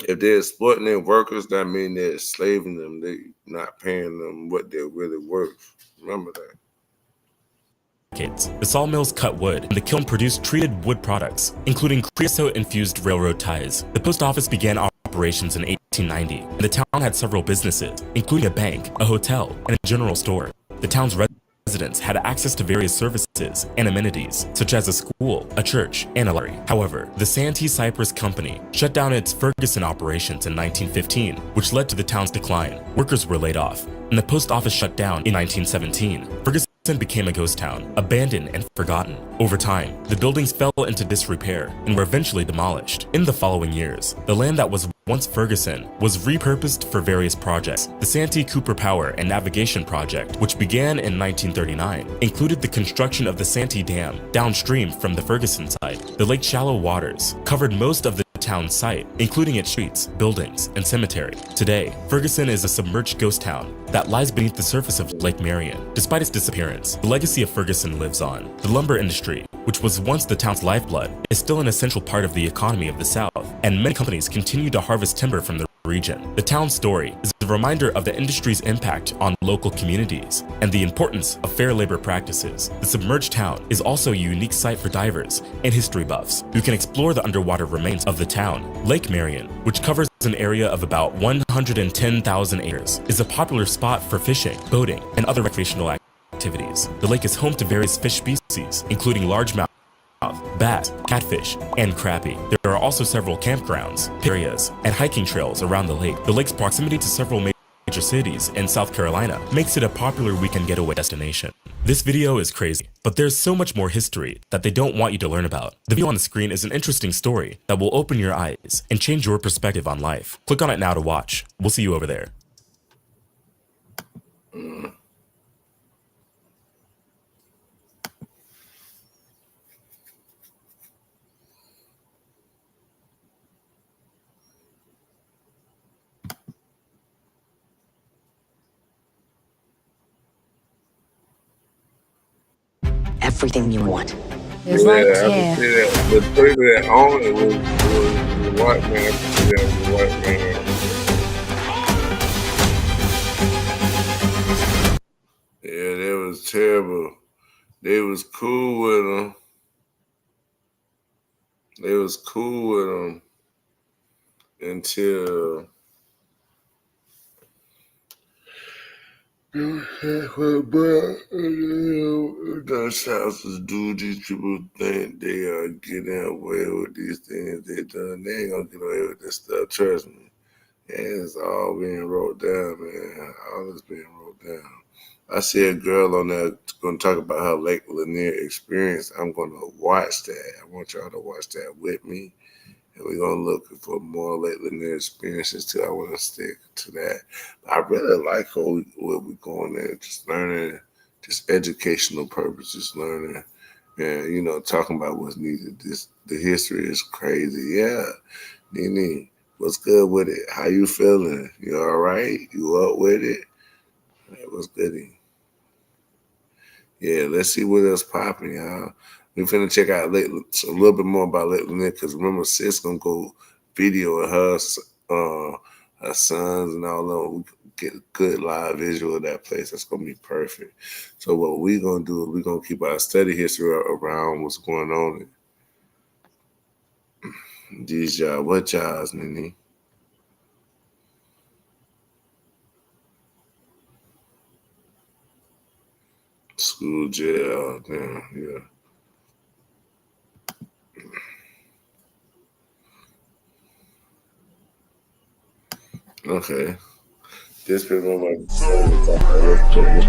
If they're exploiting their workers, that means they're enslaving them. They're not paying them what they're really worth. Remember that. The sawmills cut wood, and the kiln produced treated wood products, including creosote-infused railroad ties. The post office began operations in 1890, and the town had several businesses, including a bank, a hotel, and a general store. The town's residents had access to various services and amenities, such as a school, a church, and a library. However, the Santee Cypress Company shut down its Ferguson operations in 1915, which led to the town's decline. Workers were laid off, and the post office shut down in 1917. Ferguson became a ghost town, abandoned and forgotten. Over time, the buildings fell into disrepair and were eventually demolished. In the following years, the land that was once Ferguson was repurposed for various projects. The Santee Cooper Power and Navigation Project, which began in 1939, included the construction of the Santee Dam downstream from the Ferguson site. The lake's shallow waters covered most of the town's site, including its streets, buildings, and cemetery. Today, Ferguson is a submerged ghost town that lies beneath the surface of Lake Marion. Despite its disappearance, the legacy of Ferguson lives on. The lumber industry, which was once the town's lifeblood, is still an essential part of the economy of the South, and many companies continue to harvest timber from the region. The town's story is a reminder of the industry's impact on local communities and the importance of fair labor practices. The submerged town is also a unique site for divers and history buffs who can explore the underwater remains of the town. Lake Marion, which covers an area of about 110,000 acres, is a popular spot for fishing, boating, and other recreational activities. The lake is home to various fish species, including largemouth, bass, catfish, and crappie. There are also several campgrounds, areas, and hiking trails around the lake. The lake's proximity to several major cities in South Carolina makes it a popular weekend getaway destination. This video is crazy, but there's so much more history that they don't want you to learn about. The video on the screen is an interesting story that will open your eyes and change your perspective on life. Click on it now to watch. We'll see you over there. Everything you want. It's right there. The three that owned it was the white man. The white man. Yeah, that was terrible. They was cool with him. They was cool with him until those houses do. These people think they are getting away with these things they done. They ain't gonna get away with this stuff. Trust me. Yeah, it's all being wrote down, man. All is being wrote down. I see a girl on there going to talk about her Lake Lanier experience. I'm going to watch that. I want y'all to watch that with me. And we're going to look for more Lake Lanier experiences too. I want to stick to that. I really like what we're going there, just learning, just educational purposes, learning, and, you know, talking about what's needed. The history is crazy. Yeah. Nene, what's good with it? How you feeling? You all right? You up with it? What's good? Yeah, let's see what else popping, y'all. We finna check out a little bit more about Lake Lanier, because remember, sis gonna go video of her sons and all that. We get a good live visual of that place. That's gonna be perfect. So what we gonna do is we gonna keep our study history around what's going on in these jobs. What jobs, Nene? School, jail, yeah. Okay. This pretty much let's check this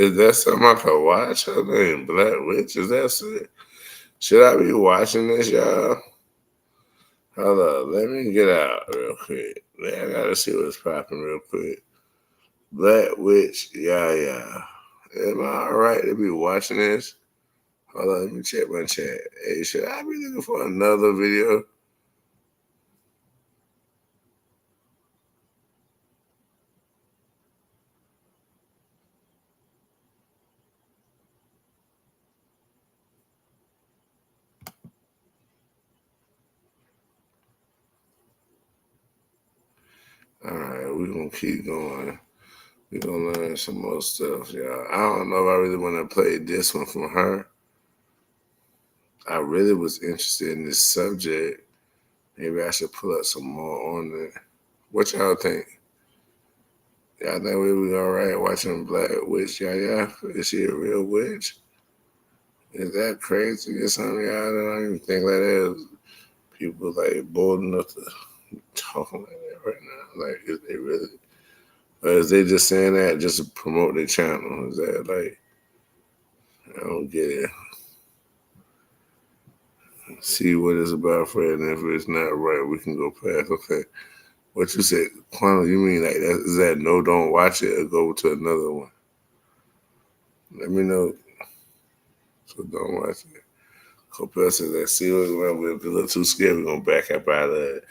Is that something I can watch? Her name Black Witch. Is that it? Should I be watching this, y'all? Hold up, let me get out real quick. Man, I gotta see what's popping real quick. Black Witch, yeah. Am I alright to be watching this? Hold on, let me check my chat. Hey, should I be looking for another video? All right, we're going to keep going. We're going to learn some more stuff, y'all. I don't know if I really want to play this one from her. I really was interested in this subject. Maybe I should pull up some more on it. What y'all think? Y'all think we be all right watching Black Witch? Yeah. Is she a real witch? Is that crazy or something? Y'all don't even think like that. People like bold enough to talk like that right now. Like, is they really? Or is they just saying that just to promote their channel? Is that like, I don't get it. See what it's about, Fred, and if it's not right, we can go past. Okay. What you said, Quantum, you mean like that? Is that no, don't watch it or go to another one? Let me know. So don't watch it. Copel says that see we're a little too scared, we're gonna back up out of it.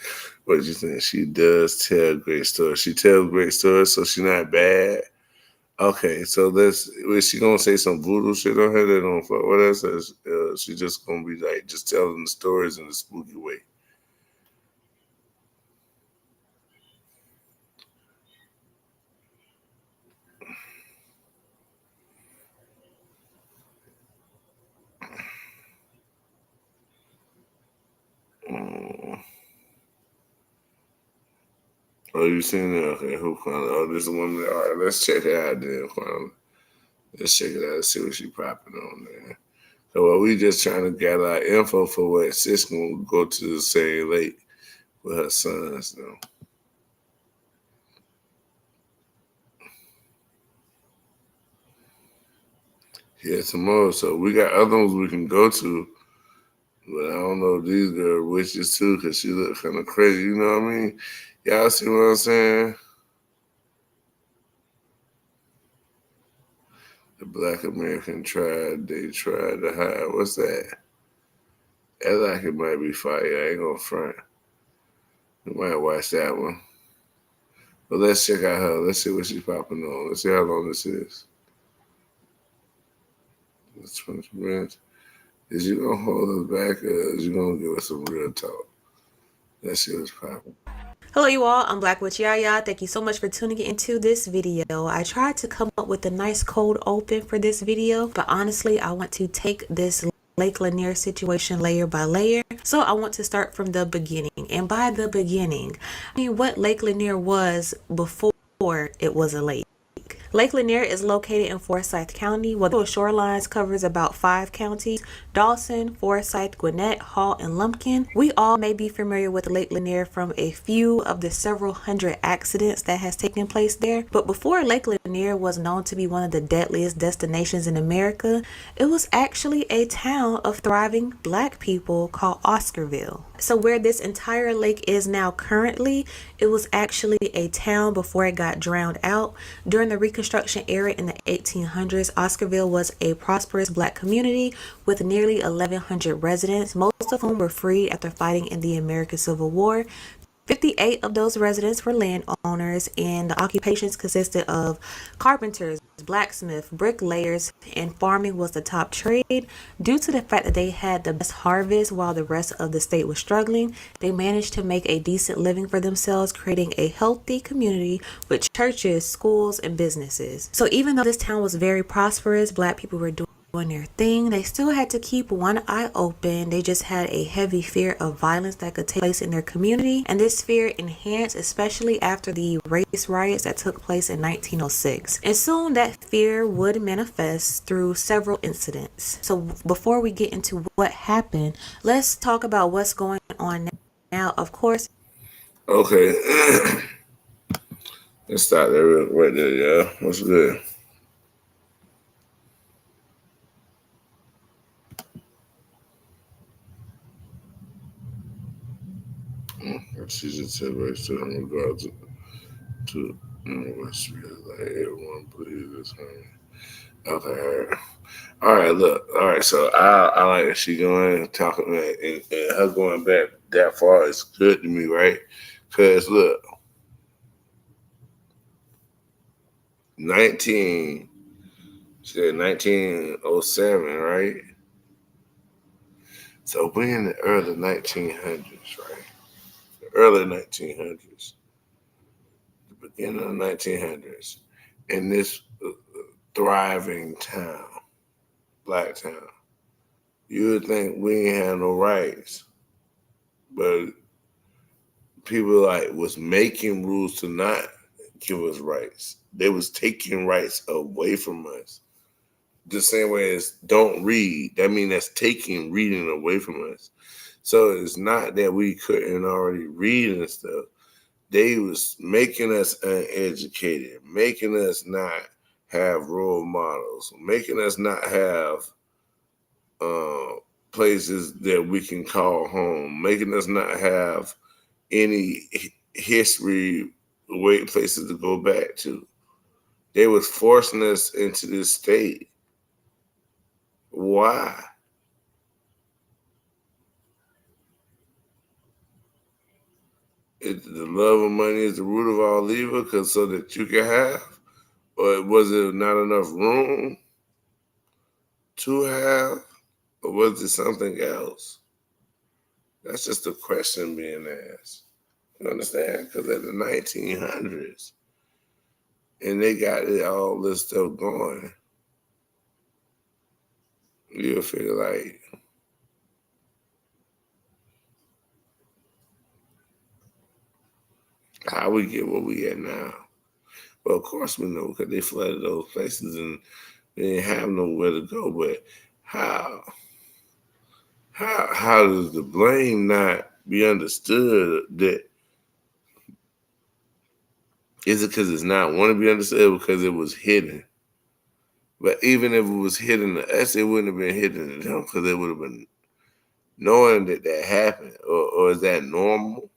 What you think? She does tell great stories. She tells great stories, so she's not bad. Okay, so is she gonna say some voodoo shit on her that don't fuck with us? She just gonna be like just telling the stories in a spooky way. Oh, you seen it? Okay, who Quantum? Oh, this is a woman. All right, let's check it out then, Quantum. Let's check it out and see what she popping on there. So we just trying to gather our info for what sis gonna go to the same lake with her sons, though. Yeah, tomorrow. So we got other ones we can go to, but I don't know if these girl witches too, because she look kind of crazy. You know what I mean? Y'all see what I'm saying? The Black American tried, they tried to hide. What's that? That like it might be fire. I ain't gonna front. We might watch that one. But let's check out her. Let's see what she's popping on. Let's see how long this is. It's 20 minutes. Is you gonna hold us back or is you gonna give us some real talk? Let's see what's popping. Hello you all, I'm Black Witch Yaya. Thank you so much for tuning into this video. I tried to come up with a nice cold open for this video, but honestly I want to take this Lake Lanier situation layer by layer. So I want to start from the beginning. And by the beginning, I mean what Lake Lanier was before it was a lake. Lake Lanier is located in Forsyth County. Well, the shorelines covers about 5 counties: Dawson, Forsyth, Gwinnett, Hall, and Lumpkin. We all may be familiar with Lake Lanier from a few of the several hundred accidents that has taken place there. But before Lake Lanier was known to be one of the deadliest destinations in America, it was actually a town of thriving Black people called Oscarville. So where this entire lake is now currently, it was actually a town before it got drowned out. During the Reconstruction Reconstruction era in the 1800s, Oscarville was a prosperous black community with nearly 1,100 residents, most of whom were freed after fighting in the American Civil War. 58 of those residents were landowners, and the occupations consisted of carpenters, blacksmiths, bricklayers, and farming was the top trade. Due to the fact that they had the best harvest while the rest of the state was struggling, they managed to make a decent living for themselves, creating a healthy community with churches, schools, and businesses. So even though this town was very prosperous, black people were doing their thing, they still had to keep one eye open. They just had a heavy fear of violence that could take place in their community, and this fear enhanced especially after the race riots that took place in 1906. And soon that fear would manifest through several incidents. So before we get into what happened, let's talk about what's going on now. Of course, Okay. Let's stop there right there, yeah. What's good? She just said right so in regards to Westfield, like everyone believes this. Okay, all right, look, all right. So I like that she going talking and her going back that far is good to me, right? Because look, she said 1907, right? So we in the early 1900s, right? The early 1900s, the beginning of the 1900s, in this thriving town, black town. You would think we ain't had no rights, but people like was making rules to not give us rights. They was taking rights away from us. The same way as don't read, that means that's taking reading away from us. So it's not that we couldn't already read and stuff. They was making us uneducated, making us not have role models, making us not have places that we can call home, making us not have any history, places to go back to. They was forcing us into this state. Why? The love of money is the root of all evil, because so that you can have, or was it not enough room to have, or was it something else? That's just a question being asked. You understand? Because at the 1900s, and they got all this stuff going, you'll feel like how we get where we at now. Well, of course we know, because they flooded those places and they didn't have nowhere to go. But how does the blame not be understood? That is it because it's not want to be understood, because it was hidden? But even if it was hidden to us, it wouldn't have been hidden to them, because they would have been knowing that happened. Or is that normal?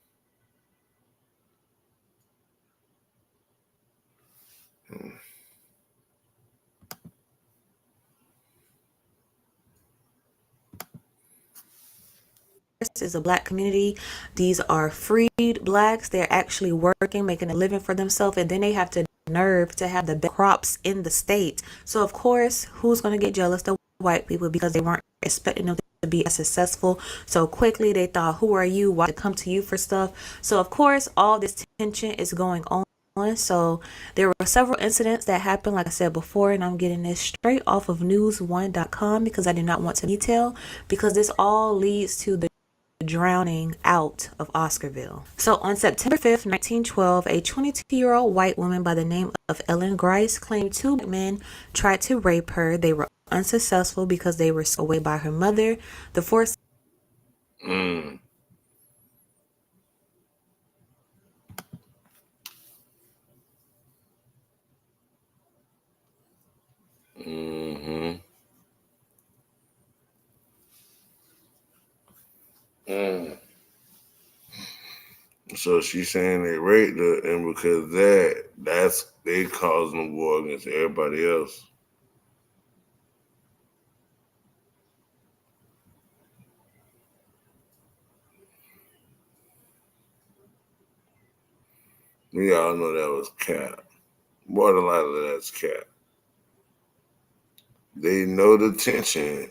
this is a black community. These are freed blacks. They're actually working, making a living for themselves, and then they have the nerve to have the best crops in the state. So of course, who's going to get jealous? The white people, because they weren't expecting them to be as successful so quickly. They thought, who are you? Why to come to you for stuff? So of course, all this tension is going on. So there were several incidents that happened, like I said before, and I'm getting this straight off of news1.com because I do not want to detail, because this all leads to the drowning out of Oscarville. So on September 5th, 1912, a 22-year-old white woman by the name of Ellen Grice claimed two men tried to rape her. They were unsuccessful because they were away by her mother. The force. Mm. Mm-hmm. So she's saying they raped her, and because that's they causing the war against everybody else. We all know that was cap. More than likely, that's cap. They know the tension.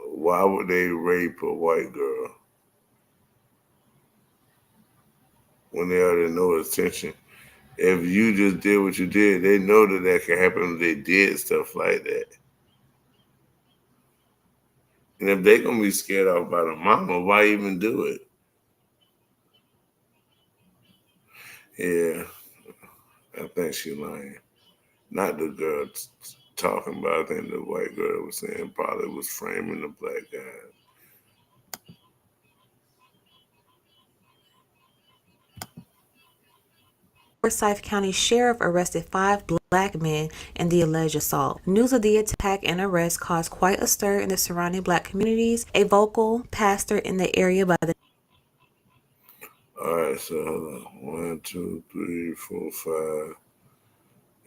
Why would they rape a white girl when they already know the tension? If you just did what you did, they know that can happen if they did stuff like that. And if they're going to be scared off by the mama, why even do it? Yeah, I think she's lying. Not the girl talking about, I think the white girl was saying probably was framing the black guy. Forsyth County Sheriff arrested 5 black men in the alleged assault. News of the attack and arrest caused quite a stir in the surrounding black communities. A vocal pastor in the area by the All right, so hold on. 1, 2, 3, 4, 5.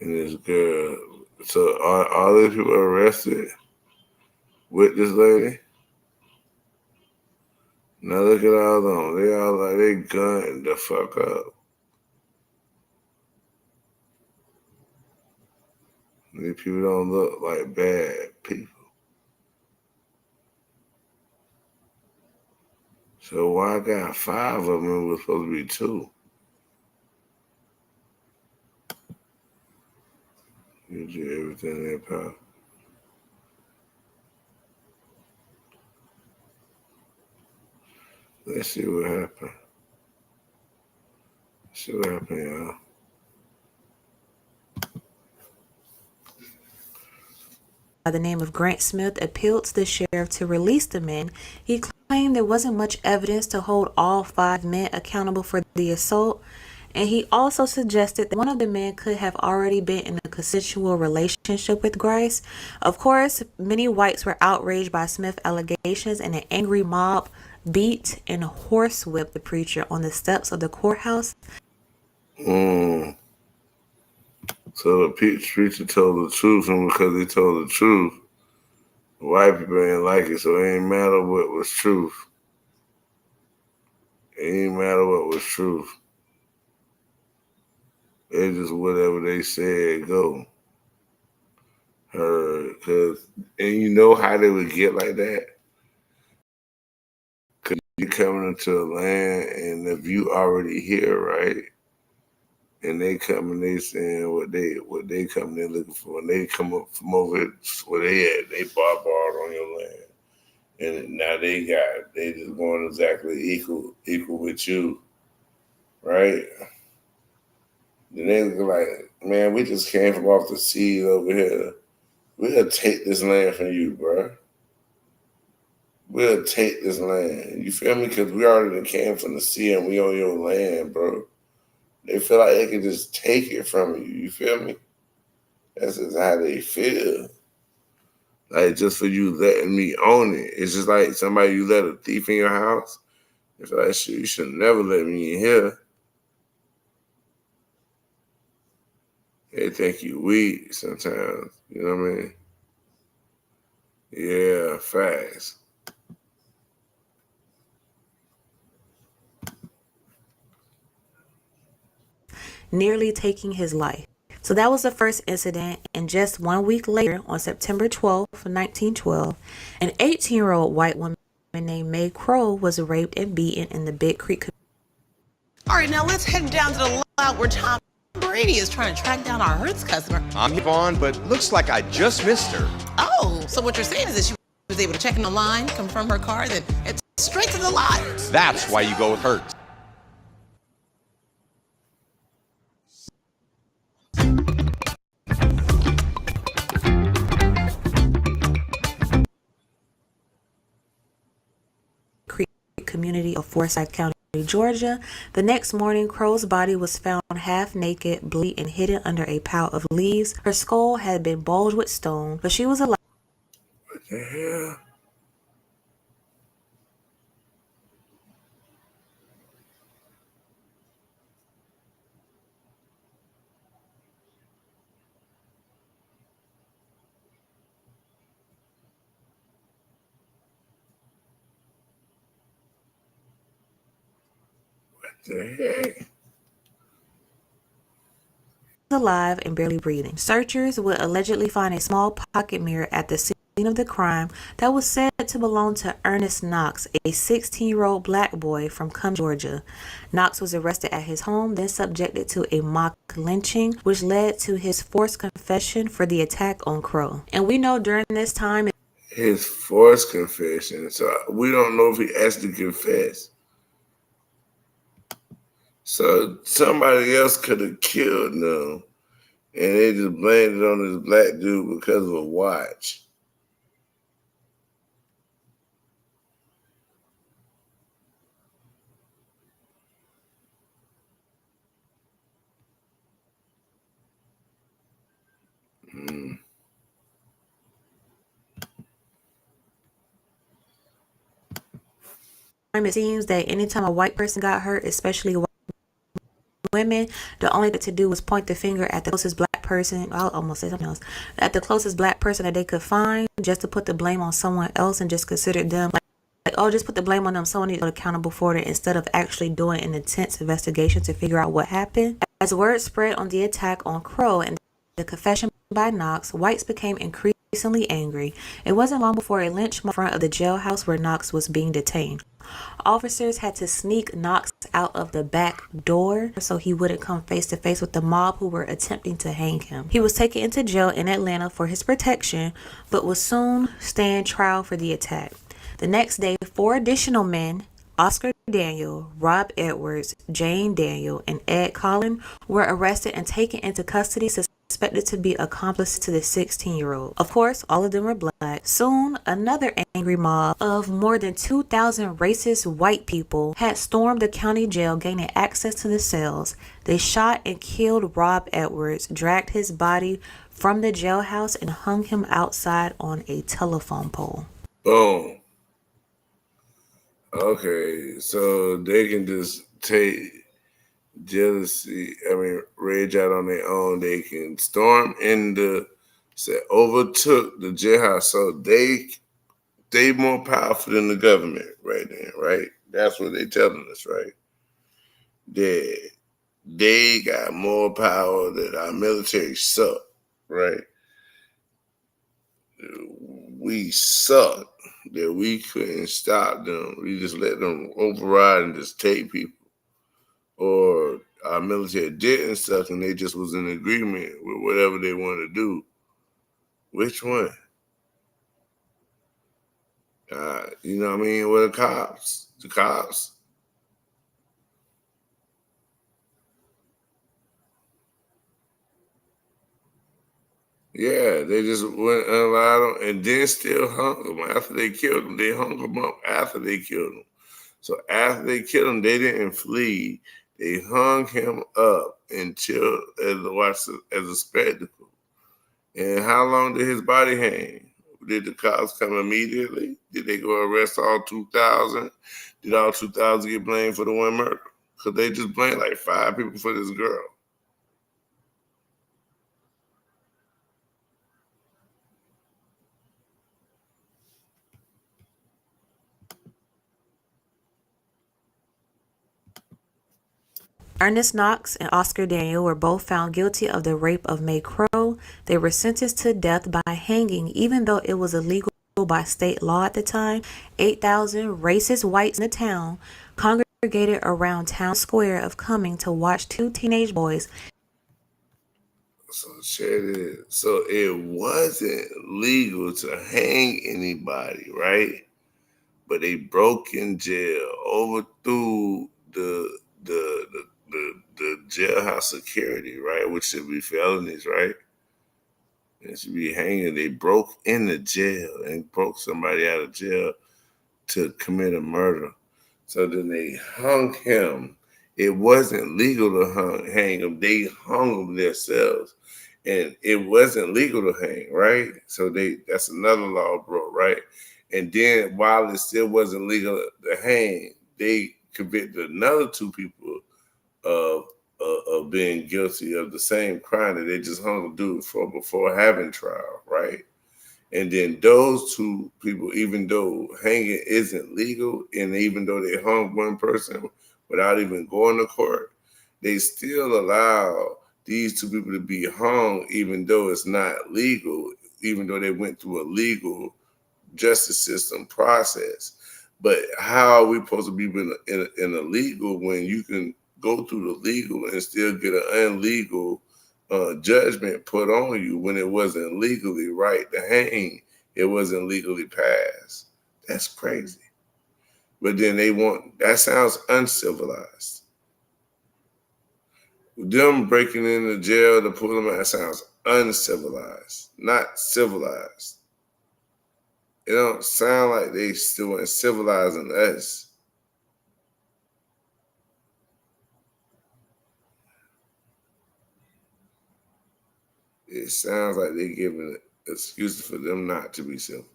And this girl. So are all these people arrested with this lady? Now look at all of them. They all like they gunned the fuck up. These people don't look like bad people. So why I got 5 of them and it was supposed to be 2? You do everything in their power. Let's see what happened. See what happened, y'all. by the name of Grant Smith appealed to the sheriff to release the men. He claimed there wasn't much evidence to hold all 5 men accountable for the assault, and he also suggested that one of the men could have already been in a consensual relationship with Grice. Of course, many whites were outraged by Smith's allegations, and an angry mob beat and horsewhipped the preacher on the steps of the courthouse. So the preacher told the truth, and because he told the truth, white people ain't like it, so it ain't matter what was truth. It ain't matter what was truth. It's just whatever they said go. And you know how they would get like that? Because you're coming into a land, and if you already here, right? And they come and they saying what they come there looking for, and they come up from over where they at, they barred on your land, and now they just going exactly equal with you, right? Then they look like, man, we just came from off the seas over here. We'll take this land from you, bro. We'll take this land. You feel me? Because we already came from the sea and we on your land, bro. They feel like they can just take it from you. You feel me? That's just how they feel. Like, just for you letting me own it. It's just like somebody you let a thief in your house. It's like, shit, you should never let me in here. They think you weak sometimes. You know what I mean? Yeah, facts. Nearly taking his life. So that was the first incident, and just 1 week later, on September 12th, 1912, an 18-year-old white woman named Mae Crow was raped and beaten in the Big Creek. All right, now let's head down to the lot where Tom Brady is trying to track down our Hertz customer. I'm Yvonne, but looks like I just missed her. Oh, so what you're saying is that she was able to check in online, confirm her car, then head straight to the lot. That's why you go with Hertz. Community of Forsyth County, Georgia. The next morning, Crow's body was found half naked, bleeding, and hidden under a pile of leaves. Her skull had been bulged with stone, but she was alive. What the hell? the heck? Alive and barely breathing. Searchers would allegedly find a small pocket mirror at the scene of the crime that was said to belong to Ernest Knox, a 16-year-old black boy from Cumming, Georgia. Knox was arrested at his home, then subjected to a mock lynching, which led to his forced confession for the attack on Crow. And we know during this time, his forced confession. So we don't know if he actually confessed. So somebody else could have killed them, and they just blamed it on this black dude because of a watch. it seems that anytime a white person got hurt, especially women, the only thing to do was point the finger at the closest black person. I'll almost say something else. At the closest black person that they could find, just to put the blame on someone else and just consider them like, oh, just put the blame on them. Someone needs to be accountable for it instead of actually doing an intense investigation to figure out what happened. As word spread on the attack on Crow and the confession by Knox, whites became increasingly angry. It wasn't long before a lynch mob in front of the jailhouse where Knox was being detained. Officers had to sneak Knox out of the back door so he wouldn't come face to face with the mob who were attempting to hang him. He was taken into jail in Atlanta for his protection, but would soon stand trial for the attack. The next day, 4 additional men, Oscar Daniel, Rob Edwards, Jane Daniel, and Ed Collin, were arrested and taken into custody, suspected to be accomplices to the 16-year-old. Of course, all of them were black. Soon, another angry mob of more than 2,000 racist white people had stormed the county jail, gaining access to the cells. They shot and killed Rob Edwards, dragged his body from the jailhouse, and hung him outside on a telephone pole. Boom. Okay, so they can just take rage out on their own. They can storm overtook the jailhouse. So they more powerful than the government right now, right? That's what they telling us, right? They got more power than our military suck, right? We suck that we couldn't stop them. We just let them override and just take people. Or our military didn't suck and they just was in agreement with whatever they want to do. Which one? You know what I mean? Well, the cops. Yeah, they just went and allowed them and then still hung them after they killed them. They hung them up after they killed them. So after they killed him, they didn't flee. They hung him up until as a spectacle. And how long did his body hang? Did the cops come immediately? Did they go arrest all 2,000? Did all 2,000 get blamed for the one murder? Because they just blamed like 5 people for this girl. Ernest Knox and Oscar Daniel were both found guilty of the rape of Mae Crow. They were sentenced to death by hanging, even though it was illegal by state law at the time. 8,000 racist whites in the town congregated around town square of Cumming to watch 2 teenage boys. So it wasn't legal to hang anybody, right? But they broke in jail, overthrew the jailhouse security, right? Which should be felonies, right? It should be hanging. They broke in the jail and broke somebody out of jail to commit a murder. So then they hung him. It wasn't legal to hang him. They hung him themselves. And it wasn't legal to hang, right? So that's another law broke, right? And then while it still wasn't legal to hang, they convicted another 2 people of being guilty of the same crime that they just hung a dude for before having trial, right? And then those 2 people, even though hanging isn't legal, and even though they hung one person without even going to court, they still allow these two people to be hung, even though it's not legal, even though they went through a legal justice system process. But how are we supposed to be in a legal when you can go through the legal and still get an illegal judgment put on you when it wasn't legally right to hang? It wasn't legally passed. That's crazy. But then that sounds uncivilized. Them breaking into jail to pull them out, that sounds uncivilized, not civilized. It don't sound like they still weren't civilizing us. It sounds like they're giving excuses for them not to be civil.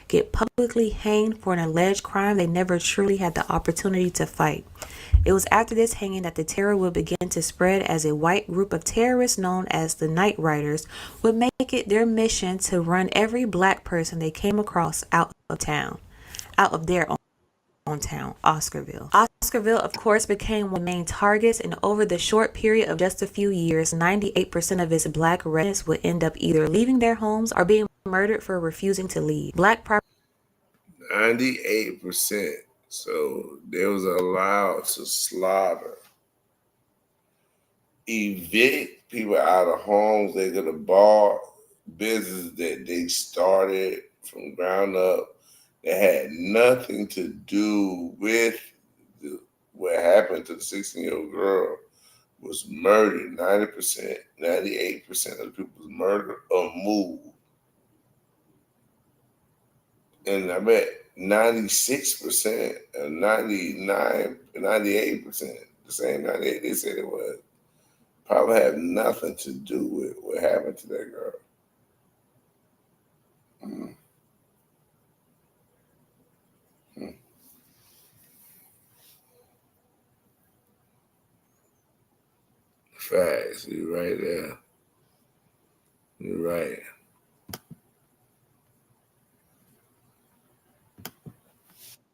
Get publicly hanged for an alleged crime they never truly had the opportunity to fight. It was after this hanging that the terror would begin to spread, as a white group of terrorists known as the Night Riders would make it their mission to run every black person they came across out of their own town, Oscarville. Oscarville, of course, became one of the main targets, and over the short period of just a few years, 98% of its black residents would end up either leaving their homes or being murdered for refusing to leave. Black property 98%. So they was allowed to slaughter, evict people out of homes they could have bought, business that they started from ground up that had nothing to do with what happened to the 16-year-old girl was murdered. 90%, 98% of the people was murdered or moved. And I bet 96%, 99, 98%, the same 98 they said it was, probably had nothing to do with what happened to that girl. Facts, you're right there. You're right.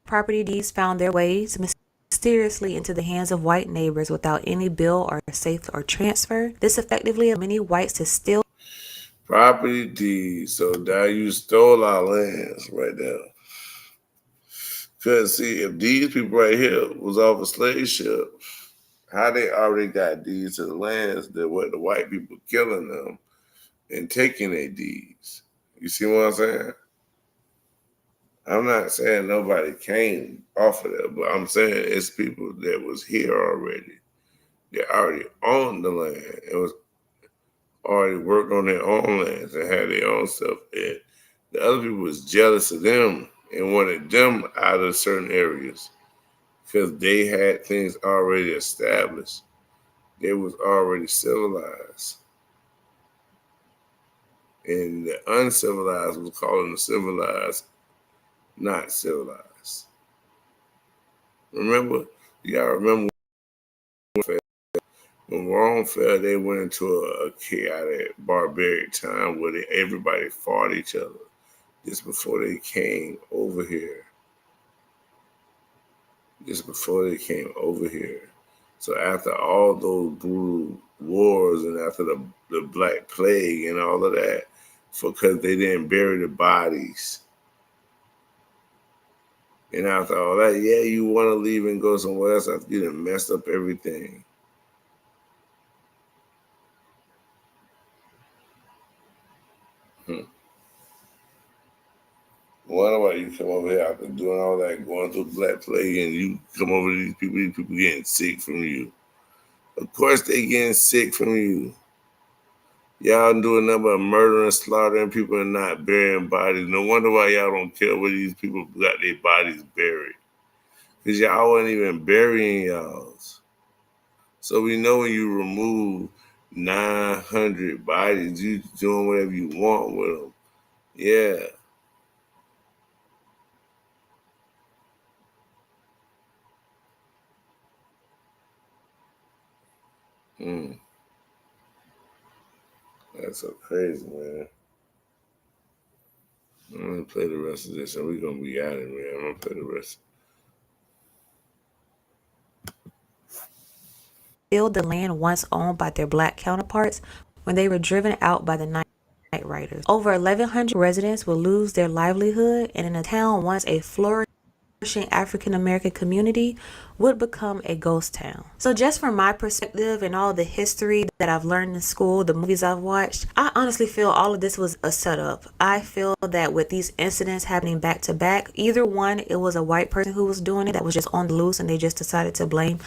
property deeds found their ways mysteriously into the hands of white neighbors without any bill or safe or transfer. This effectively allowed many whites to steal property deeds. So now you stole our lands right now. Because see, if these people right here was off a slave ship, how they already got deeds to the lands that were the white people killing them and taking their deeds. You see what I'm saying? I'm not saying nobody came off of that, but I'm saying it's people that was here already. They already owned the land and was already worked on their own lands and had their own stuff. And the other people was jealous of them and wanted them out of certain areas because they had things already established. They was already civilized. And the uncivilized was calling the civilized not civilized. Remember, you gotta remember when Rome fell, they went into a chaotic, barbaric time where everybody fought each other just before they came over here. So after all those brutal wars and after the Black Plague and all of that, because they didn't bury the bodies. And after all that, yeah, you want to leave and go somewhere else after you done messed up everything. Wonder why you come over here after doing all that, going through Black Plague, and you come over to these people getting sick from you. Of course they getting sick from you. Y'all doing nothing but murdering, slaughtering people and not burying bodies. No wonder why y'all don't care where these people got their bodies buried. Because y'all wasn't even burying y'all's. So we know when you remove 900 bodies, you doing whatever you want with them. Yeah. That's so crazy, man. I'm gonna play the rest of this, and we're gonna be at it, man. I'm gonna play the rest. Filled the land once owned by their black counterparts when they were driven out by the night riders. Over 1,100 residents will lose their livelihood, and in a town once a flourishing African American community would become a ghost town. So just from my perspective and all the history that I've learned in school, the movies I've watched, I honestly feel all of this was a setup. I feel that with these incidents happening back to back, either one, it was a white person who was doing it that was just on the loose and they just decided to blame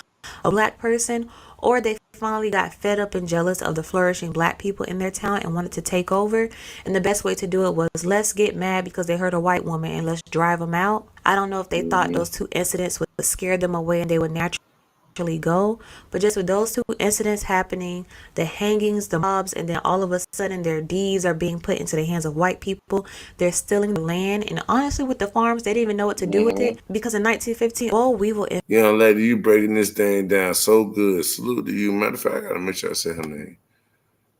a black person, or they finally got fed up and jealous of the flourishing black people in their town and wanted to take over, and the best way to do it was, let's get mad because they heard a white woman and let's drive them out. I don't know if they thought those two incidents would scare them away and they would naturally go, but just with those two incidents happening, the hangings, the mobs, and then all of a sudden their deeds are being put into the hands of white people. They're stealing the land, and honestly with the farms, they didn't even know what to do with it, because in 1915, oh, we will. Young lady, you breaking this thing down so good. Salute to you. Matter of fact, I gotta make sure I say her name.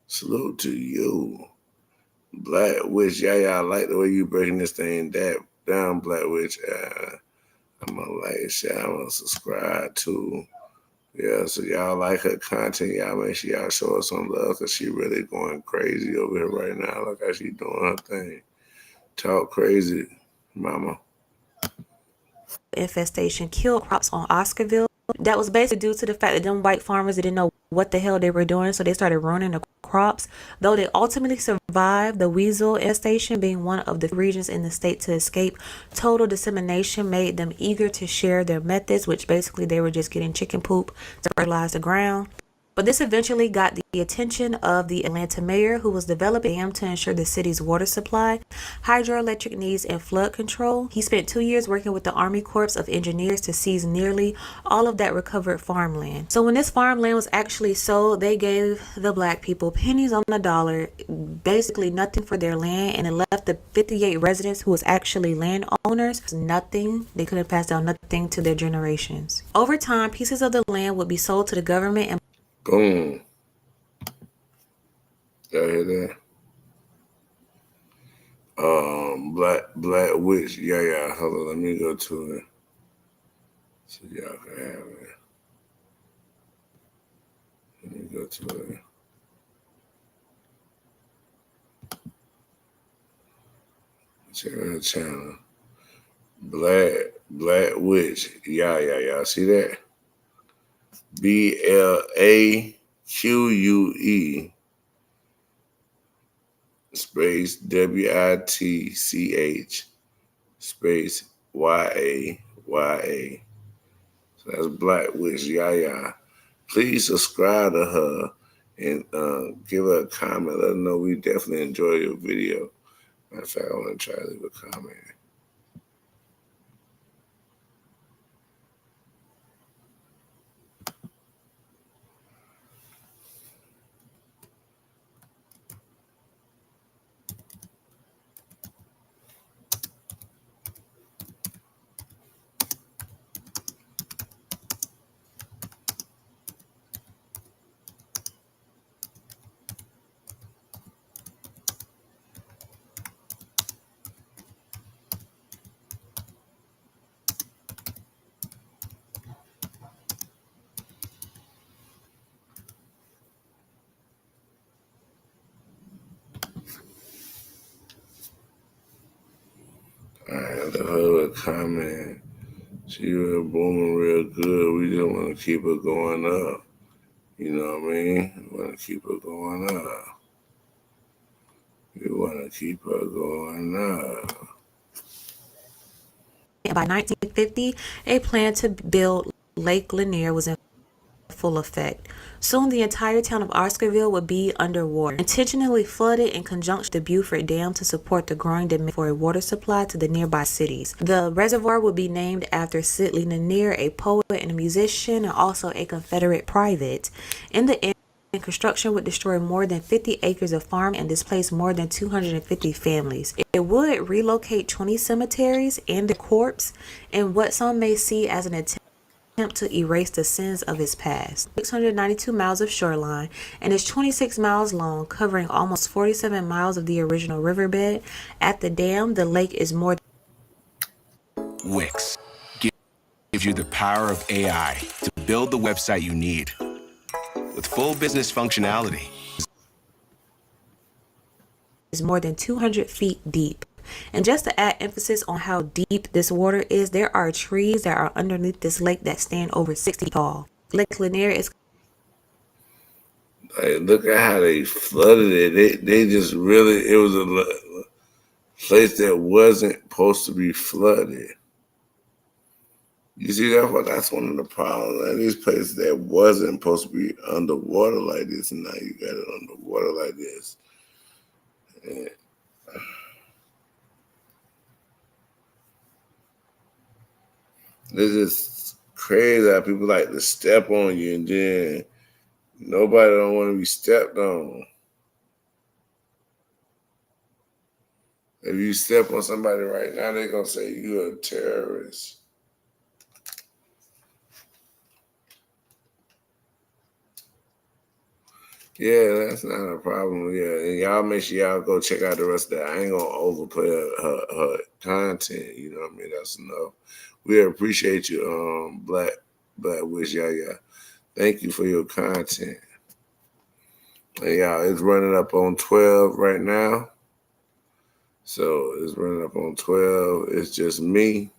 Salute to you, Black Witch. Yeah, I like the way you breaking this thing down, Black Witch. I'm gonna like, share, I'm gonna subscribe to. Yeah, so y'all like her content. Y'all make sure y'all show her some love, because she really going crazy over here right now. Look how she doing her thing. Talk crazy, mama. Infestation killed crops on Oscarville. That was basically due to the fact that them white farmers didn't know what the hell they were doing, so they started ruining the crops. Though they ultimately survived, the weasel infestation being one of the regions in the state to escape total dissemination made them eager to share their methods, which basically they were just getting chicken poop to fertilize the ground. But this eventually got the attention of the Atlanta mayor, who was developing a dam to ensure the city's water supply, hydroelectric needs, and flood control. He spent 2 years working with the Army Corps of Engineers to seize nearly all of that recovered farmland. So when this farmland was actually sold, they gave the black people pennies on the dollar, basically nothing for their land, and it left the 58 residents who was actually landowners nothing. They couldn't pass down nothing to their generations. Over time, pieces of the land would be sold to the government and boom. Y'all hear that? Black Witch. Yeah. Hold on, let me go to it so y'all can have it. Let me go to it. Check out her channel. Black Witch. Yeah. See that? BLAQUE space WITCH space YAYA. So that's Black Witch. Yeah. Please subscribe to her and give her a comment. Let her know we definitely enjoy your video. Matter of fact, I want to try to leave a comment. Alright, let her comment. She was booming real good. We just want to keep her going up. You know what I mean? We want to keep her going up. We want to keep her going up. by 1950, a plan to build Lake Lanier was in full effect. Soon the entire town of Oscarville would be underwater, intentionally flooded in conjunction with the Beaufort Dam to support the growing demand for a water supply to the nearby cities. The reservoir would be named after Sidney Lanier, a poet and a musician, and also a Confederate private. In the end, construction would destroy more than 50 acres of farm and displace more than 250 families. It would relocate 20 cemeteries and the corpse in what some may see as an attempt attempt to erase the sins of his past. 692 miles of shoreline and is 26 miles long, covering almost 47 miles of the original riverbed. At the dam, the lake is more. Wix gives you the power of AI to build the website you need with full business functionality. Is more than 200 feet deep. And just to add emphasis on how deep this water is, there are trees that are underneath this lake that stand over 60 tall. Lake Lanier is. Like, look at how they flooded it. They just really, it was a place that wasn't supposed to be flooded. You see, that's one of the problems. Like, these places that wasn't supposed to be underwater like this, and now you got it underwater like this. And it's just crazy how people like to step on you, and then nobody don't want to be stepped on. If you step on somebody right now, they're going to say you're a terrorist. Yeah, that's not a problem. Yeah, and y'all make sure y'all go check out the rest of that. I ain't going to overplay her content. You know what I mean? That's enough. We appreciate you, Black Wish Yaya. Thank you for your content. And y'all, it's running up on 12 right now. So it's running up on 12. It's just me.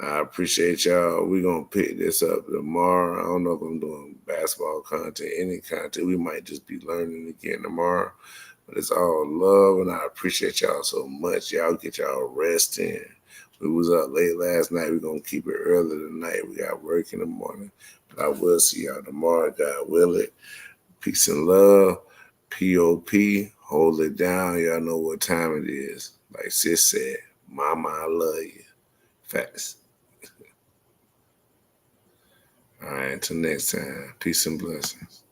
I appreciate y'all. We're going to pick this up tomorrow. I don't know if I'm doing basketball content, any content. We might just be learning again tomorrow. But it's all love, and I appreciate y'all so much. Y'all get y'all rest in. We was up late last night. We're going to keep it early tonight. We got work in the morning. But I will see y'all tomorrow. God will it. Peace and love. P.O.P. Hold it down. Y'all know what time it is. Like sis said, Mama, I love you. Facts. All right, until next time. Peace and blessings.